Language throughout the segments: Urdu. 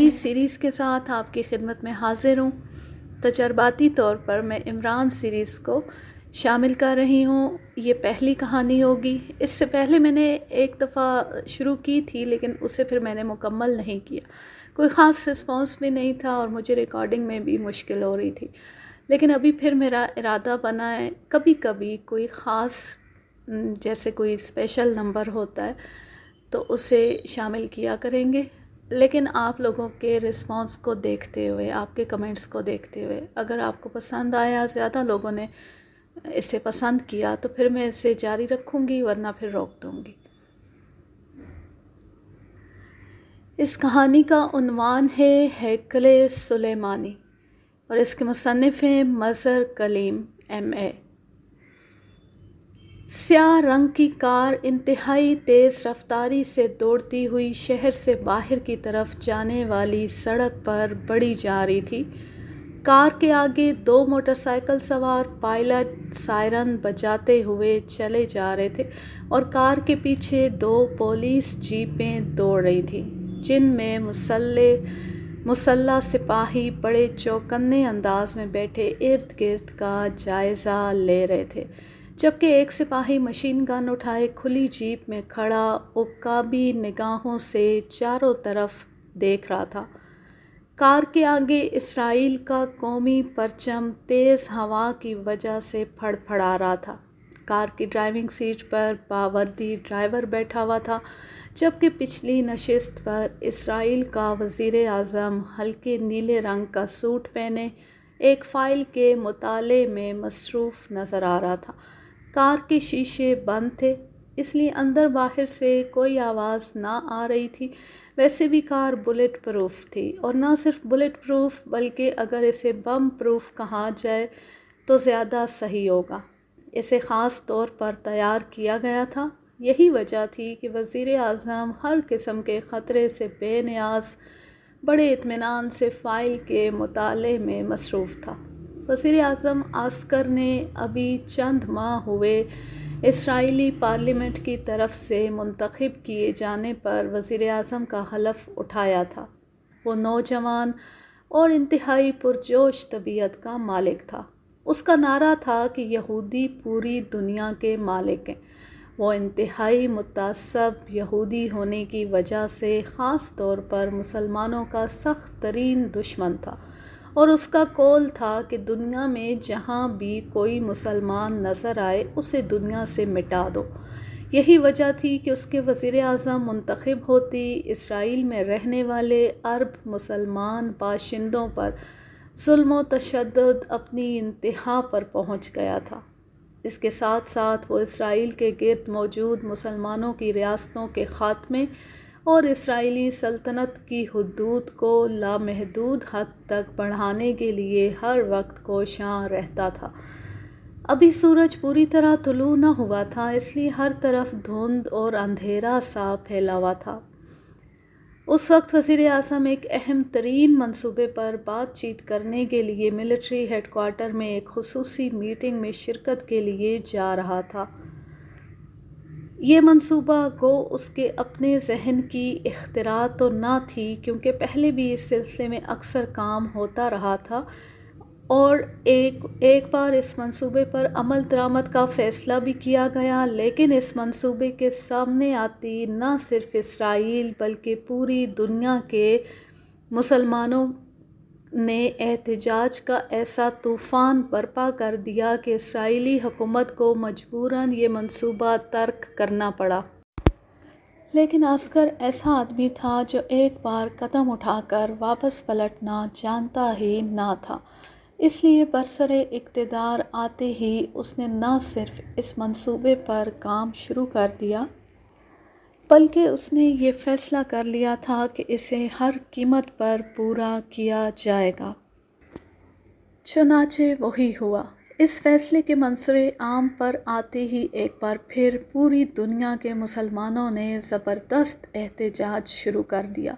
نئی سیریز کے ساتھ آپ کی خدمت میں حاضر ہوں۔ تجرباتی طور پر میں عمران سیریز کو شامل کر رہی ہوں۔ یہ پہلی کہانی ہوگی۔ اس سے پہلے میں نے ایک دفعہ شروع کی تھی لیکن اسے پھر میں نے مکمل نہیں کیا۔ کوئی خاص رسپانس بھی نہیں تھا اور مجھے ریکارڈنگ میں بھی مشکل ہو رہی تھی، لیکن ابھی پھر میرا ارادہ بنا ہے کبھی کبھی کوئی خاص جیسے کوئی اسپیشل نمبر ہوتا ہے تو اسے شامل کیا کریں گے، لیکن آپ لوگوں کے رسپانس کو دیکھتے ہوئے، آپ کے کمنٹس کو دیکھتے ہوئے، اگر آپ کو پسند آیا، زیادہ لوگوں نے اسے پسند کیا تو پھر میں اسے جاری رکھوں گی، ورنہ پھر روک دوں گی۔ اس کہانی کا عنوان ہے ہیکل سلیمانی اور اس کے مصنف ہیں مظہر کلیم MA۔ سیاہ رنگ کی کار انتہائی تیز رفتاری سے دوڑتی ہوئی شہر سے باہر کی طرف جانے والی سڑک پر بڑھی جا رہی تھی۔ کار کے آگے دو موٹر سائیکل سوار پائلٹ سائرن بجاتے ہوئے چلے جا رہے تھے اور کار کے پیچھے دو پولیس جیپیں دوڑ رہی تھیں جن میں مسلح سپاہی بڑے چوکنے انداز میں بیٹھے ارد گرد کا جائزہ لے رہے تھے، جبکہ ایک سپاہی مشین گن اٹھائے کھلی جیپ میں کھڑا عقابی نگاہوں سے چاروں طرف دیکھ رہا تھا۔ کار کے آگے اسرائیل کا قومی پرچم تیز ہوا کی وجہ سے پھڑ پھڑا رہا تھا۔ کار کی ڈرائیونگ سیٹ پر باوردی ڈرائیور بیٹھا ہوا تھا، جبکہ پچھلی نشست پر اسرائیل کا وزیر اعظم ہلکے نیلے رنگ کا سوٹ پہنے ایک فائل کے مطالعے میں مصروف نظر آ رہا تھا۔ کار کے شیشے بند تھے، اس لیے اندر باہر سے کوئی آواز نہ آ رہی تھی۔ ویسے بھی کار بلٹ پروف تھی، اور نہ صرف بلٹ پروف بلکہ اگر اسے بم پروف کہا جائے تو زیادہ صحیح ہوگا۔ اسے خاص طور پر تیار کیا گیا تھا۔ یہی وجہ تھی کہ وزیر اعظم ہر قسم کے خطرے سے بے نیاز بڑے اطمینان سے فائل کے مطالعے میں مصروف تھا۔ وزیر اعظم عسکر نے ابھی چند ماہ ہوئے اسرائیلی پارلیمنٹ کی طرف سے منتخب کیے جانے پر وزیر اعظم کا حلف اٹھایا تھا۔ وہ نوجوان اور انتہائی پرجوش طبیعت کا مالک تھا۔ اس کا نعرہ تھا کہ یہودی پوری دنیا کے مالک ہیں۔ وہ انتہائی متعصب یہودی ہونے کی وجہ سے خاص طور پر مسلمانوں کا سخت ترین دشمن تھا، اور اس کا قول تھا کہ دنیا میں جہاں بھی کوئی مسلمان نظر آئے اسے دنیا سے مٹا دو۔ یہی وجہ تھی کہ اس کے وزیر اعظم منتخب ہوتی اسرائیل میں رہنے والے عرب مسلمان باشندوں پر ظلم و تشدد اپنی انتہا پر پہنچ گیا تھا۔ اس کے ساتھ ساتھ وہ اسرائیل کے گرد موجود مسلمانوں کی ریاستوں کے خاتمے اور اسرائیلی سلطنت کی حدود کو لامحدود حد تک بڑھانے کے لیے ہر وقت کوشاں رہتا تھا۔ ابھی سورج پوری طرح طلوع نہ ہوا تھا، اس لیے ہر طرف دھند اور اندھیرا سا پھیلا ہوا تھا۔ اس وقت وزیر اعظم ایک اہم ترین منصوبے پر بات چیت کرنے کے لیے ملٹری ہیڈ کوارٹر میں ایک خصوصی میٹنگ میں شرکت کے لیے جا رہا تھا۔ یہ منصوبہ گو اس کے اپنے ذہن کی اختراع تو نہ تھی، کیونکہ پہلے بھی اس سلسلے میں اکثر کام ہوتا رہا تھا، اور ایک بار اس منصوبے پر عمل درآمد کا فیصلہ بھی کیا گیا، لیکن اس منصوبے کے سامنے آتی نہ صرف اسرائیل بلکہ پوری دنیا کے مسلمانوں نے احتجاج کا ایسا طوفان برپا کر دیا کہ اسرائیلی حکومت کو مجبوراً یہ منصوبہ ترک کرنا پڑا۔ لیکن عسکر ایسا آدمی تھا جو ایک بار قدم اٹھا کر واپس پلٹنا جانتا ہی نہ تھا، اس لیے برسر اقتدار آتے ہی اس نے نہ صرف اس منصوبے پر کام شروع کر دیا بلکہ اس نے یہ فیصلہ کر لیا تھا کہ اسے ہر قیمت پر پورا کیا جائے گا۔ چنانچہ وہی ہوا۔ اس فیصلے کے منظر عام پر آتے ہی ایک بار پھر پوری دنیا کے مسلمانوں نے زبردست احتجاج شروع کر دیا،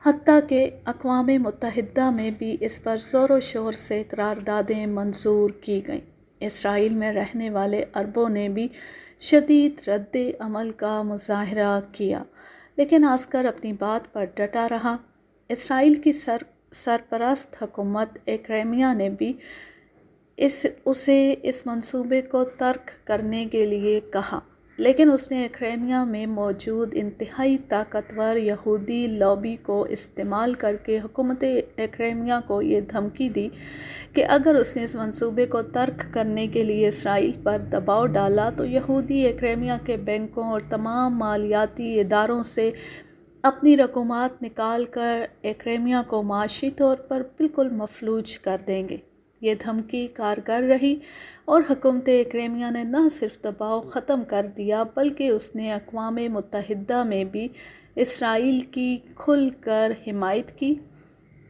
حتیٰ کہ اقوام متحدہ میں بھی اس پر زور و شور سے قراردادیں منظور کی گئیں۔ اسرائیل میں رہنے والے عربوں نے بھی شدید رد عمل کا مظاہرہ کیا، لیکن عسکر اپنی بات پر ڈٹا رہا۔ اسرائیل کی سرپرست حکومت ایکرمیہ نے بھی اسے اس منصوبے کو ترک کرنے کے لیے کہا، لیکن اس نے ایکرمیہ میں موجود انتہائی طاقتور یہودی لابی کو استعمال کرکے حکومت ایکرمیہ کو یہ دھمکی دی کہ اگر اس نے اس منصوبے کو ترک کرنے کے لیے اسرائیل پر دباؤ ڈالا تو یہودی ایکرمیہ کے بینکوں اور تمام مالیاتی اداروں سے اپنی رقومات نکال کر ایکرمیہ کو معاشی طور پر بالکل مفلوج کر دیں گے۔ یہ دھمکی کارگر رہی اور حکومت ایکرمیہ نے نہ صرف دباؤ ختم کر دیا بلکہ اس نے اقوام متحدہ میں بھی اسرائیل کی کھل کر حمایت کی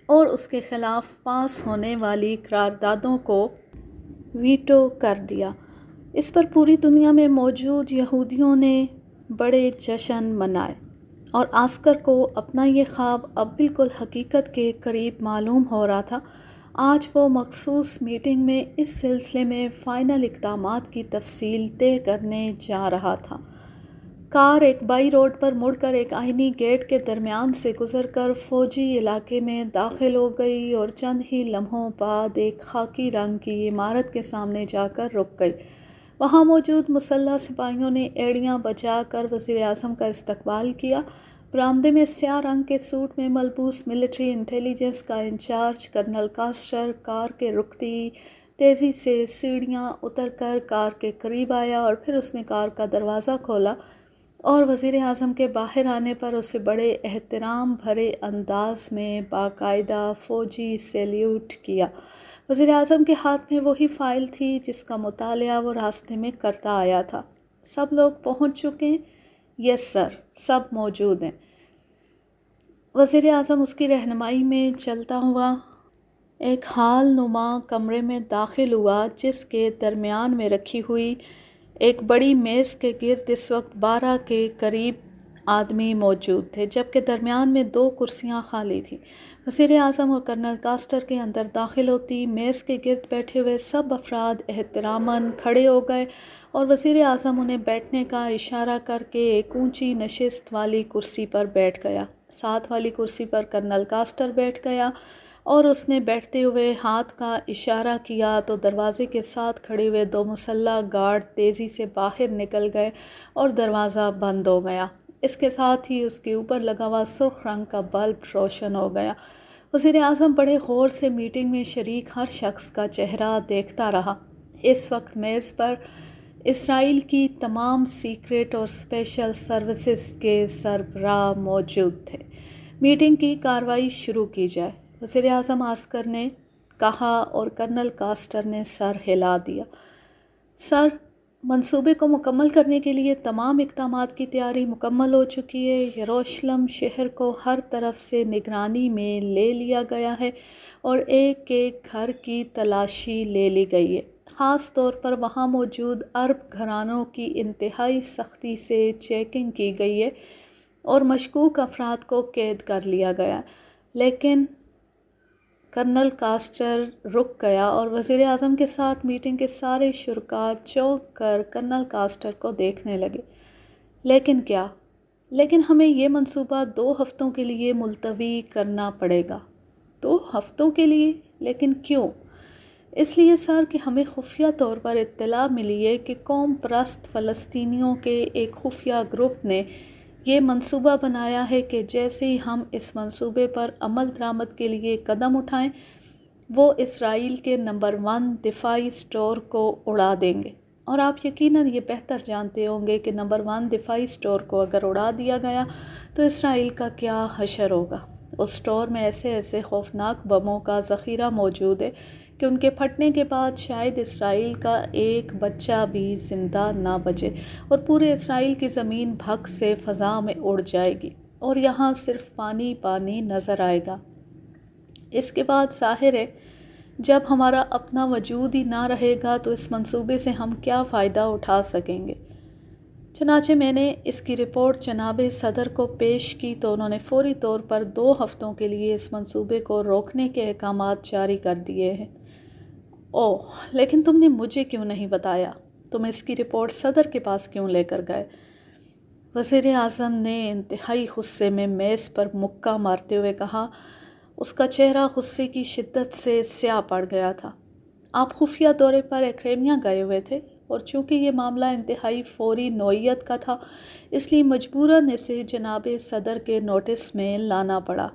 اور اس کے خلاف پاس ہونے والی قراردادوں کو ویٹو کر دیا۔ اس پر پوری دنیا میں موجود یہودیوں نے بڑے جشن منائے اور آسکر کو اپنا یہ خواب اب بالکل حقیقت کے قریب معلوم ہو رہا تھا۔ آج وہ مخصوص میٹنگ میں اس سلسلے میں فائنل اقدامات کی تفصیل طے کرنے جا رہا تھا۔ کار ایک بائی روڈ پر مڑ کر ایک آئینی گیٹ کے درمیان سے گزر کر فوجی علاقے میں داخل ہو گئی اور چند ہی لمحوں بعد ایک خاکی رنگ کی عمارت کے سامنے جا کر رک گئی۔ وہاں موجود مسلح سپاہیوں نے ایڑیاں بجا کر وزیر اعظم کا استقبال کیا۔ برآمدے میں سیاہ رنگ کے سوٹ میں ملبوس ملٹری انٹیلیجنس کا انچارج کرنل کاسٹر کار کے رکتی تیزی سے سیڑھیاں اتر کر کار کے قریب آیا اور پھر اس نے کار کا دروازہ کھولا اور وزیر اعظم کے باہر آنے پر اسے بڑے احترام بھرے انداز میں باقاعدہ فوجی سیلیوٹ کیا۔ وزیر اعظم کے ہاتھ میں وہی فائل تھی جس کا مطالعہ وہ راستے میں کرتا آیا تھا۔ سب لوگ پہنچ چکے ہیں؟ یس سر، سب موجود ہیں۔ وزیر اعظم اس کی رہنمائی میں چلتا ہوا ایک ہال نما کمرے میں داخل ہوا جس کے درمیان میں رکھی ہوئی ایک بڑی میز کے گرد اس وقت 12 کے قریب آدمی موجود تھے، جبکہ درمیان میں 2 کرسیاں خالی تھیں۔ وزیر اعظم اور کرنل کاسٹر کے اندر داخل ہوتی میز کے گرد بیٹھے ہوئے سب افراد احتراماً کھڑے ہو گئے اور وزیر اعظم انہیں بیٹھنے کا اشارہ کر کے ایک اونچی نشست والی کرسی پر بیٹھ گیا۔ ساتھ والی کرسی پر کرنل کاسٹر بیٹھ گیا اور اس نے بیٹھتے ہوئے ہاتھ کا اشارہ کیا تو دروازے کے ساتھ کھڑے ہوئے 2 مسلح گارڈ تیزی سے باہر نکل گئے اور دروازہ بند ہو گیا۔ اس کے ساتھ ہی اس کے اوپر لگا ہوا سرخ رنگ کا بلب روشن ہو گیا۔ وزیر اعظم بڑے غور سے میٹنگ میں شریک ہر شخص کا چہرہ دیکھتا رہا۔ اس وقت میز پر اسرائیل کی تمام سیکرٹ اور اسپیشل سروسز کے سربراہ موجود تھے۔ میٹنگ کی کارروائی شروع کی جائے، وزیر اعظم آسکر نے کہا اور کرنل کاسٹر نے سر ہلا دیا۔ سر، منصوبے کو مکمل کرنے کے لیے تمام اقدامات کی تیاری مکمل ہو چکی ہے۔ یروشلم شہر کو ہر طرف سے نگرانی میں لے لیا گیا ہے اور ایک ایک گھر کی تلاشی لے لی گئی ہے۔ خاص طور پر وہاں موجود عرب گھرانوں کی انتہائی سختی سے چیکنگ کی گئی ہے اور مشکوک افراد کو قید کر لیا گیا۔ لیکن کرنل کاسٹر رک گیا اور وزیر اعظم کے ساتھ میٹنگ کے سارے شرکاء چونک کر کرنل کاسٹر کو دیکھنے لگے۔ لیکن کیا؟ لیکن ہمیں یہ منصوبہ 2 ہفتوں کے لیے ملتوی کرنا پڑے گا۔ 2 ہفتوں کے لیے؟ لیکن کیوں؟ اس لیے سر کہ ہمیں خفیہ طور پر اطلاع ملی ہے کہ قوم پرست فلسطینیوں کے ایک خفیہ گروپ نے یہ منصوبہ بنایا ہے کہ جیسے ہی ہم اس منصوبے پر عمل درآمد کے لیے قدم اٹھائیں وہ اسرائیل کے نمبر 1 دفاعی اسٹور کو اڑا دیں گے۔ اور آپ یقیناً یہ بہتر جانتے ہوں گے کہ نمبر 1 دفاعی اسٹور کو اگر اڑا دیا گیا تو اسرائیل کا کیا حشر ہوگا۔ اس اسٹور میں ایسے ایسے خوفناک بموں کا ذخیرہ موجود ہے کہ ان کے پھٹنے کے بعد شاید اسرائیل کا ایک بچہ بھی زندہ نہ بچے اور پورے اسرائیل کی زمین بھگ سے فضا میں اڑ جائے گی اور یہاں صرف پانی پانی نظر آئے گا۔ اس کے بعد ظاہر ہے جب ہمارا اپنا وجود ہی نہ رہے گا تو اس منصوبے سے ہم کیا فائدہ اٹھا سکیں گے۔ چنانچہ میں نے اس کی رپورٹ جناب صدر کو پیش کی تو انہوں نے فوری طور پر 2 ہفتوں کے لیے اس منصوبے کو روکنے کے احکامات جاری کر دیے ہیں۔ اوہ، لیکن تم نے مجھے کیوں نہیں بتایا؟ تم اس کی رپورٹ صدر کے پاس کیوں لے کر گئے؟ وزیر اعظم نے انتہائی غصے میں میز پر مکہ مارتے ہوئے کہا۔ اس کا چہرہ غصے کی شدت سے سیاہ پڑ گیا تھا۔ آپ خفیہ دورے پر کریمیا گئے ہوئے تھے اور چونکہ یہ معاملہ انتہائی فوری نوعیت کا تھا اس لیے مجبوراً اسے جناب صدر کے نوٹس میں لانا پڑا۔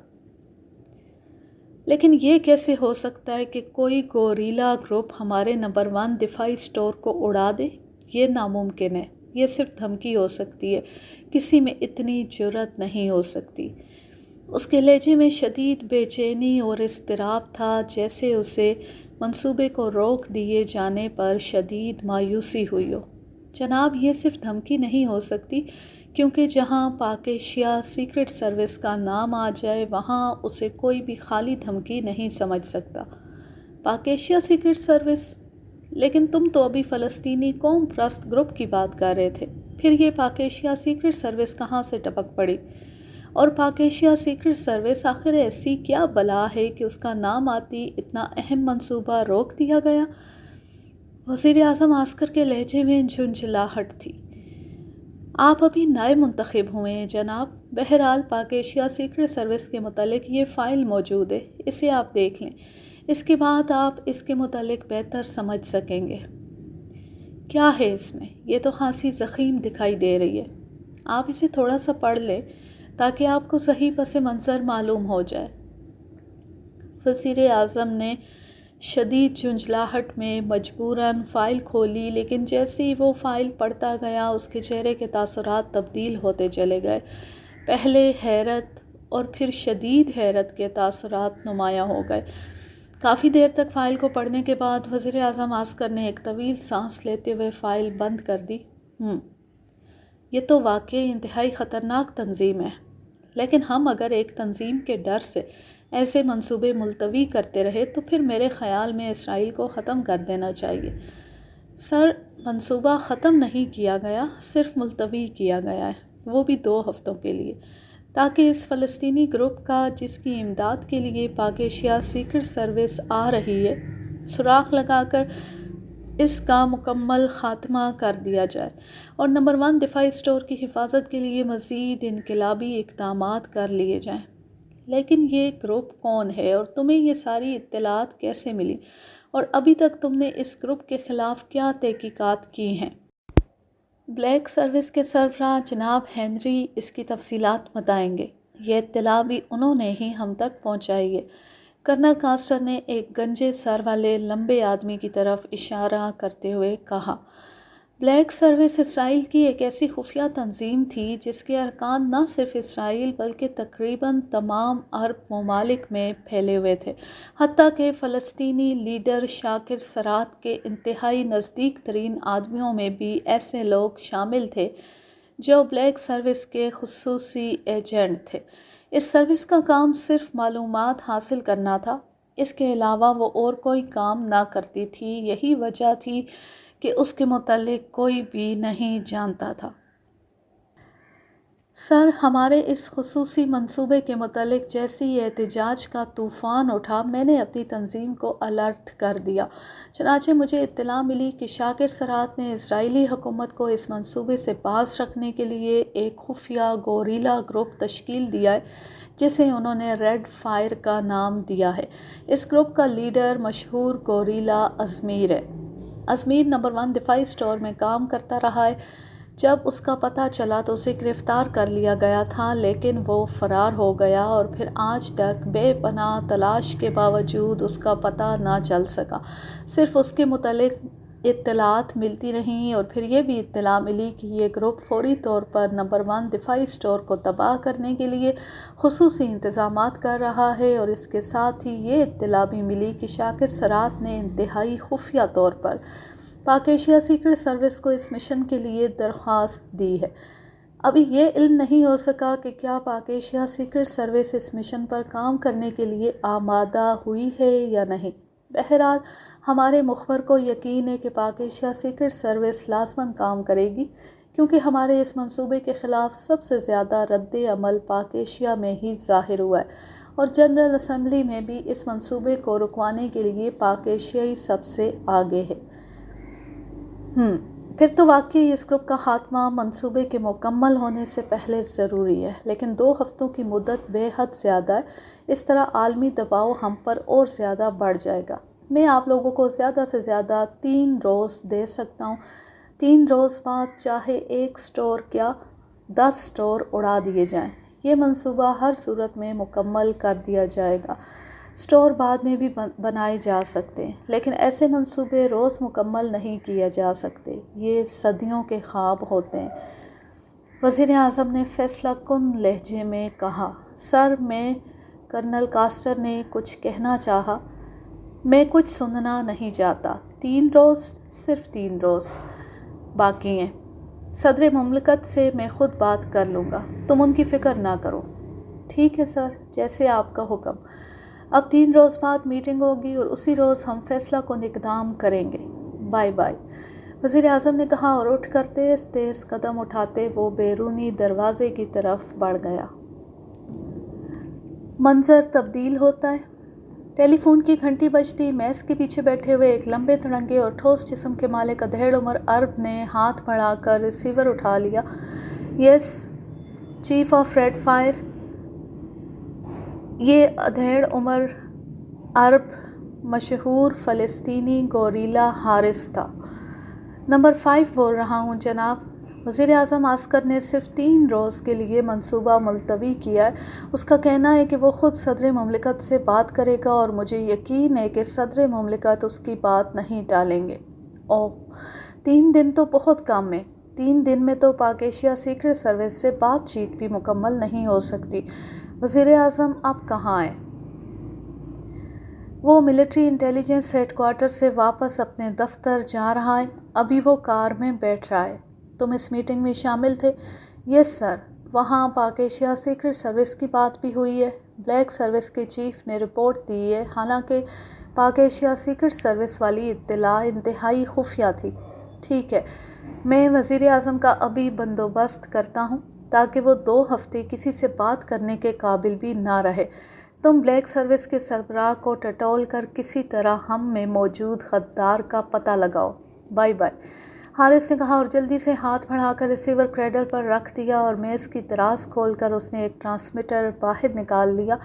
لیکن یہ کیسے ہو سکتا ہے کہ کوئی گوریلا گروپ ہمارے نمبر 1 دفاعی اسٹور کو اڑا دے؟ یہ ناممکن ہے۔ یہ صرف دھمکی ہو سکتی ہے، کسی میں اتنی جرأت نہیں ہو سکتی۔ اس کے لہجے میں شدید بے چینی اور اضطراب تھا، جیسے اسے منصوبے کو روک دیے جانے پر شدید مایوسی ہوئی ہو۔ جناب، یہ صرف دھمکی نہیں ہو سکتی، کیونکہ جہاں پاک ایشیا سیکرٹ سروس کا نام آ جائے وہاں اسے کوئی بھی خالی دھمکی نہیں سمجھ سکتا۔ پاک ایشیا سیکرٹ سروس؟ لیکن تم تو ابھی فلسطینی قوم پرست گروپ کی بات کر رہے تھے، پھر یہ پاک ایشیا سیکرٹ سروس کہاں سے ٹپک پڑی؟ اور پاک ایشیا سیکرٹ سروس آخر ایسی کیا بلا ہے کہ اس کا نام آتی اتنا اہم منصوبہ روک دیا گیا؟ وزیر اعظم عسکر کے لہجے میں جھنجھلاہٹ تھی۔ آپ ابھی نئے منتخب ہوئے ہیں جناب۔ بہرحال پاک ایشیا سیکرٹ سروس کے متعلق یہ فائل موجود ہے، اسے آپ دیکھ لیں، اس کے بعد آپ اس کے متعلق بہتر سمجھ سکیں گے۔ کیا ہے اس میں؟ یہ تو خاصی ضخیم دکھائی دے رہی ہے۔ آپ اسے تھوڑا سا پڑھ لیں تاکہ آپ کو صحیح پس منظر معلوم ہو جائے۔ وزیر اعظم نے شدید جھنجھلاہٹ میں مجبوراً فائل کھولی، لیکن جیسے ہی وہ فائل پڑھتا گیا اس کے چہرے کے تاثرات تبدیل ہوتے چلے گئے۔ پہلے حیرت اور پھر شدید حیرت کے تاثرات نمایاں ہو گئے۔ کافی دیر تک فائل کو پڑھنے کے بعد وزیر اعظم عسکر نے ایک طویل سانس لیتے ہوئے فائل بند کر دی۔ یہ تو واقعی انتہائی خطرناک تنظیم ہے، لیکن ہم اگر ایک تنظیم کے ڈر سے ایسے منصوبے ملتوی کرتے رہے تو پھر میرے خیال میں اسرائیل کو ختم کر دینا چاہیے۔ سر، منصوبہ ختم نہیں کیا گیا، صرف ملتوی کیا گیا ہے، وہ بھی 2 ہفتوں کے لیے، تاکہ اس فلسطینی گروپ کا جس کی امداد کے لیے پاک ایشیا سیکرٹ سروس آ رہی ہے، سراغ لگا کر اس کا مکمل خاتمہ کر دیا جائے اور نمبر 1 دفاعی اسٹور کی حفاظت کے لیے مزید انقلابی اقدامات کر لیے جائیں۔ لیکن یہ گروپ کون ہے اور تمہیں یہ ساری اطلاعات کیسے ملی، اور ابھی تک تم نے اس گروپ کے خلاف کیا تحقیقات کی ہیں؟ بلیک سروس کے سربراہ جناب ہنری اس کی تفصیلات بتائیں گے۔ یہ اطلاع بھی انہوں نے ہی ہم تک پہنچائی ہے۔ کرنل کاسٹر نے ایک گنجے سر والے لمبے آدمی کی طرف اشارہ کرتے ہوئے کہا۔ بلیک سروس اسرائیل کی ایک ایسی خفیہ تنظیم تھی جس کے ارکان نہ صرف اسرائیل بلکہ تقریباً تمام عرب ممالک میں پھیلے ہوئے تھے، حتیٰ کہ فلسطینی لیڈر شاکر سرات کے انتہائی نزدیک ترین آدمیوں میں بھی ایسے لوگ شامل تھے جو بلیک سروس کے خصوصی ایجنٹ تھے۔ اس سروس کا کام صرف معلومات حاصل کرنا تھا، اس کے علاوہ وہ اور کوئی کام نہ کرتی تھی۔ یہی وجہ تھی کہ اس کے متعلق کوئی بھی نہیں جانتا تھا۔ سر، ہمارے اس خصوصی منصوبے کے متعلق جیسے ہی احتجاج کا طوفان اٹھا میں نے اپنی تنظیم کو الرٹ کر دیا۔ چنانچہ مجھے اطلاع ملی کہ شاکر سرات نے اسرائیلی حکومت کو اس منصوبے سے باز رکھنے کے لیے ایک خفیہ گوریلا گروپ تشکیل دیا ہے جسے انہوں نے ریڈ فائر کا نام دیا ہے۔ اس گروپ کا لیڈر مشہور گوریلا ازمیر ہے۔ ازمیر نمبر 1 دفاعی اسٹور میں کام کرتا رہا ہے۔ جب اس کا پتہ چلا تو اسے گرفتار کر لیا گیا تھا، لیکن وہ فرار ہو گیا اور پھر آج تک بے پناہ تلاش کے باوجود اس کا پتہ نہ چل سکا۔ صرف اس کے متعلق اطلاعات ملتی رہیں اور پھر یہ بھی اطلاع ملی کہ یہ گروپ فوری طور پر نمبر 1 دفاعی اسٹور کو تباہ کرنے کے لیے خصوصی انتظامات کر رہا ہے، اور اس کے ساتھ ہی یہ اطلاع بھی ملی کہ شاکر سرات نے انتہائی خفیہ طور پر پاک ایشیا سیکرٹ سروس کو اس مشن کے لیے درخواست دی ہے۔ ابھی یہ علم نہیں ہو سکا کہ کیا پاک ایشیا سیکرٹ سروس اس مشن پر کام کرنے کے لیے آمادہ ہوئی ہے یا نہیں۔ بہرحال ہمارے مخبر کو یقین ہے کہ پاک ایشیا سیکرٹ سروس لازماً کام کرے گی، کیونکہ ہمارے اس منصوبے کے خلاف سب سے زیادہ رد عمل پاک ایشیا میں ہی ظاہر ہوا ہے، اور جنرل اسمبلی میں بھی اس منصوبے کو رکوانے کے لیے پاک ایشیائی سب سے آگے ہے۔ پھر تو واقعی اس گروپ کا خاتمہ منصوبے کے مکمل ہونے سے پہلے ضروری ہے، لیکن 2 ہفتوں کی مدت بے حد زیادہ ہے۔ اس طرح عالمی دباؤ ہم پر اور زیادہ بڑھ جائے گا۔ میں آپ لوگوں کو زیادہ سے زیادہ 3 روز دے سکتا ہوں۔ 3 روز بعد چاہے 1 سٹور کیا 10 سٹور اڑا دیے جائیں، یہ منصوبہ ہر صورت میں مکمل کر دیا جائے گا۔ سٹور بعد میں بھی بنائے جا سکتے ہیں، لیکن ایسے منصوبے روز مکمل نہیں کیے جا سکتے، یہ صدیوں کے خواب ہوتے ہیں۔ وزیر اعظم نے فیصلہ کن لہجے میں کہا، سر میں کرنل کاسٹر نے کچھ کہنا چاہا، میں کچھ سننا نہیں چاہتا۔ 3 روز، صرف 3 روز باقی ہیں۔ صدر مملکت سے میں خود بات کر لوں گا، تم ان کی فکر نہ کرو۔ ٹھیک ہے سر، جیسے آپ کا حکم۔ اب 3 روز بعد میٹنگ ہوگی اور اسی روز ہم فیصلہ کن اقدام کریں گے۔ بائے بائے، وزیر اعظم نے کہا اور اٹھ کر تیز تیز قدم اٹھاتے وہ بیرونی دروازے کی طرف بڑھ گیا۔ منظر تبدیل ہوتا ہے۔ ٹیلی فون کی گھنٹی بجتی، میز کے پیچھے بیٹھے ہوئے ایک لمبے تڑنگے اور ٹھوس جسم کے مالک ادھیڑ عمر عرب نے ہاتھ بڑھا کر ریسیور اٹھا لیا۔ یس چیف آف ریڈ فائر۔ یہ ادھیڑ عمر عرب مشہور فلسطینی گوریلا حارث تھا۔ نمبر 5 بول رہا ہوں جناب۔ وزیر اعظم عسکر نے صرف 3 روز کے لیے منصوبہ ملتوی کیا ہے۔ اس کا کہنا ہے کہ وہ خود صدر مملکت سے بات کرے گا اور مجھے یقین ہے کہ صدر مملکت اس کی بات نہیں ٹالیں گے۔ اوہ، 3 دن تو بہت کم ہے۔ 3 دن میں تو پاک ایشیا سیکرٹ سروس سے بات چیت بھی مکمل نہیں ہو سکتی۔ وزیر اعظم اب کہاں ہیں؟ وہ ملٹری انٹیلیجنس ہیڈ کوارٹر سے واپس اپنے دفتر جا رہا ہے۔ ابھی وہ کار میں بیٹھ رہا ہے۔ تم اس میٹنگ میں شامل تھے؟ یس سر، وہاں پاک ایشیا سیکرٹ سروس کی بات بھی ہوئی ہے۔ بلیک سروس کے چیف نے رپورٹ دی ہے، حالانکہ پاک ایشیا سیکرٹ سروس والی اطلاع انتہائی خفیہ تھی۔ ٹھیک ہے، میں وزیر اعظم کا ابھی بندوبست کرتا ہوں تاکہ وہ 2 ہفتے کسی سے بات کرنے کے قابل بھی نہ رہے۔ تم بلیک سروس کے سربراہ کو ٹٹول کر کسی طرح ہم میں موجود غدار کا پتہ لگاؤ۔ بائے بائے، حارث نے کہا اور جلدی سے ہاتھ بڑھا کر ریسیور کریڈل پر رکھ دیا اور میز کی دراز کھول کر اس نے ایک ٹرانسمیٹر باہر نکال لیا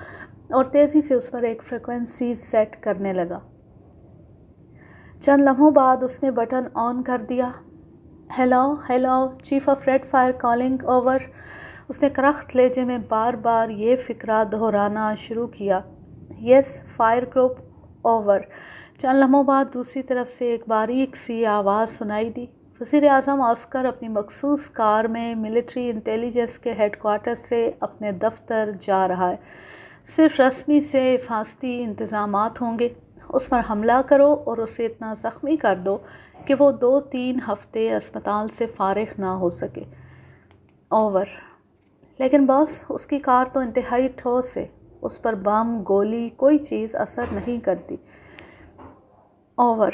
اور تیزی سے اس پر ایک فریکوینسی سیٹ کرنے لگا۔ چند لمحوں بعد اس نے بٹن آن کر دیا۔ Hello hello, chief of red fire calling, over. اس نے کرخت لہجے میں بار بار یہ فقرہ دہرانا شروع کیا۔ یس فائر گروپ، اوور۔ چند لمحوں بعد دوسری طرف سے ایک باریک سی آواز سنائی دی۔ وزیر اعظم عسکر اپنی مخصوص کار میں ملٹری انٹیلیجنس کے ہیڈ کوارٹر سے اپنے دفتر جا رہا ہے۔ صرف رسمی سے حفاظتی انتظامات ہوں گے۔ اس پر حملہ کرو اور اسے اتنا زخمی کر دو کہ وہ 2-3 ہفتے اسپتال سے فارغ نہ ہو سکے۔ اوور۔ لیکن باس، اس کی کار تو انتہائی ٹھوس ہے، اس پر بم، گولی، کوئی چیز اثر نہیں کرتی۔ اوور۔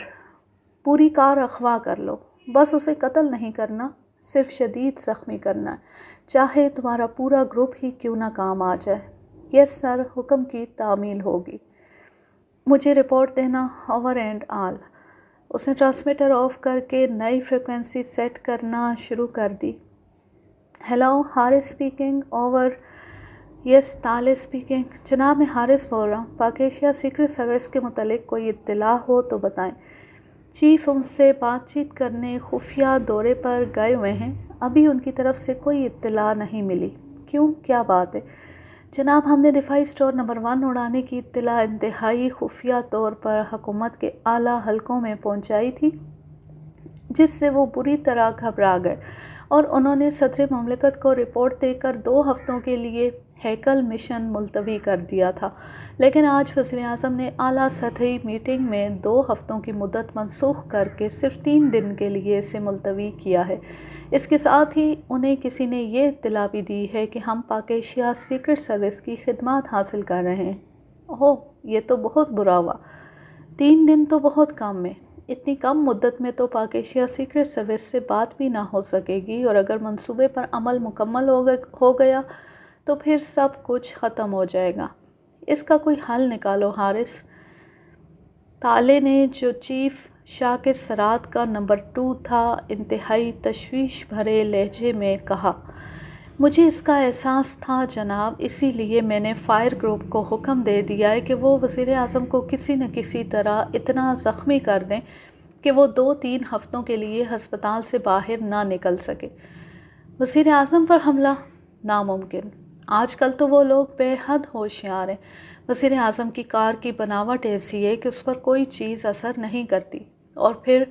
پوری کار اغوا کر لو، بس اسے قتل نہیں کرنا، صرف شدید زخمی کرنا ہے، چاہے تمہارا پورا گروپ ہی کیوں نہ کام آ جائے۔ یس سر، حکم کی تعمیل ہوگی۔ مجھے رپورٹ دینا، اوور اینڈ آل۔ اس نے ٹرانسمیٹر آف کر کے نئی فریکوینسی سیٹ کرنا شروع کر دی۔ Hello, Haris speaking, over. Yes طالع اسپیکنگ۔ جناب میں حارث بول رہا ہوں، پاک ایشیا سیکرٹ سروس کے متعلق کوئی اطلاع ہو تو بتائیں۔ چیف ان سے بات چیت کرنے خفیہ دورے پر گئے ہوئے ہیں، ابھی ان کی طرف سے کوئی اطلاع نہیں ملی۔ کیوں، کیا بات ہے؟ جناب ہم نے دفاعی سٹور نمبر 1 اڑانے کی اطلاع انتہائی خفیہ طور پر حکومت کے اعلیٰ حلقوں میں پہنچائی تھی، جس سے وہ بری طرح گھبرا گئے اور انہوں نے صدر مملکت کو رپورٹ دے کر 2 ہفتوں کے لیے ہیکل مشن ملتوی کر دیا تھا، لیکن آج وزیر اعظم نے اعلیٰ سطحی میٹنگ میں 2 ہفتوں کی مدت منسوخ کر کے صرف 3 دن کے لیے اسے ملتوی کیا ہے۔ اس کے ساتھ ہی انہیں کسی نے یہ اطلاع بھی دی ہے کہ ہم پاک ایشیا سیکرٹ سروس کی خدمات حاصل کر رہے ہیں۔ اوہ، یہ تو بہت برا ہوا۔ 3 دن تو بہت کم ہے۔ اتنی کم مدت میں تو پاک ایشیا سیکرٹ سروس سے بات بھی نہ ہو سکے گی، اور اگر منصوبے پر عمل مکمل ہو گیا تو پھر سب کچھ ختم ہو جائے گا۔ اس کا کوئی حل نکالو حارث۔ طالع نے جو چیف شاکر سرات کا نمبر 2 تھا۔ انتہائی تشویش بھرے لہجے میں کہا، مجھے اس کا احساس تھا جناب، اسی لیے میں نے فائر گروپ کو حکم دے دیا ہے کہ وہ وزیر اعظم کو کسی نہ کسی طرح اتنا زخمی کر دیں کہ وہ 2-3 ہفتوں کے لیے ہسپتال سے باہر نہ نکل سکے۔ وزیر اعظم پر حملہ ناممکن۔ آج کل تو وہ لوگ بے حد ہوشیار ہیں۔ وزیر اعظم کی کار کی بناوٹ ایسی ہے کہ اس پر کوئی چیز اثر نہیں کرتی، اور پھر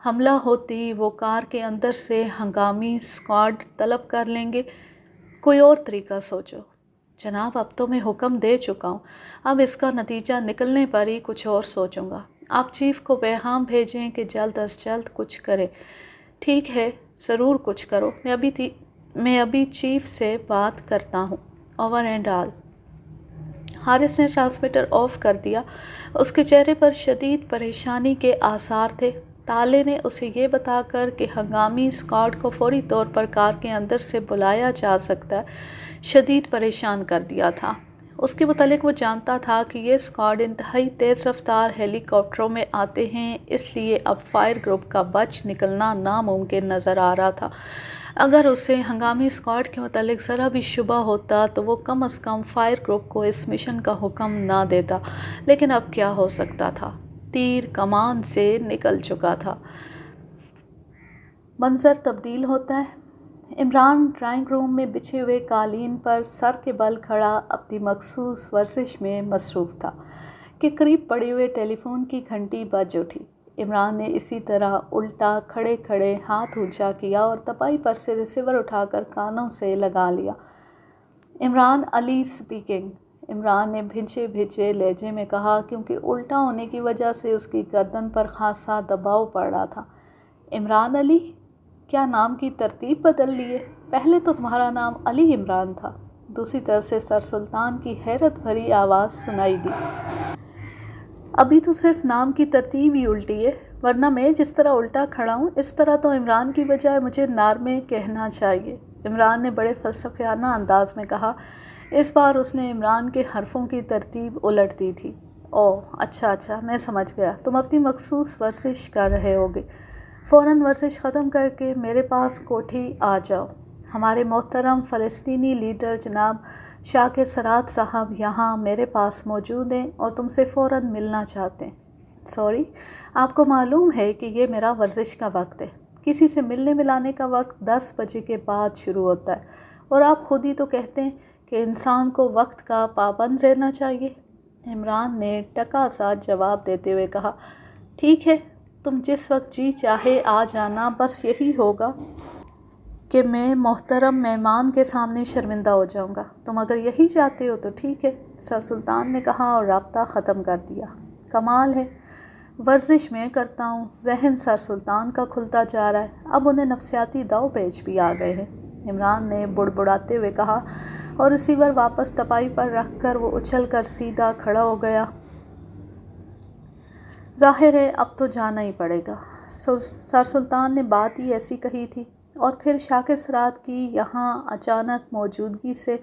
حملہ ہوتی وہ کار کے اندر سے ہنگامی اسکواڈ طلب کر لیں گے۔ کوئی اور طریقہ سوچو۔ جناب اب تو میں حکم دے چکا ہوں، اب اس کا نتیجہ نکلنے پر ہی کچھ اور سوچوں گا۔ آپ چیف کو پیغام بھیجیں کہ جلد از جلد کچھ کرے۔ ٹھیک ہے، ضرور کچھ کرو، میں ابھی چیف سے بات کرتا ہوں۔ Over and all. حارث نے ٹرانسمیٹر آف کر دیا۔ اس کے چہرے پر شدید پریشانی کے آثار تھے۔ تالے نے اسے یہ بتا کر کہ ہنگامی اسکواڈ کو فوری طور پر کار کے اندر سے بلایا جا سکتا ہے، شدید پریشان کر دیا تھا۔ اس کے متعلق وہ جانتا تھا کہ یہ اسکواڈ انتہائی تیز رفتار ہیلی کاپٹروں میں آتے ہیں، اس لیے اب فائر گروپ کا بچ نکلنا ناممکن نظر آ رہا تھا۔ اگر اسے ہنگامی اسکواڈ کے متعلق ذرا بھی شبہ ہوتا تو وہ کم از کم فائر گروپ کو اس مشن کا حکم نہ دیتا، لیکن اب کیا ہو سکتا تھا؟ تیر کمان سے نکل چکا تھا۔ منظر تبدیل ہوتا ہے۔ عمران ڈرائنگ روم میں بچھے ہوئے قالین پر سر کے بل کھڑا اپنی مخصوص ورزش میں مصروف تھا کہ قریب پڑے ہوئے ٹیلی فون کی گھنٹی بج اٹھی۔ عمران نے اسی طرح الٹا کھڑے کھڑے ہاتھ اونچا کیا اور تپائی پر سے ریسیور اٹھا کر کانوں سے لگا لیا۔ عمران علی اسپیکنگ، عمران نے بھنچے بھنچے لہجے میں کہا، کیونکہ الٹا ہونے کی وجہ سے اس کی گردن پر خاصا دباؤ پڑ رہا تھا۔ عمران علی؟ کیا نام کی ترتیب بدل لی ہے؟ پہلے تو تمہارا نام علی عمران تھا۔ دوسری طرف سے سر سلطان کی حیرت بھری آواز سنائی دی۔ ابھی تو صرف نام کی ترتیب ہی الٹی ہے، ورنہ میں جس طرح الٹا کھڑا ہوں اس طرح تو عمران کی بجائے مجھے نارمے کہنا چاہیے۔ عمران نے بڑے فلسفیانہ انداز میں کہا۔ اس بار اس نے عمران کے حرفوں کی ترتیب الٹ دی تھی۔ اوہ اچھا میں سمجھ گیا، تم اپنی مخصوص ورزش کر رہے ہوگے۔ فوراً ورزش ختم کر کے میرے پاس کوٹھی آ جاؤ۔ ہمارے محترم فلسطینی لیڈر جناب شاکر سرات صاحب یہاں میرے پاس موجود ہیں اور تم سے فوراً ملنا چاہتے ہیں۔ سوری، آپ کو معلوم ہے کہ یہ میرا ورزش کا وقت ہے۔ کسی سے ملنے ملانے کا وقت 10 بجے کے بعد شروع ہوتا ہے، اور آپ خود ہی تو کہتے ہیں کہ انسان کو وقت کا پابند رہنا چاہیے۔ عمران نے ٹکا سا جواب دیتے ہوئے کہا، ٹھیک ہے، تم جس وقت جی چاہے آ جانا، بس یہی ہوگا کہ میں محترم مہمان کے سامنے شرمندہ ہو جاؤں گا۔ تم اگر یہی چاہتے ہو تو ٹھیک ہے، سر سلطان نے کہا اور رابطہ ختم کر دیا۔ کمال ہے، ورزش میں کرتا ہوں، ذہن سر سلطان کا کھلتا جا رہا ہے، اب انہیں نفسیاتی داؤ پیچ بھی آ گئے ہیں، عمران نے بڑبڑاتے ہوئے کہا، اور ریسیور واپس تپائی پر رکھ کر وہ اچھل کر سیدھا کھڑا ہو گیا۔ ظاہر ہے اب تو جانا ہی پڑے گا، سر سلطان نے بات ہی ایسی کہی تھی، اور پھر شاکر سرات کی یہاں اچانک موجودگی سے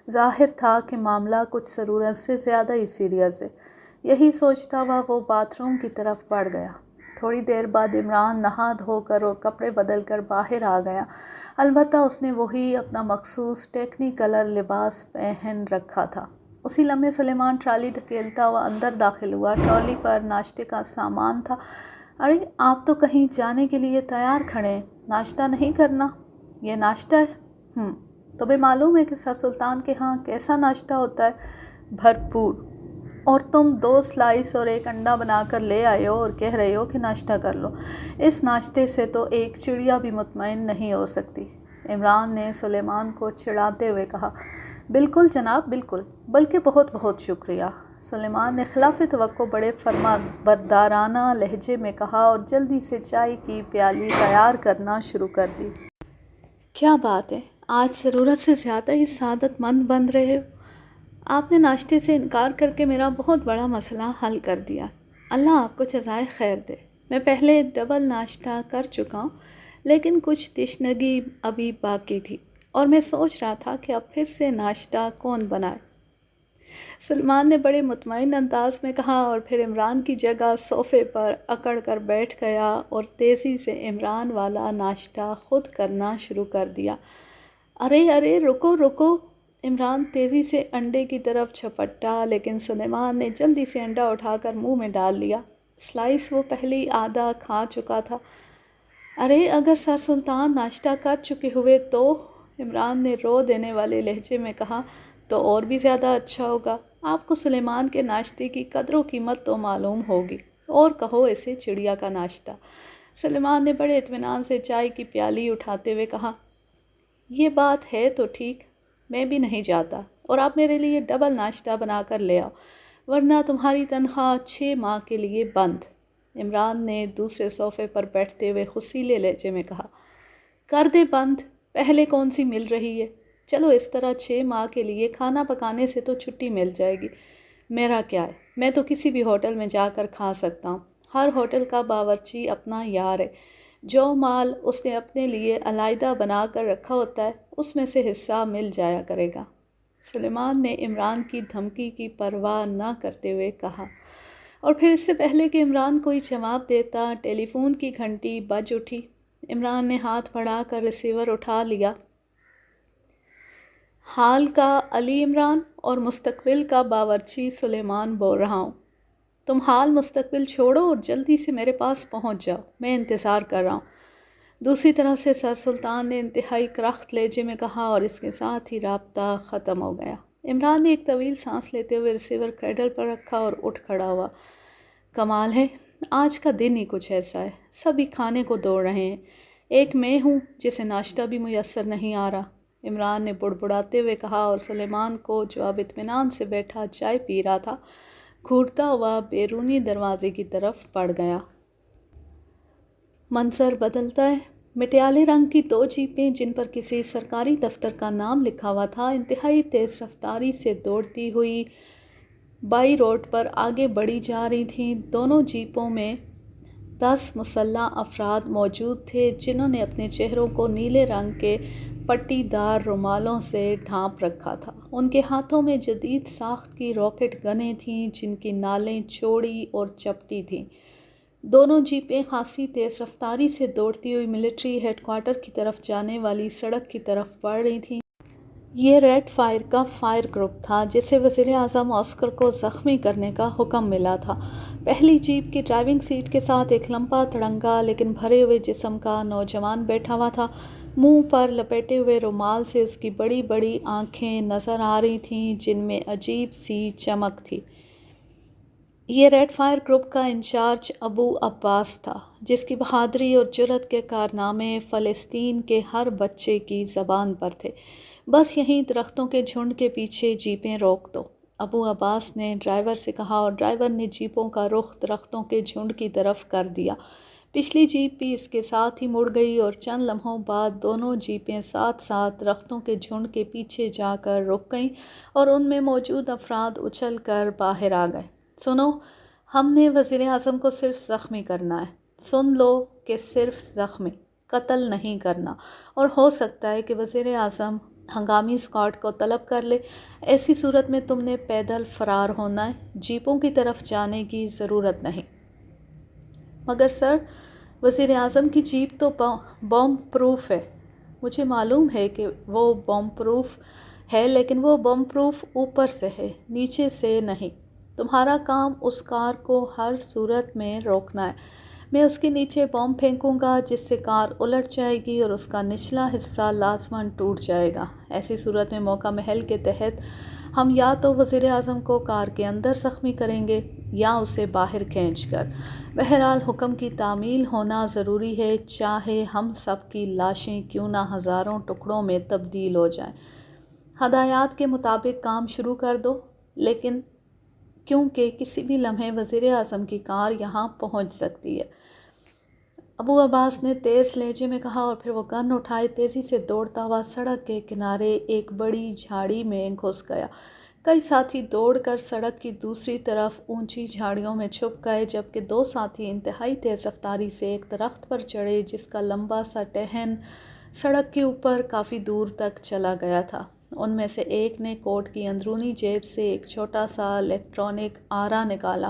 ظاہر تھا کہ معاملہ کچھ ضرورت سے زیادہ ہی سیریس ہے۔ یہی سوچتا ہوا وہ باتھ روم کی طرف بڑھ گیا۔ تھوڑی دیر بعد عمران نہا دھو کر اور کپڑے بدل کر باہر آ گیا، البتہ اس نے وہی اپنا مخصوص ٹیکنی کلر لباس پہن رکھا تھا۔ اسی لمحے سلیمان ٹرالی دھکیلتا ہوا اندر داخل ہوا۔ ٹرالی پر ناشتے کا سامان تھا۔ ارے آپ تو کہیں جانے کے لیے تیار کھڑے ہیں، ناشتہ نہیں کرنا؟ یہ ناشتہ ہے؟ تمہیں معلوم ہے کہ سر سلطان کے ہاں کیسا ناشتہ ہوتا ہے؟ بھرپور۔ اور تم 2 سلائس اور 1 انڈا بنا کر لے آئے ہو اور کہہ رہے ہو کہ ناشتہ کر لو۔ اس ناشتے سے تو ایک چڑیا بھی مطمئن نہیں ہو سکتی۔ عمران نے سلیمان کو چڑھاتے ہوئے کہا۔ بالکل جناب، بالکل، بلکہ بہت بہت شکریہ، سلیمان نے خلاف توقع بڑے فرما بردارانہ لہجے میں کہا اور جلدی سے چائے کی پیالی تیار کرنا شروع کر دی۔ کیا بات ہے، آج ضرورت سے زیادہ ہی سعادت مند بن رہے ہو۔ آپ نے ناشتے سے انکار کر کے میرا بہت بڑا مسئلہ حل کر دیا۔ اللہ آپ کو جزائے خیر دے۔ میں پہلے ڈبل ناشتہ کر چکا ہوں، لیکن کچھ تشنگی ابھی باقی تھی، اور میں سوچ رہا تھا کہ اب پھر سے ناشتہ کون بنائے۔ سلمان نے بڑے مطمئن انداز میں کہا اور پھر عمران کی جگہ صوفے پر اکڑ کر بیٹھ گیا اور تیزی سے عمران والا ناشتہ خود کرنا شروع کر دیا۔ ارے رکو رکو! عمران تیزی سے انڈے کی طرف جھپٹا، لیکن سلیمان نے جلدی سے انڈا اٹھا کر منہ میں ڈال لیا۔ سلائس وہ پہلے ہی آدھا کھا چکا تھا۔ ارے اگر سر سلطان ناشتہ کر چکے ہوئے تو؟ عمران نے رو دینے والے لہجے میں کہا۔ تو اور بھی زیادہ اچھا ہوگا۔ آپ کو سلیمان کے ناشتے کی قدر و قیمت تو معلوم ہوگی، اور کہو اسے چڑیا کا ناشتہ۔ سلیمان نے بڑے اطمینان سے چائے کی پیالی اٹھاتے ہوئے کہا، یہ بات ہے تو ٹھیک، میں بھی نہیں جاتا، اور آپ میرے لیے ڈبل ناشتہ بنا کر لے آؤ، ورنہ تمہاری تنخواہ 6 ماہ کے لیے بند۔ عمران نے دوسرے صوفے پر بیٹھتے ہوئے خصیلے لہجے میں کہا، کر دے بند، پہلے کون سی مل رہی ہے؟ چلو اس طرح 6 ماہ کے لیے کھانا پکانے سے تو چھٹی مل جائے گی۔ میرا کیا ہے، میں تو کسی بھی ہوٹل میں جا کر کھا سکتا ہوں۔ ہر ہوٹل کا باورچی اپنا یار ہے، جو مال اس نے اپنے لیے علیحدہ بنا کر رکھا ہوتا ہے اس میں سے حصہ مل جایا کرے گا۔ سلیمان نے عمران کی دھمکی کی پرواہ نہ کرتے ہوئے کہا، اور پھر اس سے پہلے کہ عمران کوئی جواب دیتا ٹیلی فون کی گھنٹی بج اٹھی۔ عمران نے ہاتھ بڑھا کر ریسیور اٹھا لیا۔ حال کا علی عمران اور مستقبل کا باورچی سلیمان بول رہا ہوں۔ تم حال مستقبل چھوڑو اور جلدی سے میرے پاس پہنچ جاؤ، میں انتظار کر رہا ہوں۔ دوسری طرف سے سر سلطان نے انتہائی کرخت لہجے میں کہا، اور اس کے ساتھ ہی رابطہ ختم ہو گیا۔ عمران نے ایک طویل سانس لیتے ہوئے ریسیور کریڈل پر رکھا اور اٹھ کھڑا ہوا۔ کمال ہے، آج کا دن ہی کچھ ایسا ہے، سبھی کھانے کو دوڑ رہے ہیں، ایک میں ہوں جسے ناشتہ بھی میسر نہیں آ رہا۔ عمران نے بڑبڑاتے ہوئے کہا، اور سلیمان کو جو اب اطمینان سے بیٹھا چائے پی رہا تھا، گھورتا ہوا بیرونی دروازے کی طرف بڑھ گیا۔ منظر بدلتا ہے۔ مٹیالے رنگ کی 2 جیپیں جن پر کسی سرکاری دفتر کا نام لکھا ہوا تھا، انتہائی تیز رفتاری سے دوڑتی ہوئی بائی روڈ پر آگے بڑھی جا رہی تھیں۔ دونوں جیپوں میں 10 مسلح افراد موجود تھے، جنہوں نے اپنے چہروں کو نیلے رنگ کے پٹی دار رومالوں سے ڈھانپ رکھا تھا۔ ان کے ہاتھوں میں جدید ساخت کی راکٹ گنیں تھیں، جن کی نالیں چوڑی اور چپٹی تھیں۔ دونوں جیپیں خاصی تیز رفتاری سے دوڑتی ہوئی ملٹری ہیڈ کوارٹر کی طرف جانے والی سڑک کی طرف بڑھ رہی تھیں۔ یہ ریڈ فائر کا فائر گروپ تھا، جسے وزیر اعظم آسکر کو زخمی کرنے کا حکم ملا تھا۔ پہلی جیپ کی ڈرائیونگ سیٹ کے ساتھ ایک لمبا تڑنگا لیکن بھرے ہوئے جسم کا نوجوان بیٹھا ہوا تھا۔ منہ پر لپیٹے ہوئے رومال سے اس کی بڑی بڑی آنکھیں نظر آ رہی تھیں، جن میں عجیب سی چمک تھی۔ یہ ریڈ فائر گروپ کا انچارج ابو عباس تھا، جس کی بہادری اور جرأت کے کارنامے فلسطین کے ہر بچے کی زبان پر تھے۔ بس یہیں درختوں کے جھنڈ کے پیچھے جیپیں روک دو، ابو عباس نے ڈرائیور سے کہا، اور ڈرائیور نے جیپوں کا رخ درختوں کے جھنڈ کی طرف کر دیا۔ پچھلی جیپ بھی اس کے ساتھ ہی مڑ گئی، اور چند لمحوں بعد دونوں جیپیں ساتھ ساتھ درختوں کے جھنڈ کے پیچھے جا کر رک گئیں، اور ان میں موجود افراد اچھل کر باہر آ گئے۔ سنو، ہم نے وزیر اعظم کو صرف زخمی کرنا ہے۔ سن لو کہ صرف زخمی، قتل نہیں کرنا، اور ہو سکتا ہے کہ وزیر اعظم ہنگامی اسکواڈ کو طلب کر لے۔ ایسی صورت میں تم نے پیدل فرار ہونا ہے، جیپوں کی طرف جانے کی ضرورت نہیں۔ مگر سر، وزیر اعظم کی جیپ تو بوم پروف ہے۔ مجھے معلوم ہے کہ وہ بوم پروف ہے، لیکن وہ بوم پروف اوپر سے ہے، نیچے سے نہیں۔ تمہارا کام اس کار کو ہر صورت میں روکنا ہے۔ میں اس کے نیچے بم پھینکوں گا، جس سے کار الٹ جائے گی اور اس کا نچلا حصہ لازماً ٹوٹ جائے گا۔ ایسی صورت میں موقع محل کے تحت ہم یا تو وزیر اعظم کو کار کے اندر زخمی کریں گے یا اسے باہر کھینچ کر۔ بہرحال حکم کی تعمیل ہونا ضروری ہے، چاہے ہم سب کی لاشیں کیوں نہ ہزاروں ٹکڑوں میں تبدیل ہو جائیں۔ ہدایات کے مطابق کام شروع کر دو، لیکن کیونکہ کسی بھی لمحے وزیر اعظم کی کار یہاں پہنچ سکتی ہے، ابو عباس نے تیز لہجے میں کہا، اور پھر وہ گن اٹھائے تیزی سے دوڑتا ہوا سڑک کے کنارے ایک بڑی جھاڑی میں گھس گیا۔ کئی ساتھی دوڑ کر سڑک کی دوسری طرف اونچی جھاڑیوں میں چھپ گئے، جبکہ 2 ساتھی انتہائی تیز رفتاری سے ایک درخت پر چڑھے، جس کا لمبا سا ٹہن سڑک کے اوپر کافی دور تک چلا گیا تھا۔ ان میں سے ایک نے کوٹ کی اندرونی جیب سے ایک چھوٹا سا الیکٹرانک آرا نکالا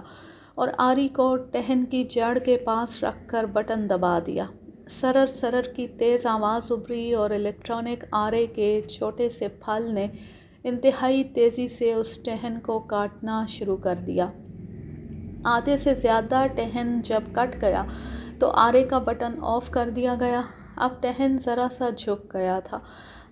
اور آری کو ٹہن کی جڑ کے پاس رکھ کر بٹن دبا دیا۔ سرر سرر کی تیز آواز ابھری اور الیکٹرانک آرے کے چھوٹے سے پھل نے انتہائی تیزی سے اس ٹہن کو کاٹنا شروع کر دیا۔ آدھے سے زیادہ ٹہن جب کٹ گیا تو آرے کا بٹن آف کر دیا گیا۔ اب ٹہن ذرا سا جھک گیا تھا۔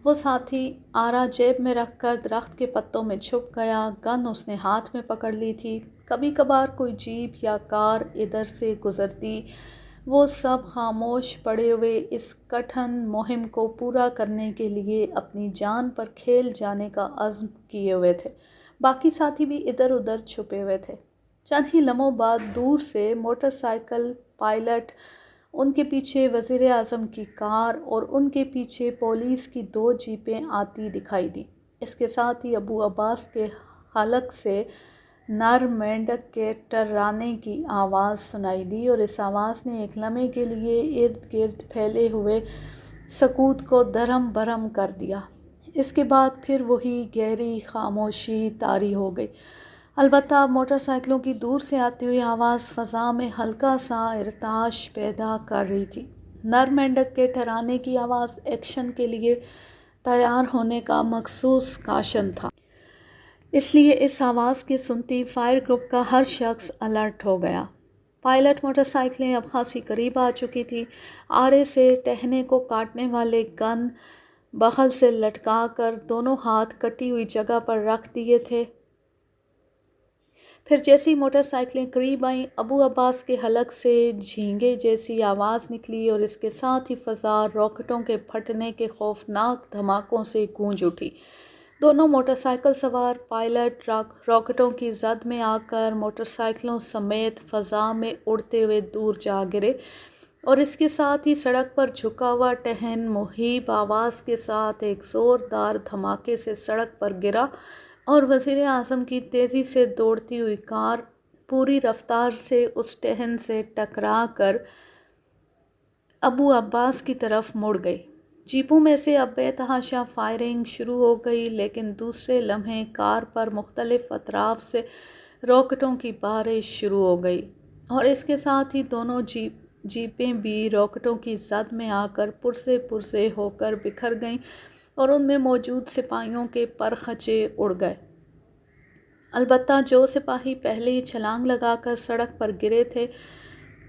وہ ساتھی آرا جیب میں رکھ کر درخت کے پتوں میں چھپ گیا۔ گن اس نے ہاتھ میں پکڑ لی تھی۔ کبھی کبھار کوئی جیپ یا کار ادھر سے گزرتی۔ وہ سب خاموش پڑے ہوئے اس کٹھن مہم کو پورا کرنے کے لیے اپنی جان پر کھیل جانے کا عزم کیے ہوئے تھے۔ باقی ساتھی بھی ادھر ادھر چھپے ہوئے تھے۔ چند ہی لمحوں بعد دور سے موٹر سائیکل پائلٹ، ان کے پیچھے وزیر اعظم کی کار اور ان کے پیچھے پولیس کی 2 جیپیں آتی دکھائی دیں۔ اس کے ساتھ ہی ابو عباس کے حلق سے نر مینڈک کے ٹررانے کی آواز سنائی دی اور اس آواز نے ایک لمحے کے لیے ارد گرد پھیلے ہوئے سکوت کو دھرم برہم کر دیا۔ اس کے بعد پھر وہی گہری خاموشی طاری ہو گئی۔ البتہ اب موٹر سائیکلوں کی دور سے آتی ہوئی آواز فضا میں ہلکا سا ارتعاش پیدا کر رہی تھی۔ نر مینڈک کے ٹھہرانے کی آواز ایکشن کے لیے تیار ہونے کا مخصوص کاشن تھا۔ اس لیے اس آواز کے سنتی فائر گروپ کا ہر شخص الرٹ ہو گیا۔ پائلٹ موٹر سائیکلیں اب خاصی قریب آ چکی تھیں۔ آرے سے ٹہنے کو کاٹنے والے گن بغل سے لٹکا کر دونوں ہاتھ کٹی ہوئی جگہ پر رکھ دیے تھے۔ پھر جیسی موٹر سائیکلیں قریب آئیں، ابو عباس کے حلق سے جھینگے جیسی آواز نکلی اور اس کے ساتھ ہی فضا راکٹوں کے پھٹنے کے خوفناک دھماکوں سے گونج اٹھی۔ دونوں موٹر سائیکل سوار پائلٹ راکٹوں کی زد میں آ کر موٹر سائیکلوں سمیت فضا میں اڑتے ہوئے دور جا گرے اور اس کے ساتھ ہی سڑک پر جھکا ہوا ٹہن مہیب آواز کے ساتھ ایک زوردار دھماکے سے سڑک پر گرا اور وزیر اعظم کی تیزی سے دوڑتی ہوئی کار پوری رفتار سے اس ٹہن سے ٹکرا کر ابو عباس کی طرف مڑ گئی۔ جیپوں میں سے اب بے تحاشا فائرنگ شروع ہو گئی، لیکن دوسرے لمحے کار پر مختلف اطراف سے راکٹوں کی بارش شروع ہو گئی اور اس کے ساتھ ہی دونوں جیپیں بھی راکٹوں کی زد میں آ کر پرزے پرزے ہو کر بکھر گئیں اور ان میں موجود سپاہیوں کے پر خچے اڑ گئے۔ البتہ جو سپاہی پہلے ہی چھلانگ لگا کر سڑک پر گرے تھے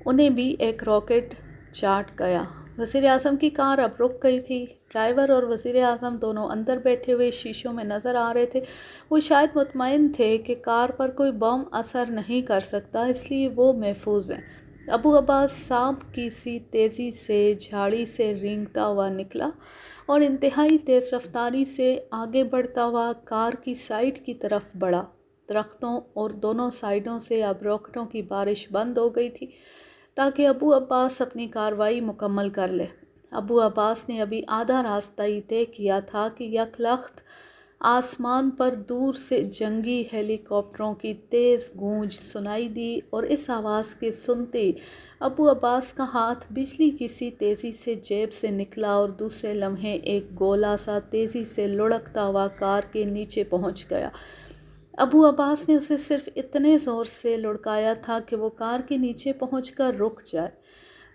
انہیں بھی ایک راکٹ چاٹ گیا۔ وزیر اعظم کی کار اب رک گئی تھی۔ ڈرائیور اور وزیر اعظم دونوں اندر بیٹھے ہوئے شیشوں میں نظر آ رہے تھے۔ وہ شاید مطمئن تھے کہ کار پر کوئی بم اثر نہیں کر سکتا، اس لیے وہ محفوظ ہیں۔ ابو عباس سانپ کی سی تیزی سے جھاڑی سے رینگتا ہوا نکلا اور انتہائی تیز رفتاری سے آگے بڑھتا ہوا کار کی سائیڈ کی طرف بڑھا۔ درختوں اور دونوں سائیڈوں سے اب راکٹوں کی بارش بند ہو گئی تھی تاکہ ابو عباس اپنی کارروائی مکمل کر لے۔ ابو عباس نے ابھی آدھا راستہ ہی طے کیا تھا کہ یک لخت آسمان پر دور سے جنگی ہیلی کاپٹروں کی تیز گونج سنائی دی اور اس آواز کے سنتے ہی ابو عباس کا ہاتھ بجلی کی سی تیزی سے جیب سے نکلا اور دوسرے لمحے ایک گولا سا تیزی سے لڑھکتا ہوا کار کے نیچے پہنچ گیا۔ ابو عباس نے اسے صرف اتنے زور سے لڑکایا تھا کہ وہ کار کے نیچے پہنچ کر رک جائے۔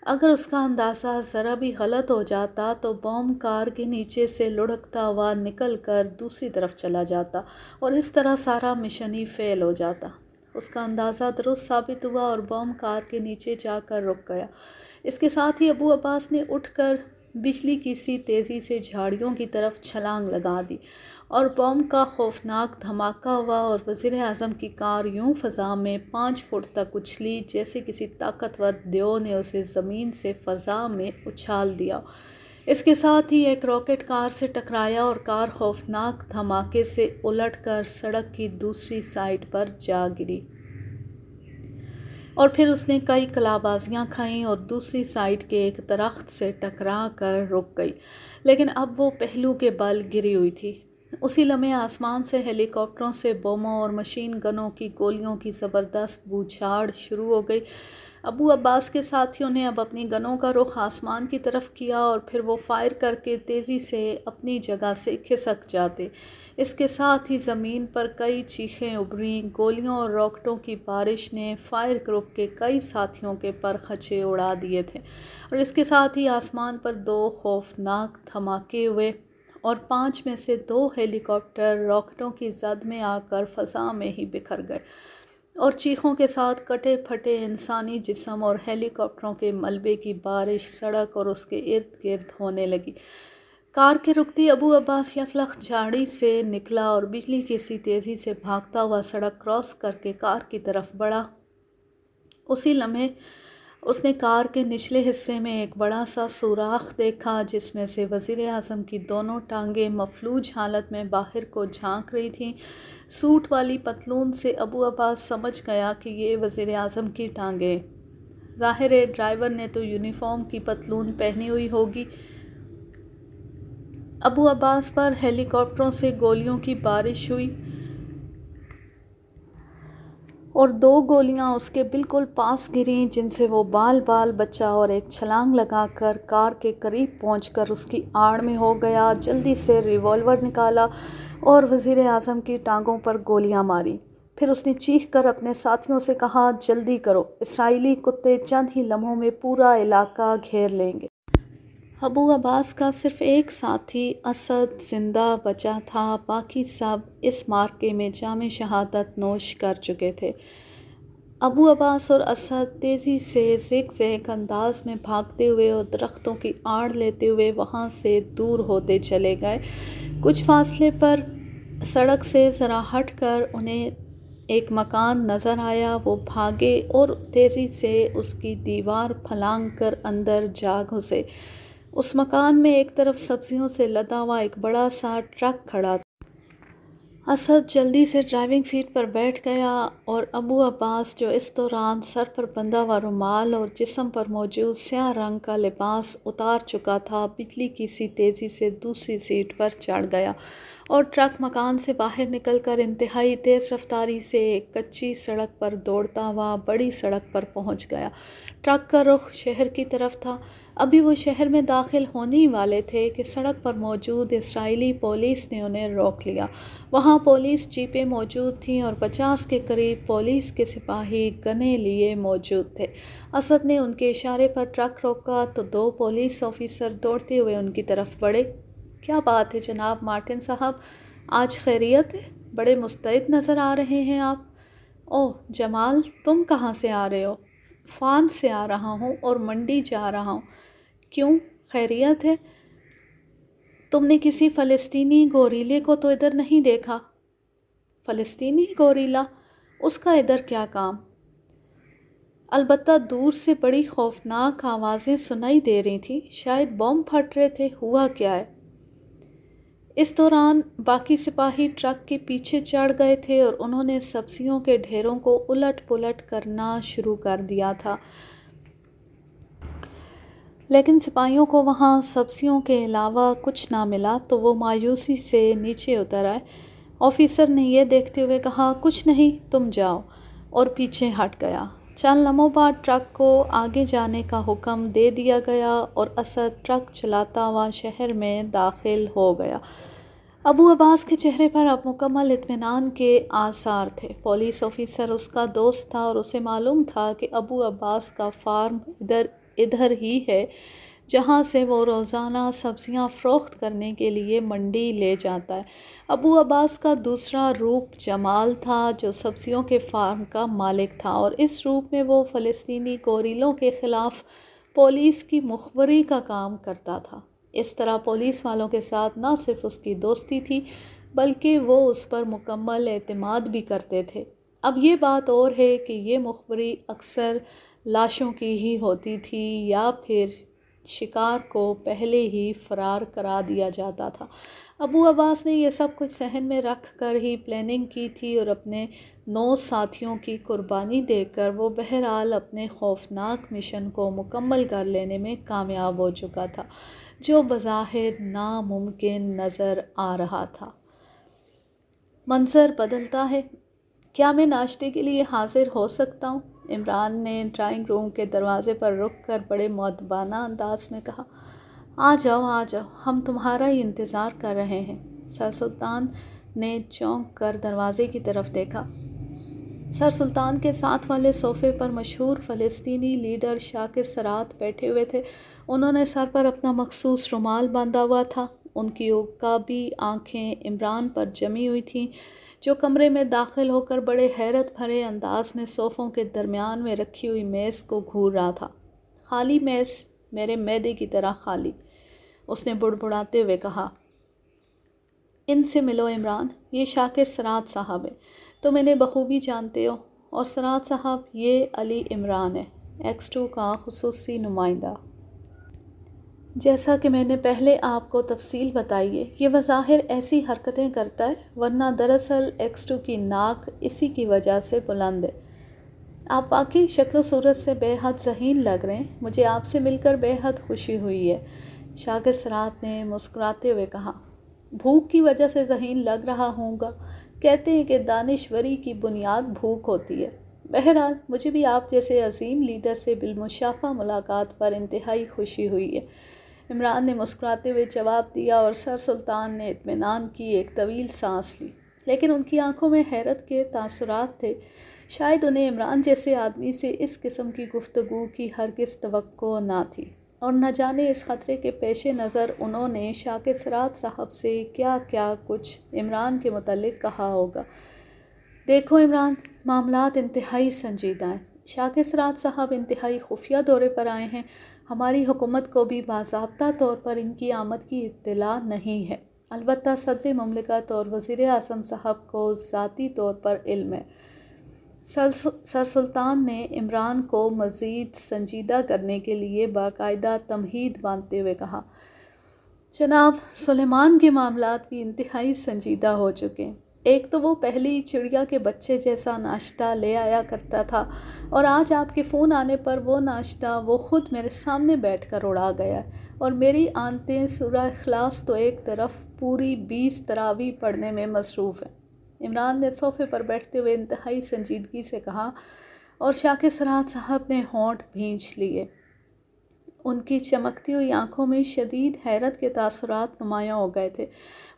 اگر اس کا اندازہ ذرا بھی غلط ہو جاتا تو بم کار کے نیچے سے لڑھکتا ہوا نکل کر دوسری طرف چلا جاتا اور اس طرح سارا مشن ہی فیل ہو جاتا۔ اس کا اندازہ درست ثابت ہوا اور بم کار کے نیچے جا کر رک گیا۔ اس کے ساتھ ہی ابو عباس نے اٹھ کر بجلی کی سی تیزی سے جھاڑیوں کی طرف چھلانگ لگا دی اور بم کا خوفناک دھماکہ ہوا اور وزیر اعظم کی کار یوں فضا میں 5 فٹ تک اچھلی جیسے کسی طاقتور دیو نے اسے زمین سے فضا میں اچھال دیا۔ اس کے ساتھ ہی ایک راکٹ کار سے ٹکرایا اور کار خوفناک دھماکے سے الٹ کر سڑک کی دوسری سائیڈ پر جا گری اور پھر اس نے کئی قلابازیاں کھائیں اور دوسری سائیڈ کے ایک درخت سے ٹکرا کر رک گئی، لیکن اب وہ پہلو کے بل گری ہوئی تھی۔ اسی لمحے آسمان سے ہیلی کاپٹروں سے بموں اور مشین گنوں کی گولیوں کی زبردست بوچھاڑ شروع ہو گئی۔ ابو عباس کے ساتھیوں نے اب اپنی گنوں کا رخ آسمان کی طرف کیا اور پھر وہ فائر کر کے تیزی سے اپنی جگہ سے کھسک جاتے۔ اس کے ساتھ ہی زمین پر کئی چیخیں ابھریں۔ گولیوں اور راکٹوں کی بارش نے فائر گروپ کے کئی ساتھیوں کے پر خچے اڑا دیے تھے، اور اس کے ساتھ ہی آسمان پر 2 خوفناک دھماکے ہوئے اور 5 میں سے 2 ہیلی کاپٹر راکٹوں کی زد میں آ کر فضا میں ہی بکھر گئے، اور چیخوں کے ساتھ کٹے پھٹے انسانی جسم اور ہیلی کاپٹروں کے ملبے کی بارش سڑک اور اس کے ارد گرد ہونے لگی۔ کار کے رکتے ابو عباس یکلخت جھاڑی سے نکلا اور بجلی کی سی تیزی سے بھاگتا ہوا سڑک کراس کر کے کار کی طرف بڑھا۔ اسی لمحے اس نے کار کے نچلے حصے میں ایک بڑا سا سوراخ دیکھا جس میں سے وزیر اعظم کی دونوں ٹانگیں مفلوج حالت میں باہر کو جھانک رہی تھیں۔ سوٹ والی پتلون سے ابو عباس سمجھ گیا کہ یہ وزیر اعظم کی ٹانگیں۔ ظاہر ہے ڈرائیور نے تو یونیفارم کی پتلون پہنی ہوئی ہوگی۔ ابو عباس پر ہیلی کاپٹروں سے گولیوں کی بارش ہوئی اور 2 گولیاں اس کے بالکل پاس گریں جن سے وہ بال بچا اور ایک چھلانگ لگا کر کار کے قریب پہنچ کر اس کی آڑ میں ہو گیا۔ جلدی سے ریوالور نکالا اور وزیر اعظم کی ٹانگوں پر گولیاں ماری۔ پھر اس نے چیخ کر اپنے ساتھیوں سے کہا، جلدی کرو، اسرائیلی کتے چند ہی لمحوں میں پورا علاقہ گھیر لیں گے۔ ابو عباس کا صرف ایک ساتھی اسد زندہ بچا تھا، باقی سب اس معرکے میں جام شہادت نوش کر چکے تھے۔ ابو عباس اور اسد تیزی سے زگ زیگ انداز میں بھاگتے ہوئے اور درختوں کی آڑ لیتے ہوئے وہاں سے دور ہوتے چلے گئے۔ کچھ فاصلے پر سڑک سے ذرا ہٹ کر انہیں ایک مکان نظر آیا۔ وہ بھاگے اور تیزی سے اس کی دیوار پھلانگ کر اندر جا گھسے۔ اس مکان میں ایک طرف سبزیوں سے لدا ہوا ایک بڑا سا ٹرک کھڑا تھا۔ اسد جلدی سے ڈرائیونگ سیٹ پر بیٹھ گیا اور ابو عباس، جو اس دوران سر پر بندھا ہوا رومال اور جسم پر موجود سیاہ رنگ کا لباس اتار چکا تھا، بجلی کی سی تیزی سے دوسری سیٹ پر چڑھ گیا اور ٹرک مکان سے باہر نکل کر انتہائی تیز رفتاری سے ایک کچی سڑک پر دوڑتا ہوا بڑی سڑک پر پہنچ گیا۔ ٹرک کا رخ شہر کی طرف تھا۔ ابھی وہ شہر میں داخل ہونے ہی والے تھے کہ سڑک پر موجود اسرائیلی پولیس نے انہیں روک لیا۔ وہاں پولیس جیپیں موجود تھیں اور 50 کے قریب پولیس کے سپاہی گنیں لیے موجود تھے۔ اسد نے ان کے اشارے پر ٹرک روکا تو 2 پولیس آفیسر دوڑتے ہوئے ان کی طرف بڑھے۔ کیا بات ہے جناب مارٹن صاحب، آج خیریت ہے؟ بڑے مستعد نظر آ رہے ہیں آپ۔ اوہ جمال، تم کہاں سے آ رہے ہو؟ فارم سے آ رہا ہوں اور منڈی جا رہا ہوں۔ کیوں، خیریت ہے؟ تم نے کسی فلسطینی گوریلے کو تو ادھر نہیں دیکھا؟ فلسطینی گوریلا؟ اس کا ادھر کیا کام؟ البتہ دور سے بڑی خوفناک آوازیں سنائی دے رہی تھیں، شاید بم پھٹ رہے تھے، ہوا کیا ہے؟ اس دوران باقی سپاہی ٹرک کے پیچھے چڑھ گئے تھے اور انہوں نے سبزیوں کے ڈھیروں کو الٹ پلٹ کرنا شروع کر دیا تھا، لیکن سپاہیوں کو وہاں سبزیوں کے علاوہ کچھ نہ ملا تو وہ مایوسی سے نیچے اتر آئے۔ آفیسر نے یہ دیکھتے ہوئے کہا، کچھ نہیں، تم جاؤ، اور پیچھے ہٹ گیا۔ چند لمحوں بعد ٹرک کو آگے جانے کا حکم دے دیا گیا اور اسد ٹرک چلاتا ہوا شہر میں داخل ہو گیا۔ ابو عباس کے چہرے پر اب مکمل اطمینان کے آثار تھے۔ پولیس آفیسر اس کا دوست تھا اور اسے معلوم تھا کہ ابو عباس کا فارم ادھر ہی ہے جہاں سے وہ روزانہ سبزیاں فروخت کرنے کے لیے منڈی لے جاتا ہے۔ ابو عباس کا دوسرا روپ جمال تھا جو سبزیوں کے فارم کا مالک تھا، اور اس روپ میں وہ فلسطینی گوریلوں کے خلاف پولیس کی مخبری کا کام کرتا تھا۔ اس طرح پولیس والوں کے ساتھ نہ صرف اس کی دوستی تھی بلکہ وہ اس پر مکمل اعتماد بھی کرتے تھے۔ اب یہ بات اور ہے کہ یہ مخبری اکثر لاشوں کی ہی ہوتی تھی یا پھر شکار کو پہلے ہی فرار کرا دیا جاتا تھا۔ ابو عباس نے یہ سب کچھ ذہن میں رکھ کر ہی پلاننگ کی تھی اور اپنے 9 ساتھیوں کی قربانی دے کر وہ بہرحال اپنے خوفناک مشن کو مکمل کر لینے میں کامیاب ہو چکا تھا، جو بظاہر ناممکن نظر آ رہا تھا۔ منظر بدلتا ہے۔ کیا میں ناشتے کے لیے حاضر ہو سکتا ہوں؟ عمران نے ڈرائنگ روم کے دروازے پر رک کر بڑے مؤدبانہ انداز میں کہا، آ جاؤ، ہم تمہارا ہی انتظار کر رہے ہیں۔ سر سلطان نے چونک کر دروازے کی طرف دیکھا۔ سر سلطان کے ساتھ والے صوفے پر مشہور فلسطینی لیڈر شاکر سرات بیٹھے ہوئے تھے۔ انہوں نے سر پر اپنا مخصوص رومال باندھا ہوا تھا۔ ان کی عقابی آنکھیں عمران پر جمی ہوئی تھیں، جو کمرے میں داخل ہو کر بڑے حیرت بھرے انداز میں صوفوں کے درمیان میں رکھی ہوئی میز کو گھور رہا تھا۔ خالی میز، میرے معدے کی طرح خالی، اس نے بڑبڑاتے ہوئے کہا۔ ان سے ملو عمران، یہ شاکر سرات صاحب ہیں، تم انہیں بخوبی جانتے ہو، اور سرات صاحب یہ علی عمران ہے، X2 کا خصوصی نمائندہ۔ جیسا کہ میں نے پہلے آپ کو تفصیل بتائی ہے، یہ بظاہر ایسی حرکتیں کرتا ہے، ورنہ دراصل X2 کی ناک اسی کی وجہ سے بلند ہے۔ آپ واقعی شکل و صورت سے بے حد ذہین لگ رہے ہیں، مجھے آپ سے مل کر بے حد خوشی ہوئی ہے، شاکر سرات نے مسکراتے ہوئے کہا۔ بھوک کی وجہ سے ذہین لگ رہا ہوں گا، کہتے ہیں کہ دانشوری کی بنیاد بھوک ہوتی ہے۔ بہرحال مجھے بھی آپ جیسے عظیم لیڈر سے بالمشافہ ملاقات پر انتہائی خوشی ہوئی ہے، عمران نے مسکراتے ہوئے جواب دیا، اور سر سلطان نے اطمینان کی ایک طویل سانس لی، لیکن ان کی آنکھوں میں حیرت کے تاثرات تھے۔ شاید انہیں عمران جیسے آدمی سے اس قسم کی گفتگو کی ہرگز توقع نہ تھی، اور نہ جانے اس خطرے کے پیش نظر انہوں نے شاکر سرات صاحب سے کیا کیا کچھ عمران کے متعلق کہا ہوگا۔ دیکھو عمران، معاملات انتہائی سنجیدہ ہیں۔ شاکر سرات صاحب انتہائی خفیہ دورے پر آئے ہیں، ہماری حکومت کو بھی باضابطہ طور پر ان کی آمد کی اطلاع نہیں ہے، البتہ صدر مملکت اور وزیر اعظم صاحب کو ذاتی طور پر علم ہے۔ سر سلطان نے عمران کو مزید سنجیدہ کرنے کے لیے باقاعدہ تمہید باندھتے ہوئے کہا، جناب، سلیمان کے معاملات بھی انتہائی سنجیدہ ہو چکے ہیں۔ ایک تو وہ پہلی چڑیا کے بچے جیسا ناشتہ لے آیا کرتا تھا، اور آج آپ کے فون آنے پر وہ ناشتہ وہ خود میرے سامنے بیٹھ کر اڑا گیا ہے، اور میری آنتیں سورہ اخلاص تو ایک طرف پوری 20 تراویح پڑھنے میں مصروف ہیں۔ عمران نے صوفے پر بیٹھتے ہوئے انتہائی سنجیدگی سے کہا، اور شاکر سرات صاحب نے ہونٹ بھینچ لیے۔ ان کی چمکتی ہوئی آنکھوں میں شدید حیرت کے تاثرات نمایاں ہو گئے تھے۔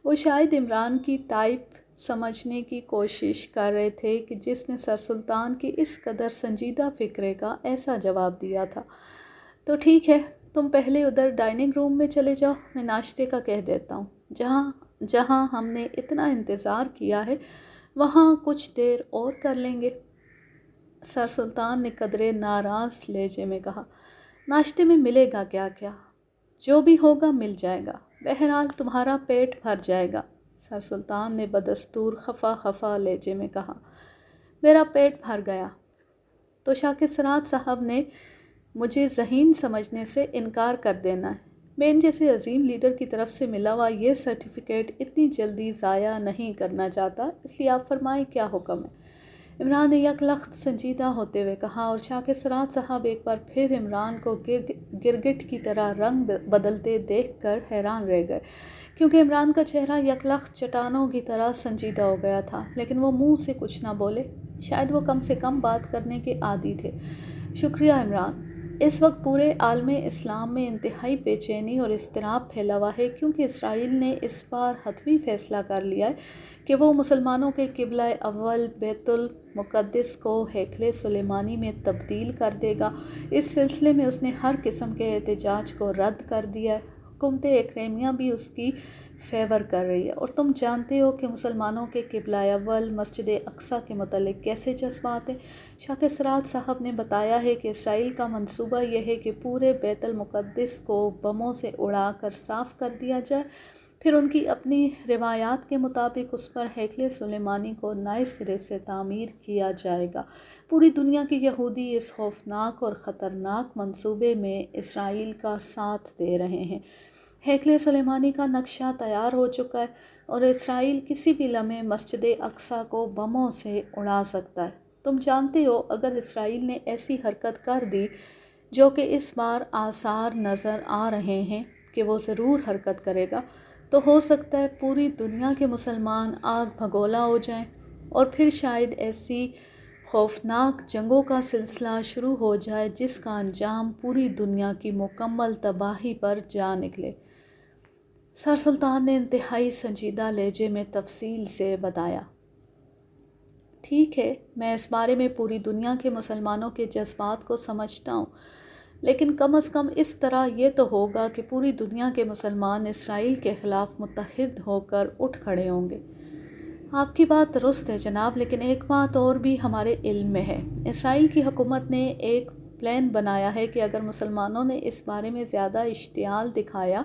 وہ شاید عمران کی ٹائپ سمجھنے کی کوشش کر رہے تھے کہ جس نے سر سلطان کی اس قدر سنجیدہ فکرے کا ایسا جواب دیا تھا۔ تو ٹھیک ہے، تم پہلے ادھر ڈائننگ روم میں چلے جاؤ، میں ناشتے کا کہہ دیتا ہوں۔ جہاں ہم نے اتنا انتظار کیا ہے وہاں کچھ دیر اور کر لیں گے، سر سلطان نے قدرے ناراض لہجے میں کہا۔ ناشتے میں ملے گا کیا؟ جو بھی ہوگا مل جائے گا، بہرحال تمہارا پیٹ بھر جائے گا، سر سلطان نے بدستور خفا لہجے میں کہا۔ میرا پیٹ بھر گیا تو شاکر سرات صاحب نے مجھے ذہین سمجھنے سے انکار کر دینا ہے۔ میں ان جیسے عظیم لیڈر کی طرف سے ملا ہوا یہ سرٹیفکیٹ اتنی جلدی ضائع نہیں کرنا چاہتا، اس لیے آپ فرمائیں کیا حکم ہے؟ عمران نے یک لخت سنجیدہ ہوتے ہوئے کہا، اور شاکر سرات صاحب ایک بار پھر عمران کو گرگٹ کی طرح رنگ بدلتے دیکھ کر حیران رہ گئے، کیونکہ عمران کا چہرہ یک لخت چٹانوں کی طرح سنجیدہ ہو گیا تھا، لیکن وہ منہ سے کچھ نہ بولے، شاید وہ کم سے کم بات کرنے کے عادی تھے۔ شکریہ عمران، اس وقت پورے عالم اسلام میں انتہائی بے چینی اور اضطراب پھیلا ہوا ہے، کیونکہ اسرائیل نے اس بار حتمی فیصلہ کر لیا ہے کہ وہ مسلمانوں کے قبلہ اول بیت المقدس کو ہیکل سلیمانی میں تبدیل کر دے گا۔ اس سلسلے میں اس نے ہر قسم کے احتجاج کو رد کر دیا ہے۔ حکومت اکریمیہ بھی اس کی فیور کر رہی ہے، اور تم جانتے ہو کہ مسلمانوں کے قبلہ اول مسجد اقصیٰ کے متعلق کیسے جذبات ہیں۔ شاکر سرات صاحب نے بتایا ہے کہ اسرائیل کا منصوبہ یہ ہے کہ پورے بیت المقدس کو بموں سے اڑا کر صاف کر دیا جائے، پھر ان کی اپنی روایات کے مطابق اس پر ہیکل سلیمانی کو نئے سرے سے تعمیر کیا جائے گا۔ پوری دنیا کے یہودی اس خوفناک اور خطرناک منصوبے میں اسرائیل کا ساتھ دے رہے ہیں۔ ہیکل سلیمانی کا نقشہ تیار ہو چکا ہے، اور اسرائیل کسی بھی لمحے مسجد اقصیٰ کو بموں سے اڑا سکتا ہے۔ تم جانتے ہو اگر اسرائیل نے ایسی حرکت کر دی، جو کہ اس بار آثار نظر آ رہے ہیں کہ وہ ضرور حرکت کرے گا، تو ہو سکتا ہے پوری دنیا کے مسلمان آگ بھگولا ہو جائیں، اور پھر شاید ایسی خوفناک جنگوں کا سلسلہ شروع ہو جائے جس کا انجام پوری دنیا کی مکمل تباہی پر جا نکلے۔ سر سلطان نے انتہائی سنجیدہ لہجے میں تفصیل سے بتایا۔ ٹھیک ہے، میں اس بارے میں پوری دنیا کے مسلمانوں کے جذبات کو سمجھتا ہوں، لیکن کم از کم اس طرح یہ تو ہوگا کہ پوری دنیا کے مسلمان اسرائیل کے خلاف متحد ہو کر اٹھ کھڑے ہوں گے۔ آپ کی بات درست ہے جناب، لیکن ایک بات اور بھی ہمارے علم میں ہے۔ اسرائیل کی حکومت نے ایک پلان بنایا ہے کہ اگر مسلمانوں نے اس بارے میں زیادہ اشتعال دکھایا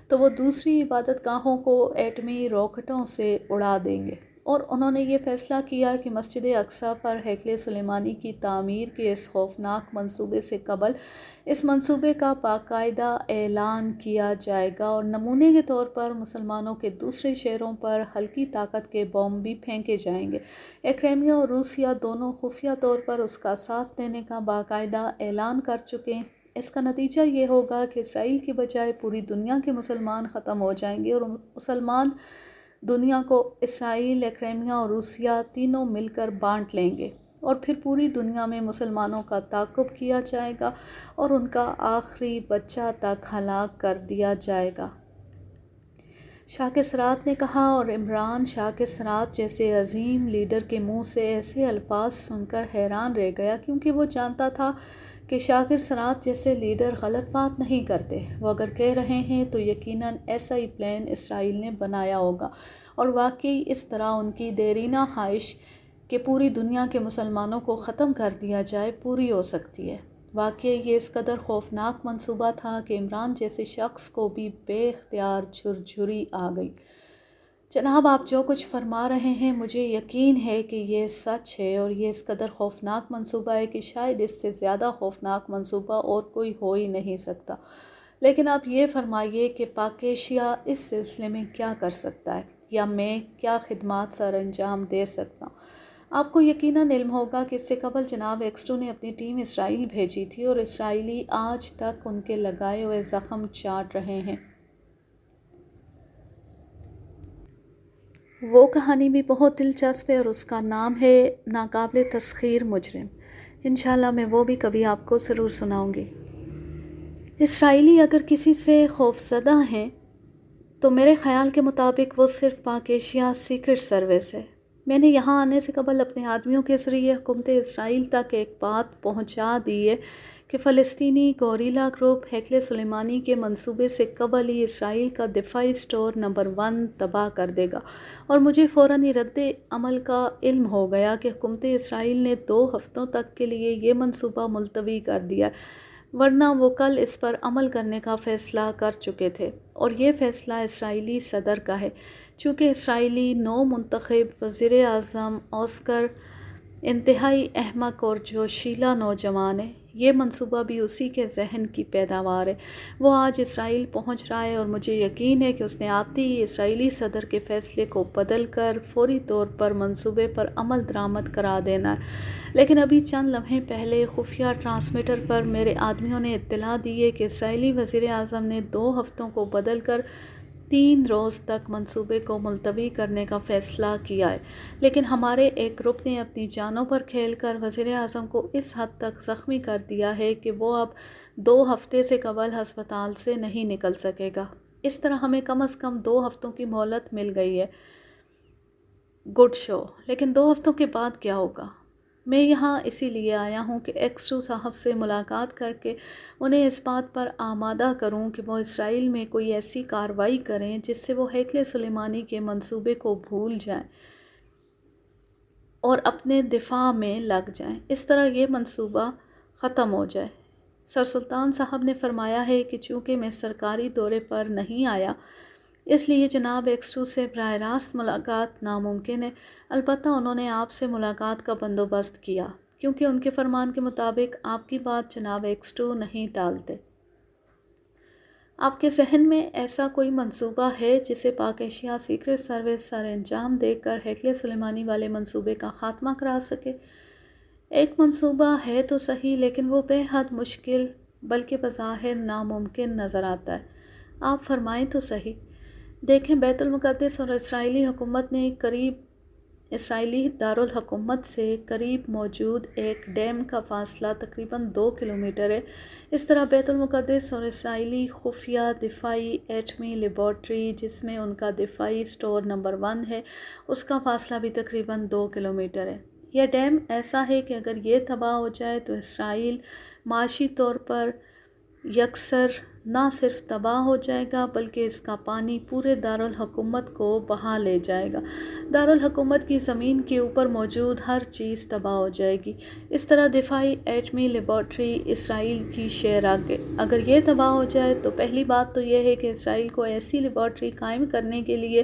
تو وہ دوسری عبادت گاہوں کو ایٹمی راکٹوں سے اڑا دیں گے، اور انہوں نے یہ فیصلہ کیا کہ مسجد اقصیٰ پر ہیکل سلیمانی کی تعمیر کے اس خوفناک منصوبے سے قبل اس منصوبے کا باقاعدہ اعلان کیا جائے گا، اور نمونے کے طور پر مسلمانوں کے دوسرے شہروں پر ہلکی طاقت کے بم بھی پھینکے جائیں گے۔ کریمیا اور روسیہ دونوں خفیہ طور پر اس کا ساتھ دینے کا باقاعدہ اعلان کر چکے ہیں۔ اس کا نتیجہ یہ ہوگا کہ اسرائیل کی بجائے پوری دنیا کے مسلمان ختم ہو جائیں گے، اور مسلمان دنیا کو اسرائیل، کریمیا اور روسیہ تینوں مل کر بانٹ لیں گے، اور پھر پوری دنیا میں مسلمانوں کا تعاقب کیا جائے گا اور ان کا آخری بچہ تک ہلاک کر دیا جائے گا۔ شاکر سرات نے کہا، اور عمران شاکر سرات جیسے عظیم لیڈر کے منہ سے ایسے الفاظ سن کر حیران رہ گیا، کیونکہ وہ جانتا تھا کہ شاکر سرات جیسے لیڈر غلط بات نہیں کرتے۔ وہ اگر کہہ رہے ہیں تو یقیناً ایسا ہی پلان اسرائیل نے بنایا ہوگا، اور واقعی اس طرح ان کی دیرینہ خواہش کہ پوری دنیا کے مسلمانوں کو ختم کر دیا جائے پوری ہو سکتی ہے۔ واقعی یہ اس قدر خوفناک منصوبہ تھا کہ عمران جیسے شخص کو بھی بے اختیار جھرجھری آ گئی۔ جناب، آپ جو کچھ فرما رہے ہیں مجھے یقین ہے کہ یہ سچ ہے، اور یہ اس قدر خوفناک منصوبہ ہے کہ شاید اس سے زیادہ خوفناک منصوبہ اور کوئی ہو ہی نہیں سکتا۔ لیکن آپ یہ فرمائیے کہ پاک ایشیا اس سلسلے میں کیا کر سکتا ہے، یا میں کیا خدمات سر انجام دے سکتا ہوں؟ آپ کو یقیناً علم ہوگا کہ اس سے قبل جناب ایکسٹو نے اپنی ٹیم اسرائیل بھیجی تھی، اور اسرائیلی آج تک ان کے لگائے ہوئے زخم چاٹ رہے ہیں۔ وہ کہانی بھی بہت دلچسپ ہے، اور اس کا نام ہے ناقابل تسخیر مجرم۔ انشاءاللہ میں وہ بھی کبھی آپ کو ضرور سناؤں گی۔ اسرائیلی اگر کسی سے خوفزدہ ہیں تو میرے خیال کے مطابق وہ صرف پاک ایشیا سیکرٹ سروس ہے۔ میں نے یہاں آنے سے قبل اپنے آدمیوں کے ذریعے حکومت اسرائیل تک ایک بات پہنچا دی ہے کہ فلسطینی گوریلا گروپ ہیکل سلیمانی کے منصوبے سے قبل ہی اسرائیل کا دفاعی اسٹور نمبر 1 تباہ کر دے گا، اور مجھے فوراً ہی رد عمل کا علم ہو گیا کہ حکومت اسرائیل نے 2 ہفتوں تک کے لیے یہ منصوبہ ملتوی کر دیا، ورنہ وہ کل اس پر عمل کرنے کا فیصلہ کر چکے تھے، اور یہ فیصلہ اسرائیلی صدر کا ہے۔ چونکہ اسرائیلی نو منتخب وزیر اعظم اوسکر انتہائی احمق اور جوشیلا نوجوان ہے، یہ منصوبہ بھی اسی کے ذہن کی پیداوار ہے۔ وہ آج اسرائیل پہنچ رہا ہے، اور مجھے یقین ہے کہ اس نے آتے ہی اسرائیلی صدر کے فیصلے کو بدل کر فوری طور پر منصوبے پر عمل درآمد کرا دینا ہے۔ لیکن ابھی چند لمحے پہلے خفیہ ٹرانسمیٹر پر میرے آدمیوں نے اطلاع دی ہے کہ اسرائیلی وزیر اعظم نے 2 ہفتوں کو بدل کر 3 روز تک منصوبے کو ملتوی کرنے کا فیصلہ کیا ہے، لیکن ہمارے ایک گروپ نے اپنی جانوں پر کھیل کر وزیر اعظم کو اس حد تک زخمی کر دیا ہے کہ وہ اب 2 ہفتے سے قبل ہسپتال سے نہیں نکل سکے گا۔ اس طرح ہمیں کم از کم 2 ہفتوں کی مہلت مل گئی ہے۔ گڈ شو، لیکن 2 ہفتوں کے بعد کیا ہوگا؟ میں یہاں اسی لیے آیا ہوں کہ ایکسٹو صاحب سے ملاقات کر کے انہیں اس بات پر آمادہ کروں کہ وہ اسرائیل میں کوئی ایسی کارروائی کریں جس سے وہ ہیکل سلیمانی کے منصوبے کو بھول جائیں اور اپنے دفاع میں لگ جائیں، اس طرح یہ منصوبہ ختم ہو جائے۔ سر سلطان صاحب نے فرمایا ہے کہ چونکہ میں سرکاری دورے پر نہیں آیا، اس لیے جناب ایکسٹو سے براہ راست ملاقات ناممکن ہے، البتہ انہوں نے آپ سے ملاقات کا بندوبست کیا، کیونکہ ان کے فرمان کے مطابق آپ کی بات جناب ایکسٹو نہیں ٹالتے۔ آپ کے ذہن میں ایسا کوئی منصوبہ ہے جسے پاک ایشیا سیکرٹ سروس سر انجام دے کر ہیکل سلیمانی والے منصوبے کا خاتمہ کرا سکے؟ ایک منصوبہ ہے تو صحیح، لیکن وہ بے حد مشکل بلکہ بظاہر ناممکن نظر آتا ہے۔ آپ فرمائیں تو صحیح۔ دیکھیں، بیت المقدس اور اسرائیلی حکومت نے قریب اسرائیلی دارالحکومت سے قریب موجود ایک ڈیم کا فاصلہ تقریباً 2 کلومیٹر ہے۔ اس طرح بیت المقدس اور اسرائیلی خفیہ دفاعی ایٹمی لیبارٹری، جس میں ان کا دفاعی اسٹور نمبر 1 ہے، اس کا فاصلہ بھی تقریباً 2 کلومیٹر ہے۔ یہ ڈیم ایسا ہے کہ اگر یہ تباہ ہو جائے تو اسرائیل معاشی طور پر یکسر نہ صرف تباہ ہو جائے گا بلکہ اس کا پانی پورے دارالحکومت کو بہا لے جائے گا۔ دارالحکومت کی زمین کے اوپر موجود ہر چیز تباہ ہو جائے گی۔ اس طرح دفاعی ایٹمی لیبارٹری اسرائیل کی شہرگاہ اگر یہ تباہ ہو جائے تو پہلی بات تو یہ ہے کہ اسرائیل کو ایسی لیبارٹری قائم کرنے کے لیے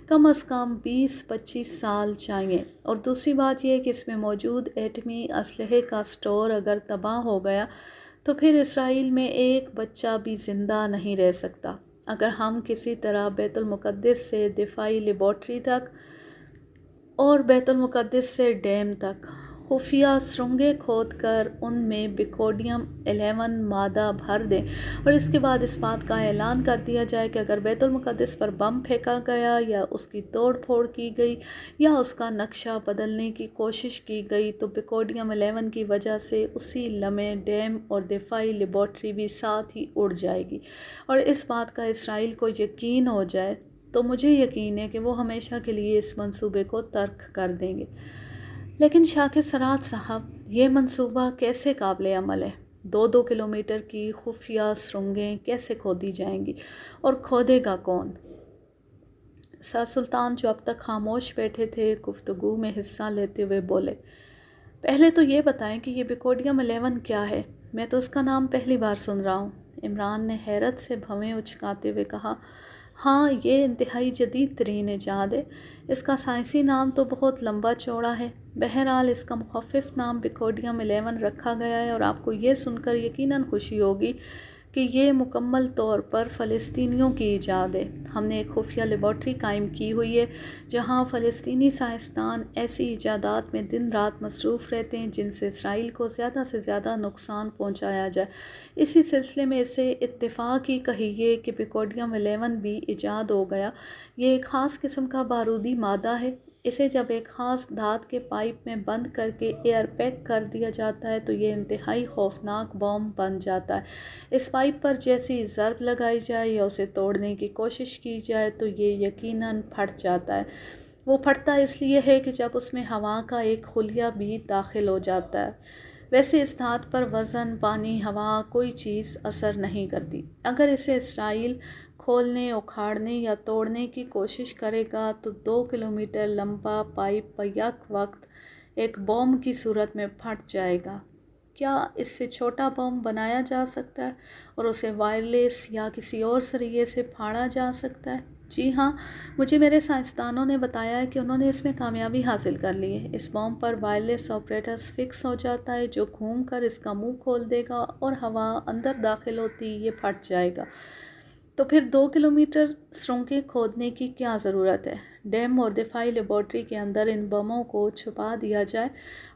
کم از کم 20-25 سال چاہیے، اور دوسری بات یہ ہے کہ اس میں موجود ایٹمی اسلحے کا اسٹور اگر تباہ ہو گیا تو پھر اسرائیل میں ایک بچہ بھی زندہ نہیں رہ سکتا۔ اگر ہم کسی طرح بیت المقدس سے دفاعی لیبارٹری تک اور بیت المقدس سے ڈیم تک خفیہ سرنگیں کھود کر ان میں بیکوڈیم 11 مادہ بھر دیں اور اس کے بعد اس بات کا اعلان کر دیا جائے کہ اگر بیت المقدس پر بم پھینکا گیا یا اس کی توڑ پھوڑ کی گئی یا اس کا نقشہ بدلنے کی کوشش کی گئی تو بیکوڈیم 11 کی وجہ سے اسی لمحے ڈیم اور دفاعی لیبارٹری بھی ساتھ ہی اڑ جائے گی، اور اس بات کا اسرائیل کو یقین ہو جائے تو مجھے یقین ہے کہ وہ ہمیشہ کے لیے اس منصوبے کو ترک کر دیں گے۔ لیکن شاکر سرات صاحب، یہ منصوبہ کیسے قابل عمل ہے؟ 2 کلومیٹر کی خفیہ سرنگیں کیسے کھودی جائیں گی اور کھودے گا کون؟ سر سلطان، جو اب تک خاموش بیٹھے تھے، گفتگو میں حصہ لیتے ہوئے بولے، پہلے تو یہ بتائیں کہ یہ بیکوڈیم 11 کیا ہے؟ میں تو اس کا نام پہلی بار سن رہا ہوں۔ عمران نے حیرت سے بھویں اچکاتے ہوئے کہا، ہاں، یہ انتہائی جدید ترین ایجاد ہے۔ اس کا سائنسی نام تو بہت لمبا چوڑا ہے، بہرحال اس کا مخفف نام بیکوڈیم 11 رکھا گیا ہے، اور آپ کو یہ سن کر یقیناً خوشی ہوگی کہ یہ مکمل طور پر فلسطینیوں کی ایجاد ہے۔ ہم نے ایک خفیہ لیبارٹری قائم کی ہوئی ہے جہاں فلسطینی سائنسدان ایسی ایجادات میں دن رات مصروف رہتے ہیں جن سے اسرائیل کو زیادہ سے زیادہ نقصان پہنچایا جائے۔ اسی سلسلے میں اسے اتفاق ہی کہیے کہ بیکوڈیم 11 بھی ایجاد ہو گیا۔ یہ ایک خاص قسم کا بارودی مادہ ہے۔ اسے جب ایک خاص دھات کے پائپ میں بند کر کے ایئر پیک کر دیا جاتا ہے تو یہ انتہائی خوفناک بم بن جاتا ہے۔ اس پائپ پر جیسی ضرب لگائی جائے یا اسے توڑنے کی کوشش کی جائے تو یہ یقیناً پھٹ جاتا ہے۔ وہ پھٹتا اس لیے ہے کہ جب اس میں ہوا کا ایک خلیہ بھی داخل ہو جاتا ہے۔ ویسے اس دھات پر وزن، پانی، ہوا، کوئی چیز اثر نہیں کرتی۔ اگر اسے اسرائیل کھولنے، اکھاڑنے یا توڑنے کی کوشش کرے گا تو 2 کلومیٹر لمبا پائپ بیک وقت ایک بم کی صورت میں پھٹ جائے گا۔ کیا اس سے چھوٹا بم بنایا جا سکتا ہے اور اسے وائرلیس یا کسی اور ذریعے سے پھاڑا جا سکتا ہے؟ جی ہاں، مجھے میرے سائنسدانوں نے بتایا ہے کہ انہوں نے اس میں کامیابی حاصل کر لی ہے۔ اس بم پر وائرلیس آپریٹس فکس ہو جاتا ہے جو گھوم کر اس کا منہ کھول دے گا اور ہوا اندر داخل ہوتی یہ پھٹ جائے گا۔ تو پھر 2 کلومیٹر سرنگیں کھودنے کی کیا ضرورت ہے؟ ڈیم اور دفاعی لیبارٹری کے اندر ان بموں کو چھپا دیا جائے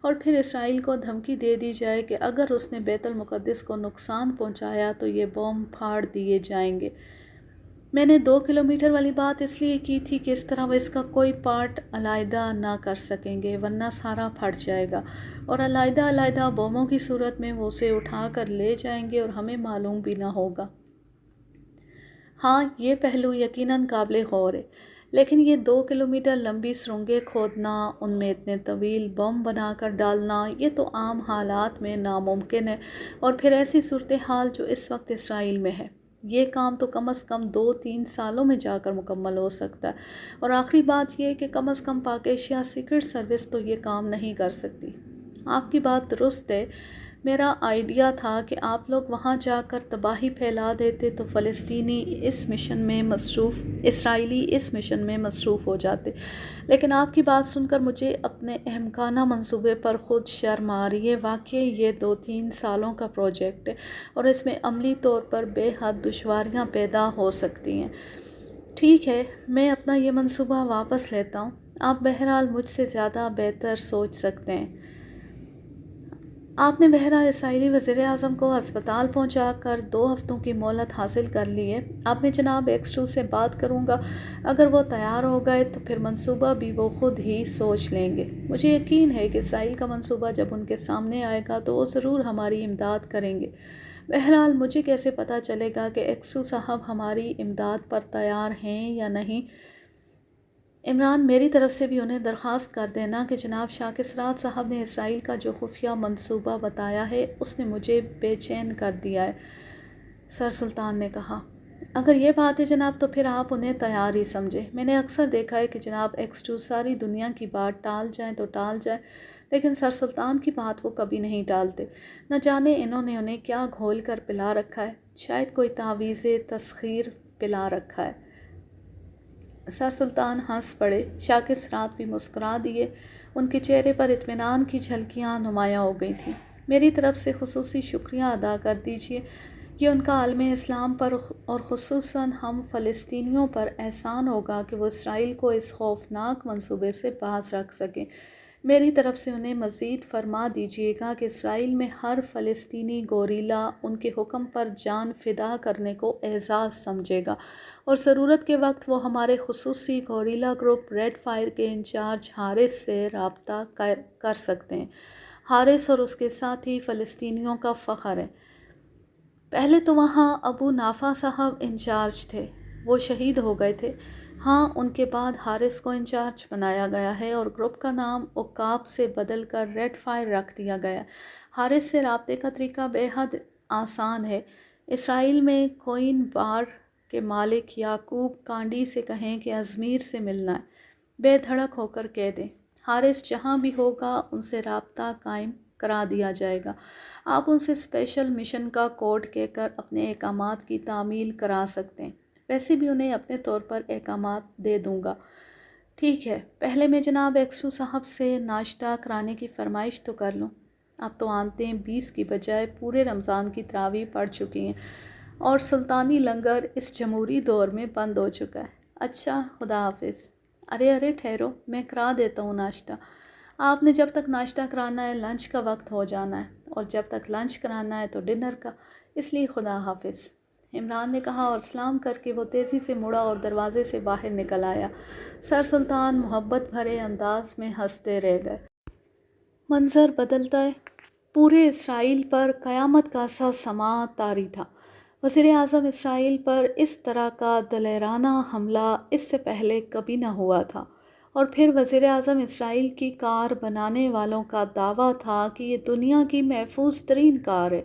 اور پھر اسرائیل کو دھمکی دے دی جائے کہ اگر اس نے بیت المقدس کو نقصان پہنچایا تو یہ بم پھاڑ دیے جائیں گے۔ میں نے 2 کلومیٹر والی بات اس لیے کی تھی کہ اس طرح وہ اس کا کوئی پارٹ علیحدہ نہ کر سکیں گے ورنہ سارا پھٹ جائے گا، اور علیحدہ علیحدہ بموں کی صورت میں وہ اسے اٹھا کر لے جائیں گے اور ہمیں معلوم بھی نہ ہوگا۔ ہاں، یہ پہلو یقیناً قابل غور ہے، لیکن یہ 2 کلومیٹر لمبی سرنگیں کھودنا، ان میں اتنے طویل بم بنا کر ڈالنا، یہ تو عام حالات میں ناممکن ہے، اور پھر ایسی صورتحال جو اس وقت اسرائیل میں ہے۔ یہ کام تو کم از کم 2-3 سالوں میں جا کر مکمل ہو سکتا ہے، اور آخری بات یہ کہ کم از کم پاک ایشیا سیکرٹ سروس تو یہ کام نہیں کر سکتی۔ آپ کی بات درست ہے۔ میرا آئیڈیا تھا کہ آپ لوگ وہاں جا کر تباہی پھیلا دیتے تو اسرائیلی اس مشن میں مصروف ہو جاتے، لیکن آپ کی بات سن کر مجھے اپنے احمقانہ منصوبے پر خود شرم آ رہی ہے۔ واقعی یہ 2-3 سالوں کا پروجیکٹ ہے اور اس میں عملی طور پر بے حد دشواریاں پیدا ہو سکتی ہیں۔ ٹھیک ہے، میں اپنا یہ منصوبہ واپس لیتا ہوں۔ آپ بہرحال مجھ سے زیادہ بہتر سوچ سکتے ہیں۔ آپ نے بہرحال اسرائیلی وزیر اعظم کو ہسپتال پہنچا کر 2 ہفتوں کی مہلت حاصل کر لی ہے۔ اب میں جناب X2 سے بات کروں گا، اگر وہ تیار ہو گئے تو پھر منصوبہ بھی وہ خود ہی سوچ لیں گے۔ مجھے یقین ہے کہ اسرائیل کا منصوبہ جب ان کے سامنے آئے گا تو وہ ضرور ہماری امداد کریں گے۔ بہرحال مجھے کیسے پتہ چلے گا کہ X2 صاحب ہماری امداد پر تیار ہیں یا نہیں؟ عمران، میری طرف سے بھی انہیں درخواست کر دینا کہ جناب شاکر صاحب نے اسرائیل کا جو خفیہ منصوبہ بتایا ہے اس نے مجھے بے چین کر دیا ہے۔ سر سلطان نے کہا، اگر یہ بات ہے جناب تو پھر آپ انہیں تیار ہی سمجھیں۔ میں نے اکثر دیکھا ہے کہ جناب X2 ساری دنیا کی بات ٹال جائیں تو ٹال جائیں، لیکن سر سلطان کی بات وہ کبھی نہیں ٹالتے۔ نہ جانے انہوں نے انہیں کیا گھول کر پلا رکھا ہے، شاید کوئی تعویذ تسخیر پلا رکھا ہے۔ سر سلطان ہنس پڑے، شاکر بھی مسکرا دیے، ان کے چہرے پر اطمینان کی جھلکیاں نمایاں ہو گئی تھیں۔ میری طرف سے خصوصی شکریہ ادا کر دیجیے، یہ ان کا عالم اسلام پر اور خصوصاً ہم فلسطینیوں پر احسان ہوگا کہ وہ اسرائیل کو اس خوفناک منصوبے سے باز رکھ سکیں۔ میری طرف سے انہیں مزید فرما دیجیے گا کہ اسرائیل میں ہر فلسطینی گوریلا ان کے حکم پر جان فدا کرنے کو اعزاز سمجھے گا، اور ضرورت کے وقت وہ ہمارے خصوصی گوریلا گروپ ریڈ فائر کے انچارج حارث سے رابطہ کر سکتے ہیں۔ حارث اور اس کے ساتھی فلسطینیوں کا فخر ہے۔ پہلے تو وہاں ابو نافع صاحب انچارج تھے، وہ شہید ہو گئے تھے۔ ہاں، ان کے بعد حارث کو انچارج بنایا گیا ہے اور گروپ کا نام عقاب سے بدل کر ریڈ فائر رکھ دیا گیا۔ حارث سے رابطے کا طریقہ بے حد آسان ہے۔ اسرائیل میں کوئن بار کے مالک یعقوب کانڈی سے کہیں کہ ازمیر سے ملنا ہے، بے دھڑک ہو کر کہہ دیں۔ حارث جہاں بھی ہوگا ان سے رابطہ قائم کرا دیا جائے گا۔ آپ ان سے اسپیشل مشن کا کوڈ کہہ کر اپنے احکامات کی تعمیل کرا سکتے ہیں، ویسے بھی انہیں اپنے طور پر احکامات دے دوں گا۔ ٹھیک ہے، پہلے میں جناب X2 صاحب سے ناشتہ کرانے کی فرمائش تو کر لوں۔ اب تو آنتیں 20 کی بجائے پورے رمضان کی تراویح پڑ چکی ہیں اور سلطانی لنگر اس جمہوری دور میں بند ہو چکا ہے۔ اچھا، خدا حافظ۔ ارے ٹھہرو، میں کرا دیتا ہوں ناشتہ۔ آپ نے جب تک ناشتہ کرانا ہے لنچ کا وقت ہو جانا ہے، اور جب تک لنچ کرانا ہے تو ڈنر کا، اس لیے خدا حافظ، عمران نے کہا، اور سلام کر کے وہ تیزی سے مڑا اور دروازے سے باہر نکل آیا۔ سر سلطان محبت بھرے انداز میں ہنستے رہ گئے۔ منظر بدلتا ہے، پورے اسرائیل پر قیامت کا سا سما طاری تھا۔ وزیر اعظم اسرائیل پر اس طرح کا دلیرانہ حملہ اس سے پہلے کبھی نہ ہوا تھا، اور پھر وزیر اعظم اسرائیل کی کار بنانے والوں کا دعویٰ تھا کہ یہ دنیا کی محفوظ ترین کار ہے،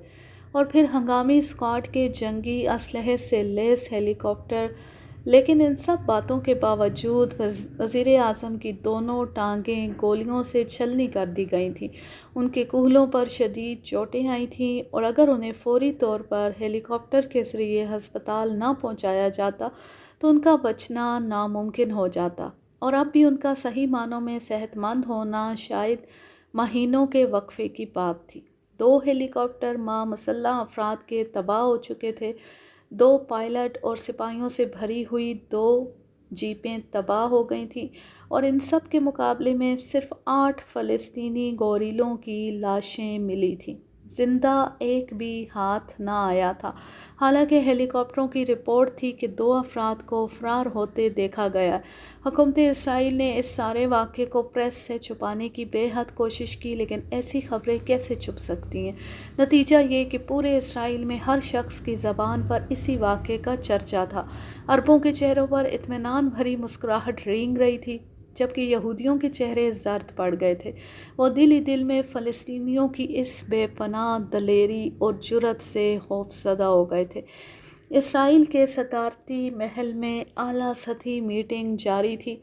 اور پھر ہنگامی اسکواڈ کے جنگی اسلحے سے لیس ہیلی کاپٹر۔ لیکن ان سب باتوں کے باوجود وزیر اعظم کی دونوں ٹانگیں گولیوں سے چھلنی کر دی گئی تھیں، ان کے کولہوں پر شدید چوٹیں آئی تھیں، اور اگر انہیں فوری طور پر ہیلی کاپٹر کے ذریعے ہسپتال نہ پہنچایا جاتا تو ان کا بچنا ناممکن ہو جاتا، اور اب بھی ان کا صحیح معنوں میں صحت مند ہونا شاید مہینوں کے وقفے کی بات تھی۔ 2 ہیلی کاپٹر مسلح افراد کے تباہ ہو چکے تھے، 2 پائلٹ اور سپاہیوں سے بھری ہوئی 2 جیپیں تباہ ہو گئی تھیں، اور ان سب کے مقابلے میں صرف 8 فلسطینی گوریلوں کی لاشیں ملی تھیں، زندہ ایک بھی ہاتھ نہ آیا تھا۔ حالانکہ ہیلی کاپٹروں کی رپورٹ تھی کہ 2 افراد کو فرار ہوتے دیکھا گیا۔ حکومت اسرائیل نے اس سارے واقعے کو پریس سے چھپانے کی بے حد کوشش کی، لیکن ایسی خبریں کیسے چھپ سکتی ہیں؟ نتیجہ یہ کہ پورے اسرائیل میں ہر شخص کی زبان پر اسی واقعے کا چرچا تھا۔ عربوں کے چہروں پر اطمینان بھری مسکراہٹ رینگ رہی تھی، جبکہ یہودیوں کے چہرے زرد پڑ گئے تھے۔ وہ دل ہی دل میں فلسطینیوں کی اس بے پناہ دلیری اور جرأت سے خوفزدہ ہو گئے تھے۔ اسرائیل کے صدارتی محل میں اعلیٰ سطحی میٹنگ جاری تھی۔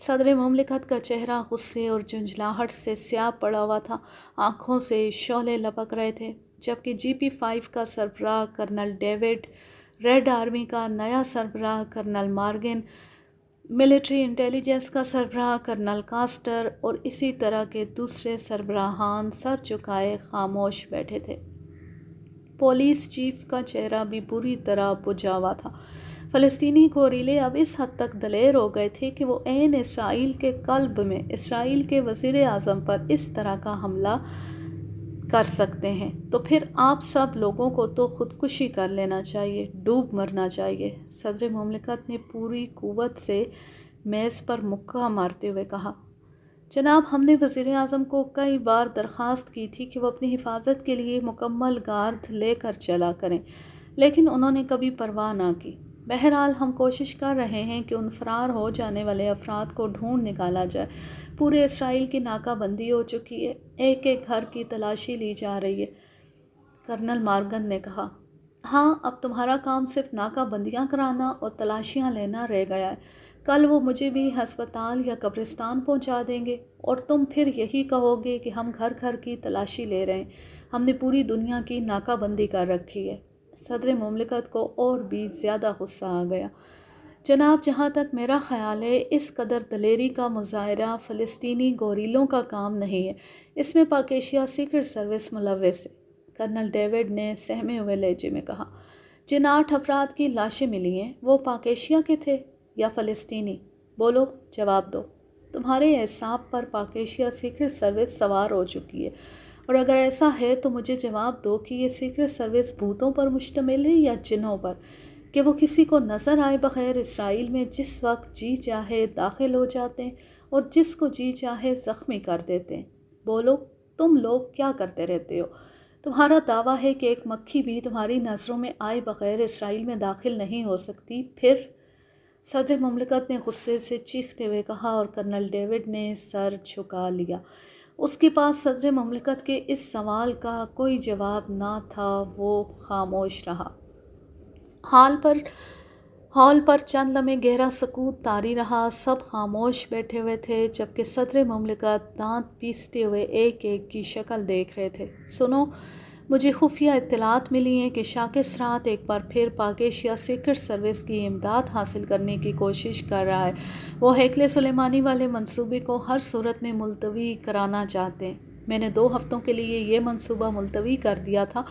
صدر مملکت کا چہرہ غصے اور جھنجھلاہٹ سے سیاہ پڑا ہوا تھا، آنکھوں سے شعلے لپک رہے تھے، جبکہ GP5 کا سربراہ کرنل ڈیوڈ، ریڈ آرمی کا نیا سربراہ کرنل مارگن، ملٹری انٹیلیجنس کا سربراہ کرنل کاسٹر اور اسی طرح کے دوسرے سربراہان سر جھکائے خاموش بیٹھے تھے۔ پولیس چیف کا چہرہ بھی بری طرح بجھا ہوا تھا۔ فلسطینی گوریلے اب اس حد تک دلیر ہو گئے تھے کہ وہ عین اسرائیل کے قلب میں اسرائیل کے وزیر اعظم پر اس طرح کا حملہ کر سکتے ہیں تو پھر آپ سب لوگوں کو تو خودکشی کر لینا چاہیے، ڈوب مرنا چاہیے۔ صدر مملکت نے پوری قوت سے میز پر مکہ مارتے ہوئے کہا، جناب، ہم نے وزیر اعظم کو کئی بار درخواست کی تھی کہ وہ اپنی حفاظت کے لیے مکمل گارد لے کر چلا کریں، لیکن انہوں نے کبھی پرواہ نہ کی۔ بہرحال ہم کوشش کر رہے ہیں کہ ان فرار ہو جانے والے افراد کو ڈھونڈ نکالا جائے۔ پورے اسرائیل کی ناکہ بندی ہو چکی ہے، ایک ایک گھر کی تلاشی لی جا رہی ہے۔ کرنل مارگن نے کہا، ہاں، اب تمہارا کام صرف ناکہ بندیاں کرانا اور تلاشیاں لینا رہ گیا ہے۔ کل وہ مجھے بھی ہسپتال یا قبرستان پہنچا دیں گے اور تم پھر یہی کہو گے کہ ہم گھر گھر کی تلاشی لے رہے ہیں۔ ہم نے پوری دنیا کی ناکہ بندی کر رکھی ہے۔ صدر مملکت کو اور بھی زیادہ غصہ آ گیا۔ جناب، جہاں تک میرا خیال ہے، اس قدر دلیری کا مظاہرہ فلسطینی گوریلوں کا کام نہیں ہے، اس میں پاک ایشیا سیکرٹ سروس ملوث ہے۔ کرنل ڈیوڈ نے سہمے ہوئے لہجے میں کہا، جن 8 افراد کی لاشیں ملی ہیں وہ پاک ایشیا کے تھے یا فلسطینی؟ بولو، جواب دو۔ تمہارے اعصاب پر پاک ایشیا سیکرٹ سروس سوار ہو چکی ہے، اور اگر ایسا ہے تو مجھے جواب دو کہ یہ سیکرٹ سروس بھوتوں پر مشتمل ہے یا جنوں پر، کہ وہ کسی کو نظر آئے بغیر اسرائیل میں جس وقت جی چاہے داخل ہو جاتے ہیں اور جس کو جی چاہے زخمی کر دیتے ہیں۔ بولو، تم لوگ کیا کرتے رہتے ہو؟ تمہارا دعویٰ ہے کہ ایک مکھی بھی تمہاری نظروں میں آئے بغیر اسرائیل میں داخل نہیں ہو سکتی، پھر؟ صدر مملکت نے غصے سے چیختے ہوئے کہا، اور کرنل ڈیوڈ نے سر جھکا لیا۔ اس کے پاس صدر مملکت کے اس سوال کا کوئی جواب نہ تھا، وہ خاموش رہا۔ ہال پر چند لمحے گہرا سکوت طاری رہا، سب خاموش بیٹھے ہوئے تھے، جبکہ صدر مملکت دانت پیستے ہوئے ایک ایک کی شکل دیکھ رہے تھے۔ سنو، مجھے خفیہ اطلاعات ملی ہیں کہ شاکس رات ایک بار پھر پاک ایشیا سیکرٹ سروس کی امداد حاصل کرنے کی کوشش کر رہا ہے۔ وہ ہیکل سلیمانی والے منصوبے کو ہر صورت میں ملتوی کرانا چاہتے ہیں۔ میں نے 2 ہفتوں کے لیے یہ منصوبہ ملتوی کر دیا تھا۔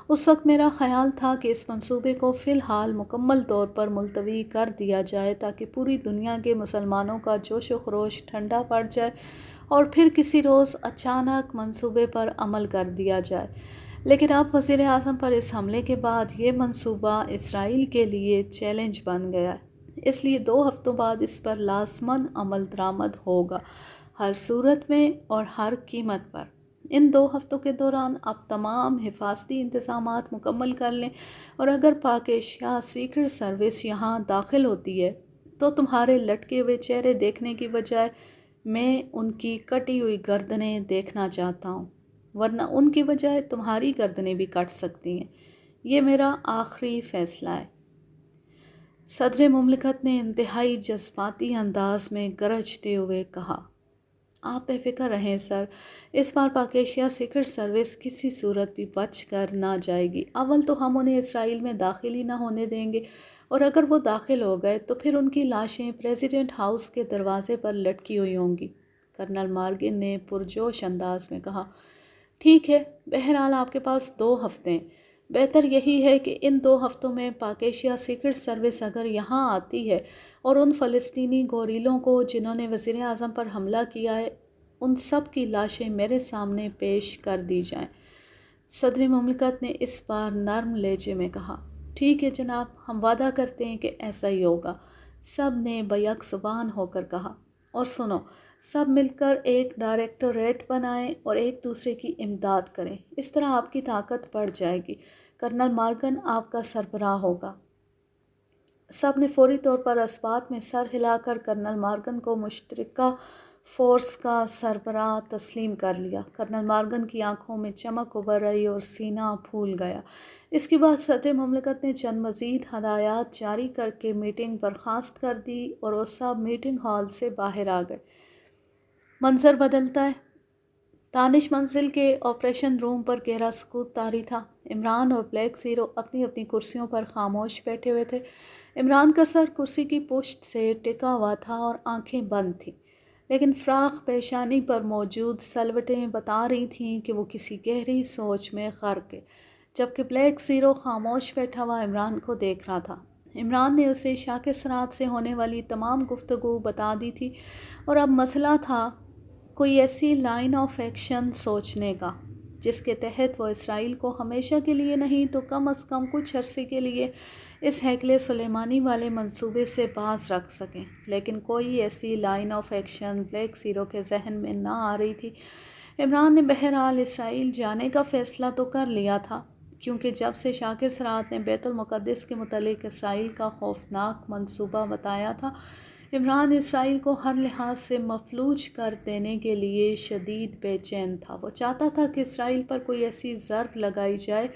اس وقت میرا خیال تھا کہ اس منصوبے کو فی الحال مکمل طور پر ملتوی کر دیا جائے تاکہ پوری دنیا کے مسلمانوں کا جوش و خروش ٹھنڈا پڑ جائے اور پھر کسی روز اچانک منصوبے پر عمل کر دیا جائے۔ لیکن اب وزیر اعظم پر اس حملے کے بعد یہ منصوبہ اسرائیل کے لیے چیلنج بن گیا ہے، اس لیے 2 ہفتوں بعد اس پر لازماً عمل درآمد ہوگا، ہر صورت میں اور ہر قیمت پر۔ ان 2 ہفتوں کے دوران آپ تمام حفاظتی انتظامات مکمل کر لیں، اور اگر پاک ایشیا سیکرٹ سروس یہاں داخل ہوتی ہے تو تمہارے لٹکے ہوئے چہرے دیکھنے کی بجائے میں ان کی کٹی ہوئی گردنیں دیکھنا چاہتا ہوں، ورنہ ان کی بجائے تمہاری گردنیں بھی کٹ سکتی ہیں۔ یہ میرا آخری فیصلہ ہے۔ صدر مملکت نے انتہائی جذباتی انداز میں گرجتے ہوئے کہا، آپ بے فکر رہیں سر، اس بار پاک ایشیا سیکرٹ سروس کسی صورت بھی بچ کر نہ جائے گی۔ اول تو ہم انہیں اسرائیل میں داخل ہی نہ ہونے دیں گے، اور اگر وہ داخل ہو گئے تو پھر ان کی لاشیں پریزیڈنٹ ہاؤس کے دروازے پر لٹکی ہوئی ہوں گی۔ کرنل مارگن نے پرجوش انداز میں کہا، ٹھیک ہے، بہرحال آپ کے پاس 2 ہفتے ہیں۔ بہتر یہی ہے کہ ان 2 ہفتوں میں پاک ایشیا سیکرٹ سروس اگر یہاں آتی ہے اور ان فلسطینی گوریلوں کو جنہوں نے وزیر اعظم پر حملہ کیا ہے، ان سب کی لاشیں میرے سامنے پیش کر دی جائیں۔ صدر مملکت نے اس بار نرم لہجے میں کہا، ٹھیک ہے جناب، ہم وعدہ کرتے ہیں کہ ایسا ہی ہوگا۔ سب نے بیک زبان ہو کر کہا، اور سنو، سب مل کر ایک ڈائریکٹوریٹ بنائیں اور ایک دوسرے کی امداد کریں، اس طرح آپ کی طاقت بڑھ جائے گی۔ کرنل مارگن آپ کا سربراہ ہوگا۔ سب نے فوری طور پر اسبات میں سر ہلا کر کرنل مارگن کو مشترکہ فورس کا سربراہ تسلیم کر لیا۔ کرنل مارگن کی آنکھوں میں چمک ابھر آئی اور سینہ پھول گیا۔ اس کے بعد صدر مملکت نے چند مزید ہدایات جاری کر کے میٹنگ برخاست کر دی اور وہ سب میٹنگ ہال سے باہر آ گئے۔ منظر بدلتا ہے۔ دانش منزل کے آپریشن روم پر گہرا سکوت طاری تھا۔ عمران اور بلیک زیرو اپنی اپنی کرسیوں پر خاموش بیٹھے ہوئے تھے۔ عمران کا سر کرسی کی پشت سے ٹکا ہوا تھا اور آنکھیں بند تھیں، لیکن فراخ پیشانی پر موجود سلوٹیں بتا رہی تھیں کہ وہ کسی گہری سوچ میں غرق ہے، جبکہ بلیک زیرو خاموش بیٹھا ہوا عمران کو دیکھ رہا تھا۔ عمران نے اسے شاکس رات سے ہونے والی تمام گفتگو بتا دی تھی، اور اب مسئلہ تھا کوئی ایسی لائن آف ایکشن سوچنے کا۔ جس کے تحت وہ اسرائیل کو ہمیشہ کے لیے نہیں تو کم از کم کچھ عرصے کے لیے اس ہیکل سلیمانی والے منصوبے سے باز رکھ سکیں۔ لیکن کوئی ایسی line of action black zero کے ذہن میں نہ آ رہی تھی۔ عمران نے بہرحال اسرائیل جانے کا فیصلہ تو کر لیا تھا، کیونکہ جب سے شاکر سرات نے بیت المقدس کے متعلق اسرائیل کا خوفناک منصوبہ بتایا تھا، عمران اسرائیل کو ہر لحاظ سے مفلوج کر دینے کے لیے شدید بے چین تھا۔ وہ چاہتا تھا کہ اسرائیل پر کوئی ایسی ضرب لگائی جائے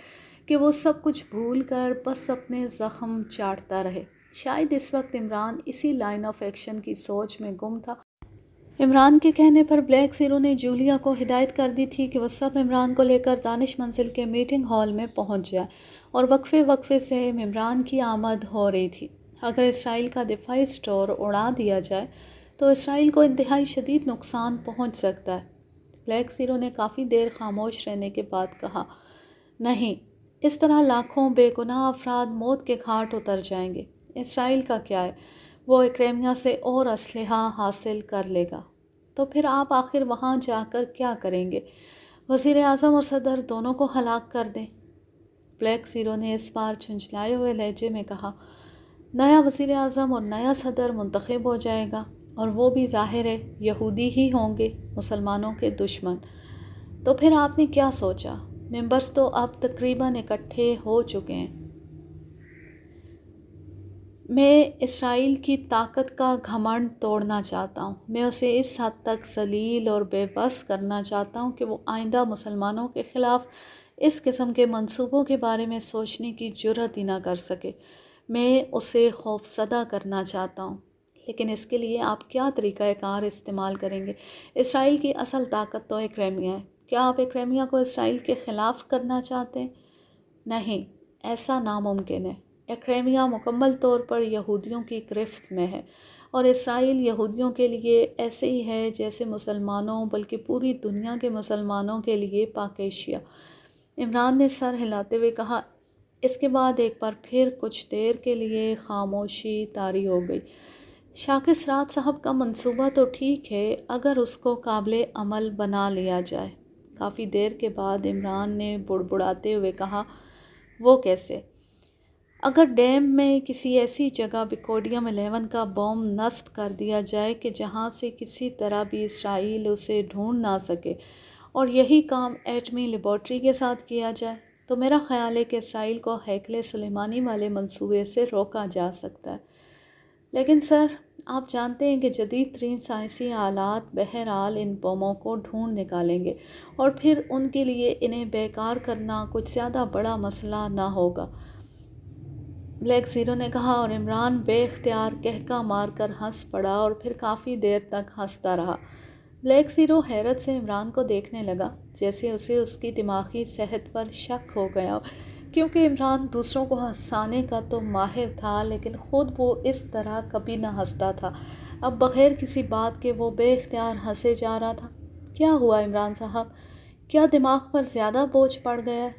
کہ وہ سب کچھ بھول کر بس اپنے زخم چاٹتا رہے۔ شاید اس وقت عمران اسی لائن آف ایکشن کی سوچ میں گم تھا۔ عمران کے کہنے پر بلیک زیرو نے جولیا کو ہدایت کر دی تھی کہ وہ سب عمران کو لے کر دانش منزل کے میٹنگ ہال میں پہنچ جائے، اور وقفے وقفے سے عمران کی آمد ہو رہی تھی۔ اگر اسرائیل کا دفاعی اسٹور اڑا دیا جائے تو اسرائیل کو انتہائی شدید نقصان پہنچ سکتا ہے۔ بلیک زیرو نے کافی دیر خاموش رہنے کے بعد کہا، نہیں، اس طرح لاکھوں بے گناہ افراد موت کے گھاٹ اتر جائیں گے۔ اسرائیل کا کیا ہے، وہ اکریمیا سے اور اسلحہ حاصل کر لے گا۔ تو پھر آپ آخر وہاں جا کر کیا کریں گے؟ وزیر اعظم اور صدر دونوں کو ہلاک کر دیں۔ بلیک زیرو نے اس بار جھنجھلائے ہوئے لہجے میں کہا، نیا وزیر اعظم اور نیا صدر منتخب ہو جائے گا، اور وہ بھی ظاہر ہے یہودی ہی ہوں گے، مسلمانوں کے دشمن۔ تو پھر آپ نے کیا سوچا؟ ممبرز تو اب تقریباً اکٹھے ہو چکے ہیں۔ میں اسرائیل کی طاقت کا گھمنڈ توڑنا چاہتا ہوں۔ میں اسے اس حد تک ذلیل اور بے بس کرنا چاہتا ہوں کہ وہ آئندہ مسلمانوں کے خلاف اس قسم کے منصوبوں کے بارے میں سوچنے کی جرات ہی نہ کر سکے۔ میں اسے خوفزدہ کرنا چاہتا ہوں۔ لیکن اس کے لیے آپ کیا طریقہ کار استعمال کریں گے؟ اسرائیل کی اصل طاقت تو اکریمیا ہے۔ کیا آپ اکریمیا کو اسرائیل کے خلاف کرنا چاہتے ہیں؟ نہیں، ایسا ناممکن ہے۔ اکریمیا مکمل طور پر یہودیوں کی گرفت میں ہے، اور اسرائیل یہودیوں کے لیے ایسے ہی ہے جیسے مسلمانوں، بلکہ پوری دنیا کے مسلمانوں کے لیے پاک ایشیا۔ عمران نے سر ہلاتے ہوئے کہا۔ اس کے بعد ایک بار پھر کچھ دیر کے لیے خاموشی طاری ہو گئی۔ شاکر سرات صاحب کا منصوبہ تو ٹھیک ہے اگر اس کو قابل عمل بنا لیا جائے۔ کافی دیر کے بعد عمران نے بڑبڑاتے ہوئے کہا، وہ کیسے؟ اگر ڈیم میں کسی ایسی جگہ بیکوڈیم 11 کا بم نصب کر دیا جائے کہ جہاں سے کسی طرح بھی اسرائیل اسے ڈھونڈ نہ سکے، اور یہی کام ایٹمی لیبارٹری کے ساتھ کیا جائے، تو میرا خیال ہے کہ اسرائیل کو ہیکل سلیمانی والے منصوبے سے روکا جا سکتا ہے۔ لیکن سر، آپ جانتے ہیں کہ جدید ترین سائنسی آلات بہرحال ان بموں کو ڈھونڈ نکالیں گے، اور پھر ان کے لیے انہیں بیکار کرنا کچھ زیادہ بڑا مسئلہ نہ ہوگا۔ بلیک زیرو نے کہا، اور عمران بے اختیار قہقہ مار کر ہنس پڑا اور پھر کافی دیر تک ہنستا رہا۔ بلیک زیرو حیرت سے عمران کو دیکھنے لگا، جیسے اسے اس کی دماغی صحت پر شک ہو گیا، کیونکہ عمران دوسروں کو ہنسانے کا تو ماہر تھا، لیکن خود وہ اس طرح کبھی نہ ہنستا تھا۔ اب بغیر کسی بات کے وہ بے اختیار ہنسے جا رہا تھا۔ کیا ہوا عمران صاحب؟ کیا دماغ پر زیادہ بوجھ پڑ گیا ہے؟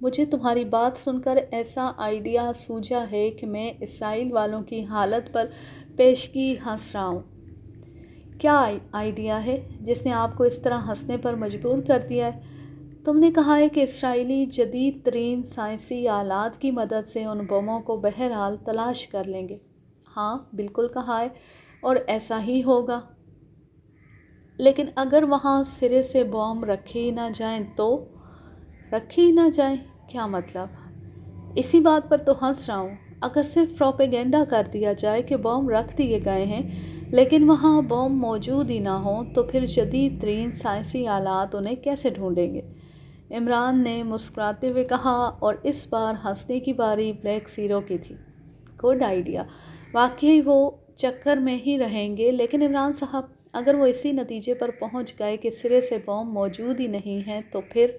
مجھے تمہاری بات سن کر ایسا آئیڈیا سوجا ہے کہ میں اسرائیل والوں کی حالت پر پیشگی ہنس رہا ہوں۔ کیا آئیڈیا ہے جس نے آپ کو اس طرح ہنسنے پر مجبور کر دیا ہے؟ تم نے کہا ہے کہ اسرائیلی جدید ترین سائنسی آلات کی مدد سے ان بموں کو بہرحال تلاش کر لیں گے۔ ہاں، بالکل کہا ہے، اور ایسا ہی ہوگا۔ لیکن اگر وہاں سرے سے بم رکھے ہی نہ جائیں تو؟ رکھے ہی نہ جائیں؟ کیا مطلب؟ اسی بات پر تو ہنس رہا ہوں۔ اگر صرف پروپیگنڈا کر دیا جائے کہ بم رکھ دیے گئے ہیں لیکن وہاں بم موجود ہی نہ ہوں، تو پھر جدید ترین سائنسی آلات انہیں کیسے ڈھونڈیں گے؟ عمران نے مسکراتے ہوئے کہا، اور اس بار ہنسنے کی باری بلیک زیرو کی تھی۔ گڈ آئیڈیا، واقعی وہ چکر میں ہی رہیں گے، لیکن عمران صاحب، اگر وہ اسی نتیجے پر پہنچ گئے کہ سرے سے بم موجود ہی نہیں ہیں، تو پھر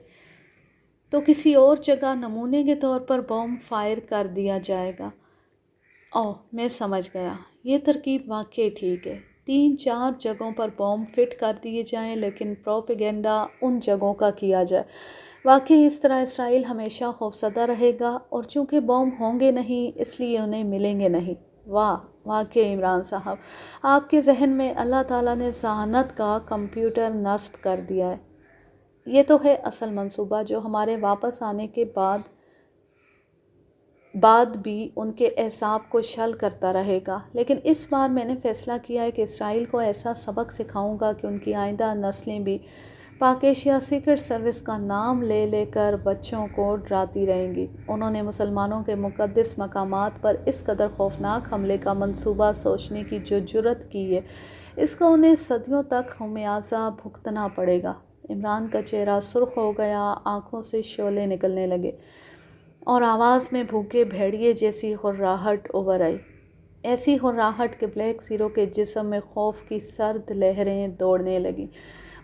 تو کسی اور جگہ نمونے کے طور پر بم فائر کر دیا جائے گا۔ اوہ، میں سمجھ گیا، یہ ترکیب واقعی ٹھیک ہے۔ 3-4 جگہوں پر بم فٹ کر دیے جائیں، لیکن پروپیگنڈا ان جگہوں کا کیا جائے۔ واقعی اس طرح اسرائیل ہمیشہ خوفزدہ رہے گا، اور چونکہ بم ہوں گے نہیں اس لیے انہیں ملیں گے نہیں۔ واہ، واقعی عمران صاحب، آپ کے ذہن میں اللہ تعالیٰ نے ذہانت کا کمپیوٹر نصب کر دیا ہے۔ یہ تو ہے اصل منصوبہ جو ہمارے واپس آنے کے بعد بھی ان کے اعصاب کو شل کرتا رہے گا، لیکن اس بار میں نے فیصلہ کیا ہے کہ اسرائیل کو ایسا سبق سکھاؤں گا کہ ان کی آئندہ نسلیں بھی پاک ایشیا سیکرٹ سروس کا نام لے لے کر بچوں کو ڈراتی رہیں گی۔ انہوں نے مسلمانوں کے مقدس مقامات پر اس قدر خوفناک حملے کا منصوبہ سوچنے کی جو جرأت کی ہے، اس کا انہیں صدیوں تک خمیازہ بھگتنا پڑے گا۔ عمران کا چہرہ سرخ ہو گیا، آنکھوں سے شعلے نکلنے لگے اور آواز میں بھوکے بھیڑیے جیسی ہرراہٹ ابھر آئی، ایسی ہرراہٹ کہ بلیک زیرو کے جسم میں خوف کی سرد لہریں دوڑنے لگیں۔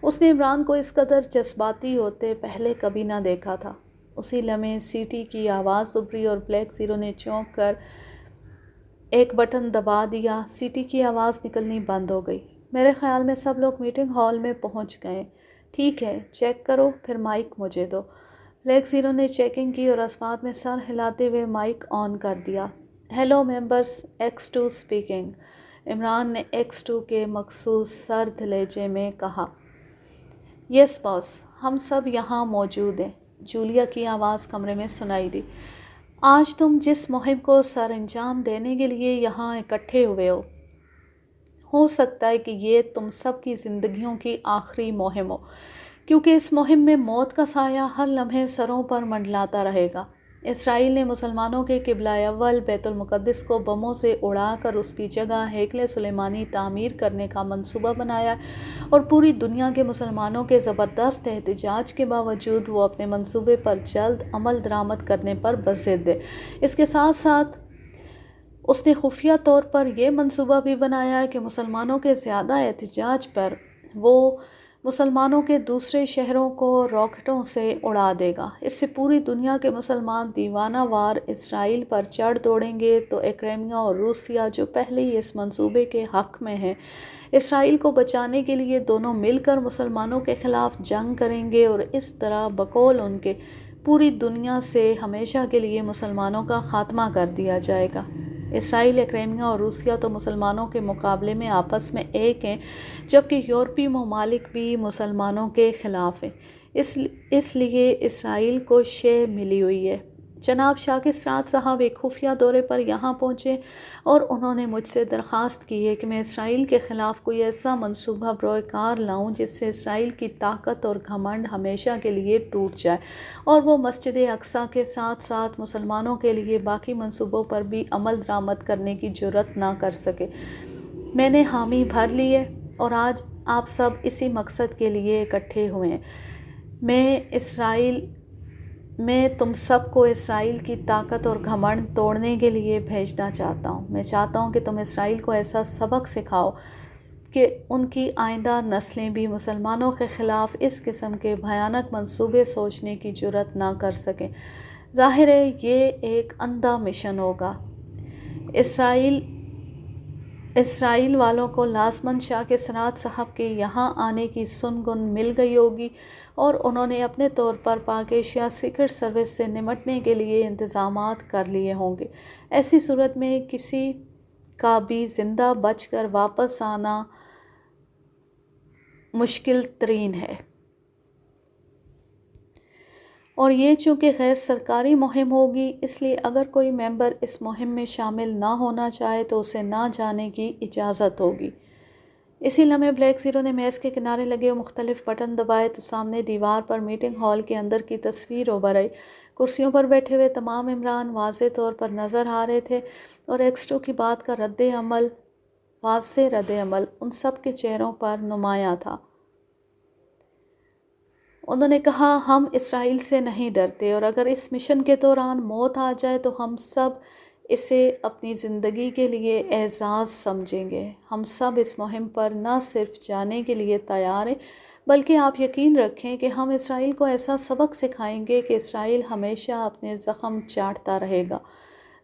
اس نے عمران کو اس قدر جذباتی ہوتے پہلے کبھی نہ دیکھا تھا۔ اسی لمحے سیٹی کی آواز ابھری اور بلیک زیرو نے چونک کر ایک بٹن دبا دیا۔ سیٹی کی آواز نکلنی بند ہو گئی۔ میرے خیال میں سب لوگ میٹنگ ہال میں پہنچ گئے۔ ٹھیک ہے، چیک کرو، پھر مائک مجھے دو۔ بلیک زیرو نے چیکنگ کی اور اسپات میں سر ہلاتے ہوئے مائک آن کر دیا۔ Hello members, X2 speaking. Imran نے X2 کے مخصوص سرد لہجے میں کہا۔ یس باس، ہم سب یہاں موجود ہیں، جولیا کی آواز کمرے میں سنائی دی۔ آج تم جس مہم کو سر انجام دینے کے لیے یہاں اکٹھے ہوئے ہو سکتا ہے کہ یہ تم سب کی زندگیوں کی آخری مہم ہو، کیونکہ اس مہم میں موت کا سایہ ہر لمحے سروں پر منڈلاتا رہے گا۔ اسرائیل نے مسلمانوں کے قبلہ اول بیت المقدس کو بموں سے اڑا کر اس کی جگہ ہیکل سلیمانی تعمیر کرنے کا منصوبہ بنایا اور پوری دنیا کے مسلمانوں کے زبردست احتجاج کے باوجود وہ اپنے منصوبے پر جلد عمل درآمد کرنے پر بضد ہے۔ اس کے ساتھ ساتھ اس نے خفیہ طور پر یہ منصوبہ بھی بنایا ہے کہ مسلمانوں کے زیادہ احتجاج پر وہ مسلمانوں کے دوسرے شہروں کو راکٹوں سے اڑا دے گا۔ اس سے پوری دنیا کے مسلمان دیوانہ وار اسرائیل پر چڑھ دوڑیں گے تو کریمیا اور روسیہ جو پہلے ہی اس منصوبے کے حق میں ہیں، اسرائیل کو بچانے کے لیے دونوں مل کر مسلمانوں کے خلاف جنگ کریں گے اور اس طرح بقول ان کے پوری دنیا سے ہمیشہ کے لیے مسلمانوں کا خاتمہ کر دیا جائے گا۔ اسرائیل، کریمیا اور روسیہ تو مسلمانوں کے مقابلے میں آپس میں ایک ہیں، جبکہ یورپی ممالک بھی مسلمانوں کے خلاف ہیں۔ اس لیے اسرائیل کو شے ملی ہوئی ہے۔ جناب شاکر رات صاحب ایک خفیہ دورے پر یہاں پہنچے اور انہوں نے مجھ سے درخواست کی ہے کہ میں اسرائیل کے خلاف کوئی ایسا منصوبہ بروئے کار لاؤں جس سے اسرائیل کی طاقت اور گھمنڈ ہمیشہ کے لیے ٹوٹ جائے اور وہ مسجد اقصیٰ کے ساتھ ساتھ مسلمانوں کے لیے باقی منصوبوں پر بھی عمل درآمد کرنے کی جرأت نہ کر سکے۔ میں نے حامی بھر لی ہے اور آج آپ سب اسی مقصد کے لیے اکٹھے ہوئے ہیں۔ میں تم سب کو اسرائیل کی طاقت اور گھمنڈ توڑنے کے لیے بھیجنا چاہتا ہوں۔ میں چاہتا ہوں کہ تم اسرائیل کو ایسا سبق سکھاؤ کہ ان کی آئندہ نسلیں بھی مسلمانوں کے خلاف اس قسم کے بھیانک منصوبے سوچنے کی جرأت نہ کر سکیں۔ ظاہر ہے یہ ایک اندھا مشن ہوگا۔ اسرائیل والوں کو لازماً شاکر رات صاحب کے یہاں آنے کی سنگن مل گئی ہوگی اور انہوں نے اپنے طور پر پاک ایشیا سیکرٹ سروس سے نمٹنے کے لیے انتظامات کر لیے ہوں گے۔ ایسی صورت میں کسی کا بھی زندہ بچ کر واپس آنا مشکل ترین ہے، اور یہ چونکہ غیر سرکاری مہم ہوگی، اس لیے اگر کوئی ممبر اس مہم میں شامل نہ ہونا چاہے تو اسے نہ جانے کی اجازت ہوگی۔ اسی لمحے بلیک زیرو نے میز کے کنارے لگے اور مختلف بٹن دبائے تو سامنے دیوار پر میٹنگ ہال کے اندر کی تصویر ابھر آئی۔ کرسیوں پر بیٹھے ہوئے تمام ممبران واضح طور پر نظر آ رہے تھے اور X2 کی بات کا واضح رد عمل ان سب کے چہروں پر نمایاں تھا۔ انہوں نے کہا، ہم اسرائیل سے نہیں ڈرتے اور اگر اس مشن کے دوران موت آ جائے تو ہم سب اسے اپنی زندگی کے لیے اعزاز سمجھیں گے۔ ہم سب اس مہم پر نہ صرف جانے کے لیے تیار ہیں بلکہ آپ یقین رکھیں کہ ہم اسرائیل کو ایسا سبق سکھائیں گے کہ اسرائیل ہمیشہ اپنے زخم چاٹتا رہے گا۔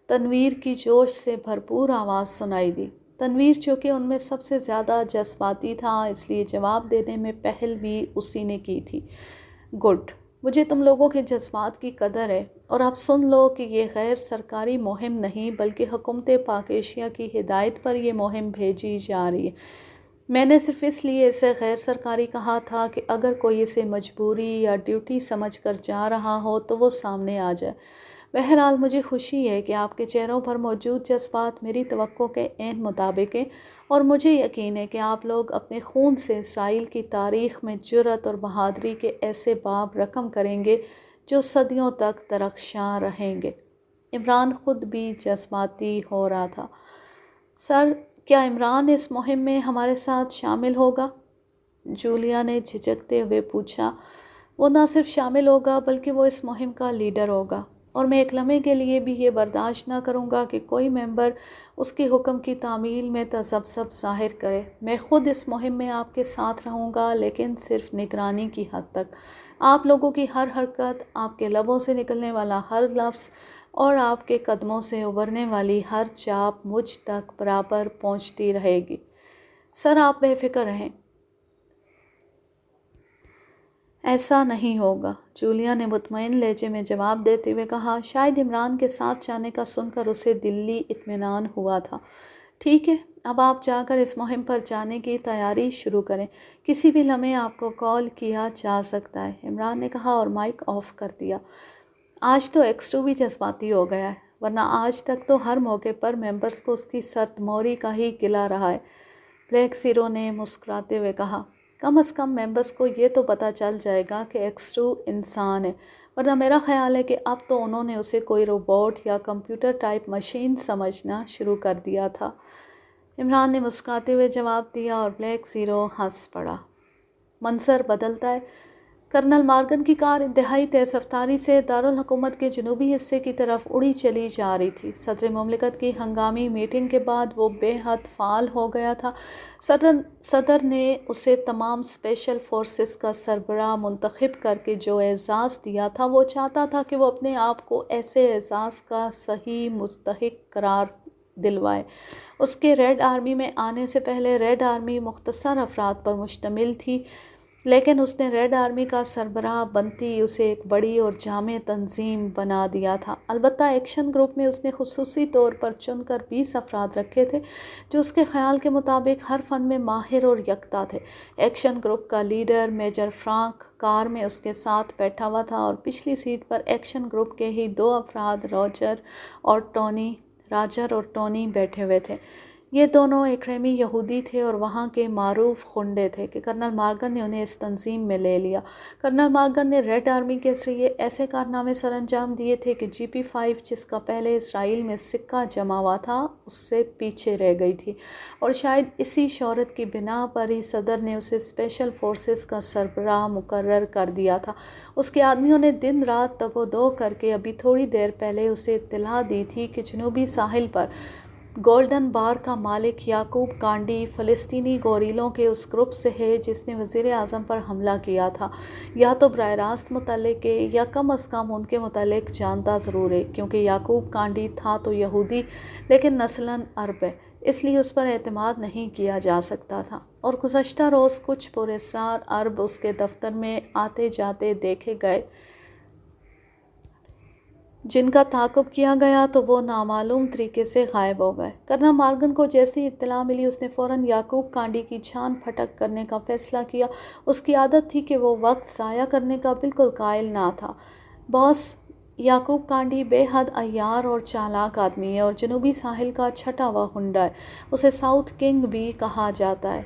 تنویر کی جوش سے بھرپور آواز سنائی دی۔ تنویر چونکہ ان میں سب سے زیادہ جذباتی تھا، اس لیے جواب دینے میں پہل بھی اسی نے کی تھی۔ گڈ، مجھے تم لوگوں کے جذبات کی قدر ہے، اور اب سن لو کہ یہ غیر سرکاری مہم نہیں بلکہ حکومت پاک ایشیا کی ہدایت پر یہ مہم بھیجی جا رہی ہے۔ میں نے صرف اس لیے اسے غیر سرکاری کہا تھا کہ اگر کوئی اسے مجبوری یا ڈیوٹی سمجھ کر جا رہا ہو تو وہ سامنے آ جائے۔ بہرحال مجھے خوشی ہے کہ آپ کے چہروں پر موجود جذبات میری توقع کے عین مطابق ہیں، اور مجھے یقین ہے کہ آپ لوگ اپنے خون سے اسرائیل کی تاریخ میں جرأت اور بہادری کے ایسے باب رقم کریں گے جو صدیوں تک درخشاں رہیں گے۔ عمران خود بھی جذباتی ہو رہا تھا۔ سر، کیا عمران اس مہم میں ہمارے ساتھ شامل ہوگا؟ جولیا نے جھجکتے ہوئے پوچھا۔ وہ نہ صرف شامل ہوگا بلکہ وہ اس مہم کا لیڈر ہوگا، اور میں ایک لمحے کے لیے بھی یہ برداشت نہ کروں گا کہ کوئی ممبر اس کے حکم کی تعمیل میں تذبذب ظاہر کرے۔ میں خود اس مہم میں آپ کے ساتھ رہوں گا، لیکن صرف نگرانی کی حد تک۔ آپ لوگوں کی ہر حرکت، آپ کے لبوں سے نکلنے والا ہر لفظ اور آپ کے قدموں سے ابھرنے والی ہر چاپ مجھ تک برابر پہنچتی رہے گی۔ سر، آپ بے فکر رہیں۔ ایسا نہیں ہوگا، جولیا نے مطمئن لہجے میں جواب دیتے ہوئے کہا۔ شاید عمران کے ساتھ جانے کا سن کر اسے دلی اطمینان ہوا تھا۔ ٹھیک ہے، اب آپ جا کر اس مہم پر جانے کی تیاری شروع کریں۔ کسی بھی لمحے آپ کو کال کیا جا سکتا ہے، عمران نے کہا اور مائک آف کر دیا۔ آج تو ایکس2 بھی جذباتی ہو گیا ہے، ورنہ آج تک تو ہر موقع پر ممبرز کو اس کی سرد موری کا ہی گلہ رہا ہے، بلیک زیرو نے مسکراتے ہوئے کہا۔ کم از کم ممبرز کو یہ تو پتہ چل جائے گا کہ ایکس2 انسان ہے، ورنہ میرا خیال ہے کہ اب تو انہوں نے اسے کوئی روبوٹ یا کمپیوٹر ٹائپ مشین سمجھنا شروع کر دیا تھا۔ عمران نے مسکراتے ہوئے جواب دیا اور بلیک زیرو ہنس پڑا۔ منظر بدلتا ہے۔ کرنل مارگن کی کار انتہائی تیز رفتاری سے دارالحکومت کے جنوبی حصے کی طرف اڑی چلی جا رہی تھی۔ صدر مملکت کی ہنگامی میٹنگ کے بعد وہ بے حد فعال ہو گیا تھا۔ صدر نے اسے تمام اسپیشل فورسز کا سربراہ منتخب کر کے جو اعزاز دیا تھا، وہ چاہتا تھا کہ وہ اپنے آپ کو ایسے اعزاز کا صحیح مستحق قرار دلوائے۔ اس کے ریڈ آرمی میں آنے سے پہلے ریڈ آرمی مختصر افراد پر مشتمل تھی، لیکن اس نے ریڈ آرمی کا سربراہ بنتی اسے ایک بڑی اور جامع تنظیم بنا دیا تھا۔ البتہ ایکشن گروپ میں اس نے خصوصی طور پر چن کر 20 افراد رکھے تھے جو اس کے خیال کے مطابق ہر فن میں ماہر اور یکتا تھے۔ ایکشن گروپ کا لیڈر میجر فرانک کار میں اس کے ساتھ بیٹھا ہوا تھا، اور پچھلی سیٹ پر ایکشن گروپ کے ہی 2 افراد راجر اور ٹونی بیٹھے ہوئے تھے۔ یہ دونوں ایکریمی یہودی تھے اور وہاں کے معروف غنڈے تھے کہ کرنل مارگن نے انہیں اس تنظیم میں لے لیا۔ کرنل مارگن نے ریڈ آرمی کے ذریعے ایسے کارنامے سر انجام دیے تھے کہ GP5 جس کا پہلے اسرائیل میں سکہ جمع ہوا تھا، اس سے پیچھے رہ گئی تھی، اور شاید اسی شہرت کی بنا پر ہی صدر نے اسے اسپیشل فورسز کا سربراہ مقرر کر دیا تھا۔ اس کے آدمیوں نے دن رات تگ و دو کر کے ابھی تھوڑی دیر پہلے اسے اطلاع دی تھی کہ جنوبی ساحل پر گولڈن بار کا مالک یعقوب کانڈی فلسطینی گوریلوں کے اس گروپ سے ہے جس نے وزیر اعظم پر حملہ کیا تھا۔ یا تو براہ راست متعلق ہے یا کم از کم ان کے متعلق جانتا ضرور ہے، کیونکہ یعقوب کانڈی تھا تو یہودی لیکن نسلاً عرب ہے، اس لیے اس پر اعتماد نہیں کیا جا سکتا تھا، اور گزشتہ روز کچھ پراسرار عرب اس کے دفتر میں آتے جاتے دیکھے گئے جن کا تعاقب کیا گیا تو وہ نامعلوم طریقے سے غائب ہو گئے۔ کرنل مارگن کو جیسی اطلاع ملی اس نے فوراً یعقوب کانڈی کی چھان پھٹک کرنے کا فیصلہ کیا۔ اس کی عادت تھی کہ وہ وقت ضائع کرنے کا بالکل قائل نہ تھا۔ باس، یعقوب کانڈی بے حد عیار اور چالاک آدمی ہے اور جنوبی ساحل کا چھٹا ہوا غنڈہ ہے، اسے ساؤتھ کنگ بھی کہا جاتا ہے۔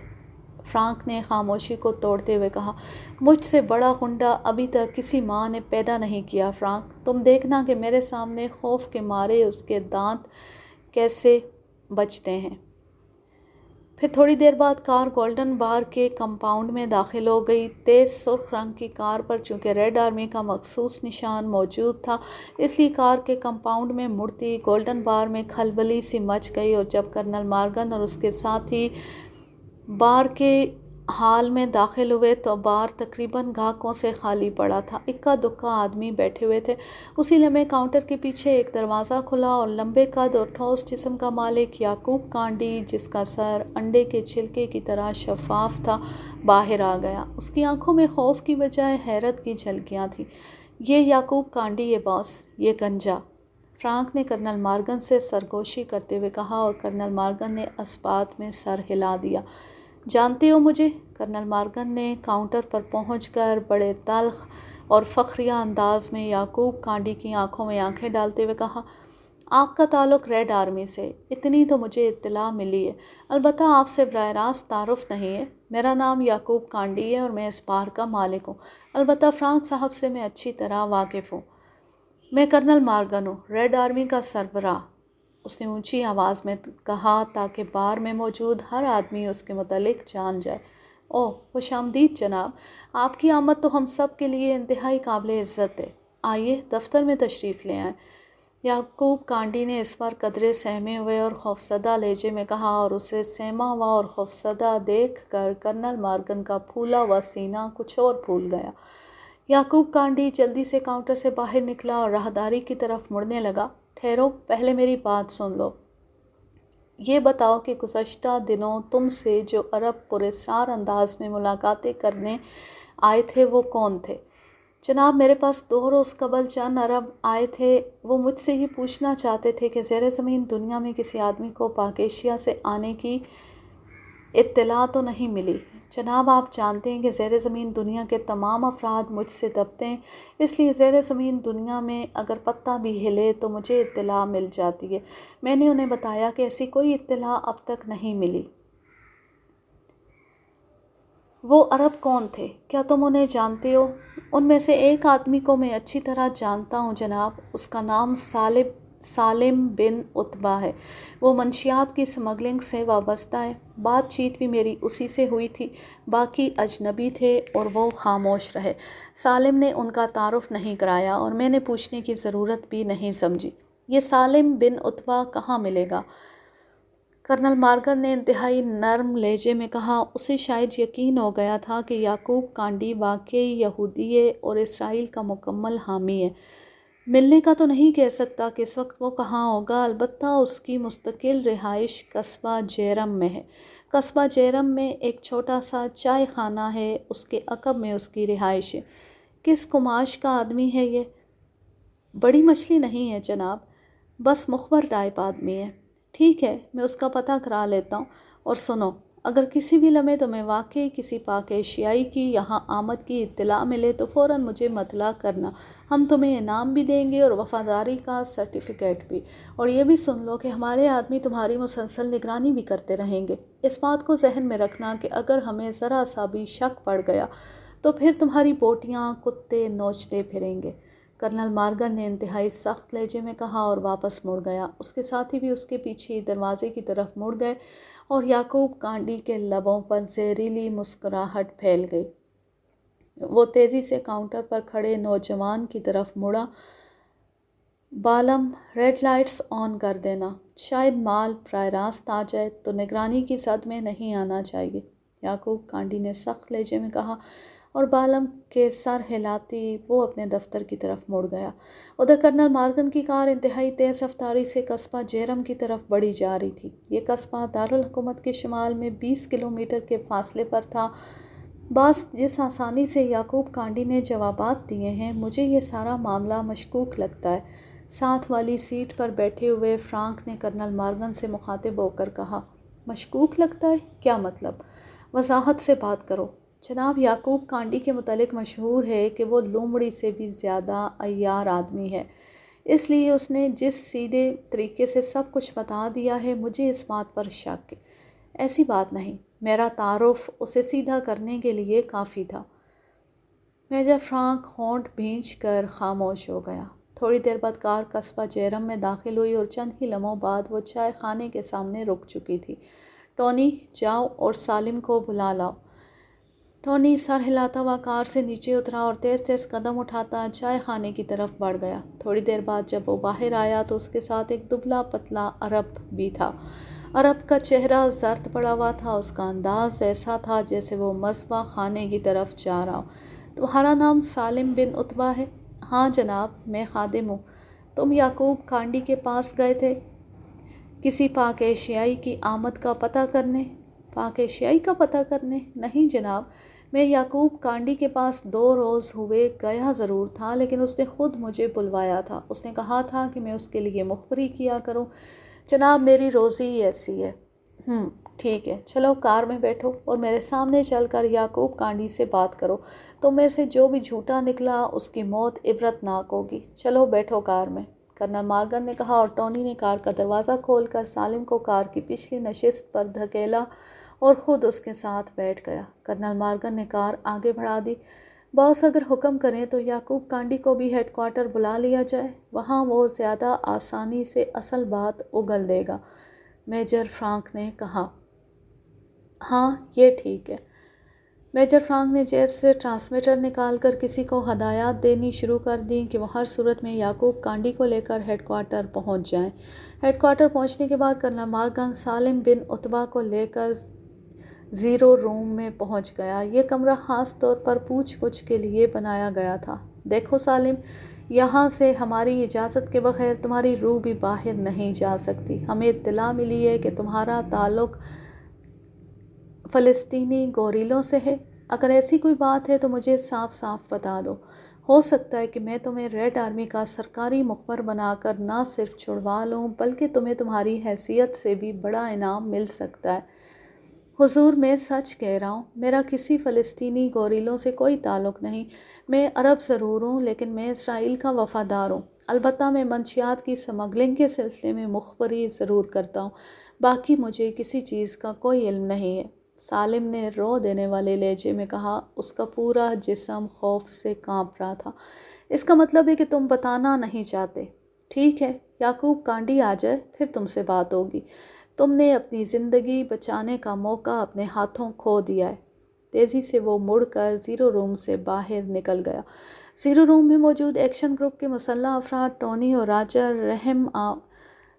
فرانک نے خاموشی کو توڑتے ہوئے کہا۔ مجھ سے بڑا غنڈہ ابھی تک کسی ماں نے پیدا نہیں کیا فرانک، تم دیکھنا کہ میرے سامنے خوف کے مارے اس کے دانت کیسے بجتے ہیں۔ پھر تھوڑی دیر بعد کار گولڈن بار کے کمپاؤنڈ میں داخل ہو گئی۔ تیز سرخ رنگ کی کار پر چونکہ ریڈ آرمی کا مخصوص نشان موجود تھا، اس لیے کار کے کمپاؤنڈ میں مڑتی گولڈن بار میں کھلبلی سی مچ گئی، اور جب کرنل مارگن اور اس کے ساتھی بار کے ہال میں داخل ہوئے تو بار تقریباً گاہکوں سے خالی پڑا تھا۔ اکا دکا آدمی بیٹھے ہوئے تھے۔ اسی لمحے کاؤنٹر کے پیچھے ایک دروازہ کھلا اور لمبے قد اور ٹھوس جسم کا مالک یعقوب کانڈی، جس کا سر انڈے کے چھلکے کی طرح شفاف تھا، باہر آ گیا۔ اس کی آنکھوں میں خوف کی بجائے حیرت کی جھلکیاں تھیں۔ یہ یعقوب کانڈی ہے باس، یہ گنجا، فرانک نے کرنل مارگن سے سرگوشی کرتے ہوئے کہا، اور کرنل مارگن نے اثبات میں سر ہلا دیا۔ جانتے ہو مجھے؟ کرنل مارگن نے کاؤنٹر پر پہنچ کر بڑے تلخ اور فخریہ انداز میں یعقوب کانڈی کی آنکھوں میں آنکھیں ڈالتے ہوئے کہا، آپ کا تعلق ریڈ آرمی سے، اتنی تو مجھے اطلاع ملی ہے، البتہ آپ سے براہ راست تعارف نہیں ہے۔ میرا نام یعقوب کانڈی ہے اور میں اس بار کا مالک ہوں، البتہ فرانک صاحب سے میں اچھی طرح واقف ہوں۔ میں کرنل مارگن ہوں، ریڈ آرمی کا سربراہ، اس نے اونچی آواز میں کہا تاکہ بار میں موجود ہر آدمی اس کے متعلق جان جائے۔ اوہ، خوش آمدید جناب، آپ کی آمد تو ہم سب کے لیے انتہائی قابل عزت ہے۔ آئیے دفتر میں تشریف لے آئیں۔ یعقوب کانڈی نے اس بار قدرے سہمے ہوئے اور خوفزدہ لہجے میں کہا، اور اسے سہما ہوا اور خوفزدہ دیکھ کر کرنل مارگن کا پھولا ہوا سینہ کچھ اور پھول گیا۔ یعقوب کانڈی جلدی سے کاؤنٹر سے باہر نکلا اور راہداری کی طرف مڑنے لگا۔ ٹھہرو، پہلے میری بات سن لو۔ یہ بتاؤ کہ گزشتہ دنوں تم سے جو عرب پراسرار انداز میں ملاقاتیں کرنے آئے تھے وہ کون تھے؟ جناب، میرے پاس 2 روز قبل چند عرب آئے تھے، وہ مجھ سے ہی پوچھنا چاہتے تھے کہ زیر زمین دنیا میں کسی آدمی کو پاک ایشیا سے آنے کی اطلاع تو نہیں ملی؟ جناب، آپ جانتے ہیں کہ زیر زمین دنیا کے تمام افراد مجھ سے دبتے ہیں، اس لیے زیر زمین دنیا میں اگر پتہ بھی ہلے تو مجھے اطلاع مل جاتی ہے۔ میں نے انہیں بتایا کہ ایسی کوئی اطلاع اب تک نہیں ملی۔ وہ عرب کون تھے؟ کیا تم انہیں جانتے ہو؟ ان میں سے ایک آدمی کو میں اچھی طرح جانتا ہوں جناب، اس کا نام سالم بن عتبہ ہے، وہ منشیات کی سمگلنگ سے وابستہ ہے۔ بات چیت بھی میری اسی سے ہوئی تھی، باقی اجنبی تھے اور وہ خاموش رہے۔ سالم نے ان کا تعارف نہیں کرایا اور میں نے پوچھنے کی ضرورت بھی نہیں سمجھی۔ یہ سالم بن عتبہ کہاں ملے گا؟ کرنل مارگن نے انتہائی نرم لہجے میں کہا۔ اسے شاید یقین ہو گیا تھا کہ یعقوب کانڈی واقعی یہودی ہے اور اسرائیل کا مکمل حامی ہے۔ ملنے کا تو نہیں کہہ سکتا کہ اس وقت وہ کہاں ہوگا، البتہ اس کی مستقل رہائش قصبہ جیرم میں ہے۔ قصبہ جیرم میں ایک چھوٹا سا چائے خانہ ہے، اس کے عقب میں اس کی رہائش ہے۔ کس قماش کا آدمی ہے یہ؟ بڑی مچھلی نہیں ہے جناب، بس مخبر ٹائپ آدمی ہے۔ ٹھیک ہے، میں اس کا پتہ کرا لیتا ہوں۔ اور سنو، اگر کسی بھی لمحے تمہیں واقعی کسی پاک ایشیائی کی یہاں آمد کی اطلاع ملے تو فوراً مجھے مطلع کرنا، ہم تمہیں انعام بھی دیں گے اور وفاداری کا سرٹیفکیٹ بھی۔ اور یہ بھی سن لو کہ ہمارے آدمی تمہاری مسلسل نگرانی بھی کرتے رہیں گے۔ اس بات کو ذہن میں رکھنا کہ اگر ہمیں ذرا سا بھی شک پڑ گیا تو پھر تمہاری بوٹیاں کتے نوچتے پھریں گے۔ کرنل مارگن نے انتہائی سخت لہجے میں کہا اور واپس مڑ گیا۔ اس کے ساتھی بھی اس کے پیچھے دروازے کی طرف مڑ گئے اور یعقوب کانڈی کے لبوں پر زہریلی مسکراہٹ پھیل گئی۔ وہ تیزی سے کاؤنٹر پر کھڑے نوجوان کی طرف مڑا۔ بالم، ریڈ لائٹس آن کر دینا، شاید مال براہ راست آ جائے تو نگرانی کی زد میں نہیں آنا چاہیے، یعقوب کانڈی نے سخت لہجے میں کہا، اور بالم کے سر ہلاتی وہ اپنے دفتر کی طرف مڑ گیا۔ ادھر کرنل مارگن کی کار انتہائی تیز رفتاری سے قصبہ جیرم کی طرف بڑھی جا رہی تھی۔ یہ قصبہ دارالحکومت کے شمال میں 20 کلومیٹر کے فاصلے پر تھا۔ بس جس آسانی سے یعقوب کانڈی نے جوابات دیے ہیں، مجھے یہ سارا معاملہ مشکوک لگتا ہے۔ ساتھ والی سیٹ پر بیٹھے ہوئے فرانک نے کرنل مارگن سے مخاطب ہو کر کہا، مشکوک لگتا ہے؟ کیا مطلب؟ وضاحت سے بات کرو۔ جناب، یعقوب کانڈی کے متعلق مشہور ہے کہ وہ لومڑی سے بھی زیادہ عیار آدمی ہے، اس لیے اس نے جس سیدھے طریقے سے سب کچھ بتا دیا ہے، مجھے اس بات پر شک ہے۔ ایسی بات نہیں، میرا تعارف اسے سیدھا کرنے کے لیے کافی تھا۔ میجر فرانک ہونٹ بھینچ کر خاموش ہو گیا۔ تھوڑی دیر بعد کار قصبہ جیرم میں داخل ہوئی اور چند ہی لمحوں بعد وہ چائے خانے کے سامنے رک چکی تھی۔ ٹونی، جاؤ اور سالم کو بلا لاؤ۔ ٹونی سر ہلاتا ہوا کار سے نیچے اترا اور تیز تیز قدم اٹھاتا چائے خانے کی طرف بڑھ گیا۔ تھوڑی دیر بعد جب وہ باہر آیا تو اس کے ساتھ ایک دبلا پتلا عرب بھی تھا۔ عرب کا چہرہ زرد پڑا ہوا تھا، اس کا انداز ایسا تھا جیسے وہ مذبح خانے کی طرف جا رہا ہو۔ تمہارا نام سالم بن عتبہ ہے؟ ہاں جناب، میں خادم ہوں۔ تم یعقوب کانڈی کے پاس گئے تھے کسی پاک ایشیائی کی آمد کا پتہ کرنے؟ پاک ایشیائی کا پتہ کرنے؟ نہیں جناب، میں یعقوب کانڈی کے پاس 2 روز ہوئے گیا ضرور تھا، لیکن اس نے خود مجھے بلوایا تھا۔ اس نے کہا تھا کہ میں اس کے لیے مخبری کیا کروں۔ جناب، میری روزی ہی ایسی ہے۔ ٹھیک ہے، چلو کار میں بیٹھو اور میرے سامنے چل کر یعقوب کانڈی سے بات کرو۔ تم میں سے جو بھی جھوٹا نکلا اس کی موت عبرتناک ہوگی۔ چلو بیٹھو کار میں، کرنل مارگن نے کہا، اور ٹونی نے کار کا دروازہ کھول کر سالم کو کار کی پچھلی نشست پر دھکیلا اور خود اس کے ساتھ بیٹھ گیا۔ کرنل مارگن نے کار آگے بڑھا دی۔ باس اگر حکم کریں تو یعقوب کانڈی کو بھی ہیڈ کوارٹر بلا لیا جائے، وہاں وہ زیادہ آسانی سے اصل بات اگل دے گا، میجر فرانک نے کہا۔ ہاں یہ ٹھیک ہے۔ میجر فرانک نے جیب سے ٹرانسمیٹر نکال کر کسی کو ہدایات دینی شروع کر دیں کہ وہ ہر صورت میں یعقوب کانڈی کو لے کر ہیڈ کوارٹر پہنچ جائیں۔ ہیڈ کوارٹر پہنچنے کے بعد کرنل مارگن سالم بن عتبہ کو لے کر زیرو روم میں پہنچ گیا۔ یہ کمرہ خاص طور پر پوچھ گچھ کے لیے بنایا گیا تھا۔ دیکھو سالم، یہاں سے ہماری اجازت کے بغیر تمہاری روح بھی باہر نہیں جا سکتی۔ ہمیں اطلاع ملی ہے کہ تمہارا تعلق فلسطینی گوریلوں سے ہے۔ اگر ایسی کوئی بات ہے تو مجھے صاف صاف بتا دو۔ ہو سکتا ہے کہ میں تمہیں ریڈ آرمی کا سرکاری مخبر بنا کر نہ صرف چھڑوا لوں بلکہ تمہیں تمہاری حیثیت سے بھی بڑا انعام مل سکتا ہے۔ حضور، میں سچ کہہ رہا ہوں، میرا کسی فلسطینی گوریلوں سے کوئی تعلق نہیں۔ میں عرب ضرور ہوں لیکن میں اسرائیل کا وفادار ہوں۔ البتہ میں منشیات کی سمگلنگ کے سلسلے میں مخبری ضرور کرتا ہوں، باقی مجھے کسی چیز کا کوئی علم نہیں ہے۔ سالم نے رو دینے والے لہجے میں کہا، اس کا پورا جسم خوف سے کانپ رہا تھا۔ اس کا مطلب ہے کہ تم بتانا نہیں چاہتے۔ ٹھیک ہے، یعقوب کانڈی آ جائے پھر تم سے بات ہوگی۔ تم نے اپنی زندگی بچانے کا موقع اپنے ہاتھوں کھو دیا ہے۔ تیزی سے وہ مڑ کر زیرو روم سے باہر نکل گیا۔ زیرو روم میں موجود ایکشن گروپ کے مسلح افراد ٹونی اور راجر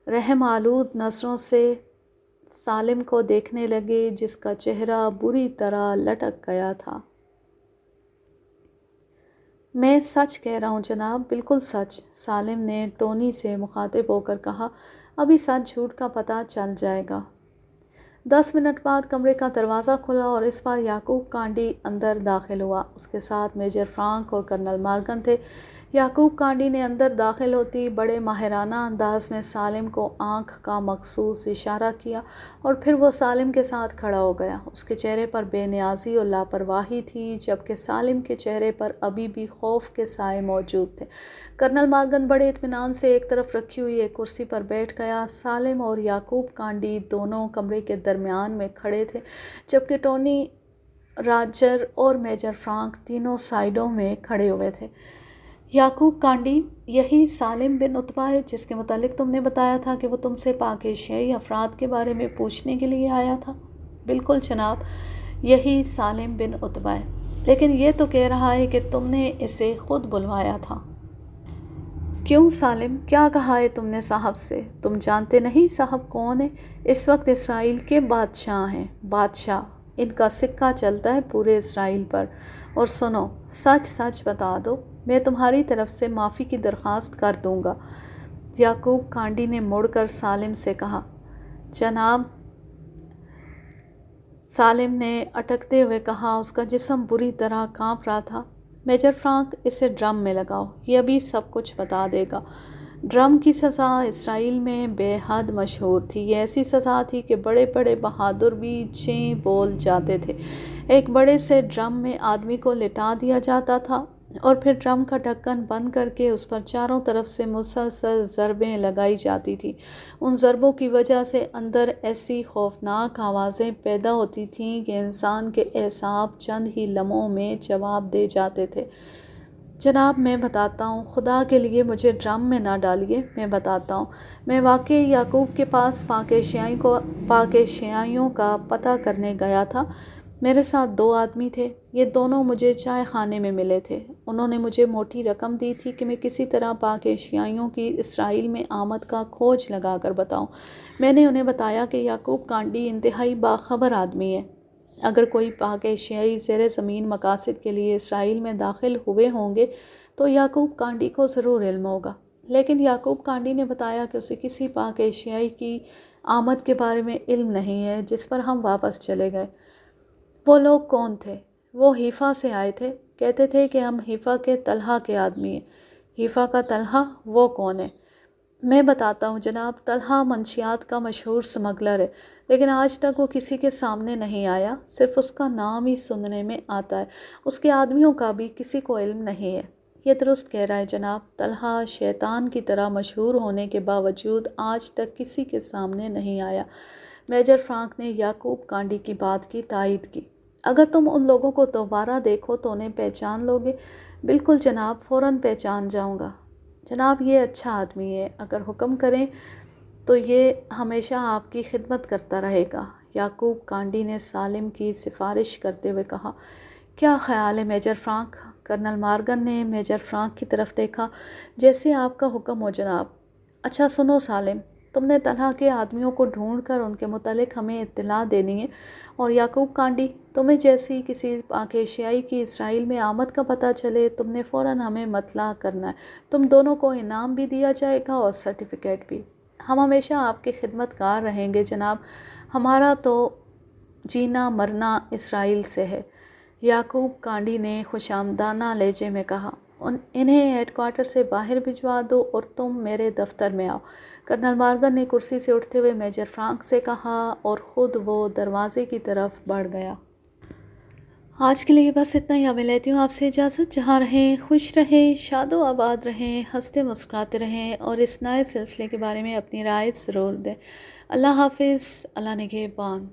رحم آلود نظروں سے سالم کو دیکھنے لگے، جس کا چہرہ بری طرح لٹک گیا تھا۔ میں سچ کہہ رہا ہوں جناب، بالکل سچ، سالم نے ٹونی سے مخاطب ہو کر کہا۔ ابھی سچ جھوٹ کا پتہ چل جائے گا۔ 10 منٹ بعد کمرے کا دروازہ کھلا اور اس بار یعقوب کانڈی اندر داخل ہوا۔ اس کے ساتھ میجر فرانک اور کرنل مارگن تھے۔ یعقوب کانڈی نے اندر داخل ہوتی بڑے ماہرانہ انداز میں سالم کو آنکھ کا مخصوص اشارہ کیا اور پھر وہ سالم کے ساتھ کھڑا ہو گیا۔ اس کے چہرے پر بے نیازی اور لاپرواہی تھی، جبکہ سالم کے چہرے پر ابھی بھی خوف کے سائے موجود تھے۔ کرنل مارگن بڑے اطمینان سے ایک طرف رکھی ہوئی ایک کرسی پر بیٹھ گیا۔ سالم اور یعقوب کانڈی دونوں کمرے کے درمیان میں کھڑے تھے، جبکہ ٹونی، راجر اور میجر فرانک تینوں سائیڈوں میں کھڑے ہوئے تھے۔ یعقوب کانڈی، یہی سالم بن عتبہ ہے جس کے متعلق تم نے بتایا تھا کہ وہ تم سے پاک ایشیائی افراد کے بارے میں پوچھنے کے لیے آیا تھا؟ بالکل جناب، یہی سالم بن عتبہ ہے، لیکن یہ تو کہہ رہا ہے کہ تم نے اسے خود بلوایا تھا۔ کیوں سالم، کیا کہا ہے تم نے صاحب سے؟ تم جانتے نہیں صاحب کون ہے؟ اس وقت اسرائیل کے بادشاہ ہیں۔ بادشاہ؟ ان کا سکہ چلتا ہے پورے اسرائیل پر۔ اور سنو، سچ سچ بتا دو، میں تمہاری طرف سے معافی کی درخواست کر دوں گا۔ یعقوب کانڈی نے مڑ کر سالم سے کہا۔ جناب، سالم نے اٹکتے ہوئے کہا، اس کا جسم بری طرح کانپ رہا تھا۔ میجر فرانک، اسے ڈرم میں لگاؤ، یہ ابھی سب کچھ بتا دے گا۔ ڈرم کی سزا اسرائیل میں بے حد مشہور تھی۔ یہ ایسی سزا تھی کہ بڑے بڑے بہادر بھی چیں بول جاتے تھے۔ ایک بڑے سے ڈرم میں آدمی کو لٹا دیا جاتا تھا اور پھر ڈرم کا ڈھکن بند کر کے اس پر چاروں طرف سے مسلسل ضربیں لگائی جاتی تھیں۔ ان ضربوں کی وجہ سے اندر ایسی خوفناک آوازیں پیدا ہوتی تھیں کہ انسان کے اعصاب چند ہی لمحوں میں جواب دے جاتے تھے۔ جناب، میں بتاتا ہوں، خدا کے لیے مجھے ڈرم میں نہ ڈالیے، میں بتاتا ہوں۔ میں واقعی یعقوب کے پاس پاک ایشیائیوں کا پتہ کرنے گیا تھا۔ میرے ساتھ 2 آدمی تھے، یہ دونوں مجھے چائے خانے میں ملے تھے۔ انہوں نے مجھے موٹی رقم دی تھی کہ میں کسی طرح پاک ایشیائیوں کی اسرائیل میں آمد کا کھوج لگا کر بتاؤں۔ میں نے انہیں بتایا کہ یعقوب کانڈی انتہائی باخبر آدمی ہے۔ اگر کوئی پاک ایشیائی زیر زمین مقاصد کے لیے اسرائیل میں داخل ہوئے ہوں گے تو یعقوب کانڈی کو ضرور علم ہوگا۔ لیکن یعقوب کانڈی نے بتایا کہ اسے کسی پاک ایشیائی کی آمد کے بارے میں علم نہیں ہے، جس پر ہم واپس چلے گئے۔ وہ لوگ کون تھے؟ وہ حیفا سے آئے تھے، کہتے تھے کہ ہم حیفا کے طلحہ کے آدمی ہیں۔ حیفا کا طلحہ؟ وہ کون ہے؟ میں بتاتا ہوں جناب، طلحہ منشیات کا مشہور سمگلر ہے، لیکن آج تک وہ کسی کے سامنے نہیں آیا، صرف اس کا نام ہی سننے میں آتا ہے، اس کے آدمیوں کا بھی کسی کو علم نہیں ہے۔ یہ درست کہہ رہا ہے جناب، طلحہ شیطان کی طرح مشہور ہونے کے باوجود آج تک کسی کے سامنے نہیں آیا۔ میجر فرانک نے یعقوب کانڈی کی بات کی تائید کی۔ اگر تم ان لوگوں کو دوبارہ دیکھو تو انہیں پہچان لو گے؟ بالکل جناب، فوراً پہچان جاؤں گا۔ جناب یہ اچھا آدمی ہے، اگر حکم کریں تو یہ ہمیشہ آپ کی خدمت کرتا رہے گا۔ یعقوب کانڈی نے سالم کی سفارش کرتے ہوئے کہا، کیا خیال ہے میجر فرانک؟ کرنل مارگن نے میجر فرانک کی طرف دیکھا۔ جیسے آپ کا حکم ہو جناب۔ اچھا سنو سالم، تم نے طلحہ کے آدمیوں کو ڈھونڈ کر ان کے متعلق ہمیں اطلاع دینی ہے، اور یعقوب کانڈی، تمہیں جیسی کسی پاک ایشیائی کی اسرائیل میں آمد کا پتہ چلے تم نے فوراً ہمیں مطلع کرنا ہے۔ تم دونوں کو انعام بھی دیا جائے گا اور سرٹیفکیٹ بھی۔ ہم ہمیشہ آپ کے خدمت گار رہیں گے جناب، ہمارا تو جینا مرنا اسرائیل سے ہے۔ یعقوب کانڈی نے خوشامدانہ لہجے میں کہا، انہیں ہیڈ کوارٹر سے باہر بھجوا دو اور تم میرے دفتر میں آؤ۔ کرنل مارگن نے کرسی سے اٹھتے ہوئے میجر فرانک سے کہا اور خود وہ دروازے کی طرف بڑھ گیا۔ آج کے لیے بس اتنا ہی، ہمیں لیتی ہوں آپ سے اجازت۔ جہاں رہیں خوش رہیں، شاد و آباد رہیں، ہنستے مسکراتے رہیں، اور اس نئے سلسلے کے بارے میں اپنی رائے ضرور دیں۔ اللہ حافظ، اللہ نگہبان۔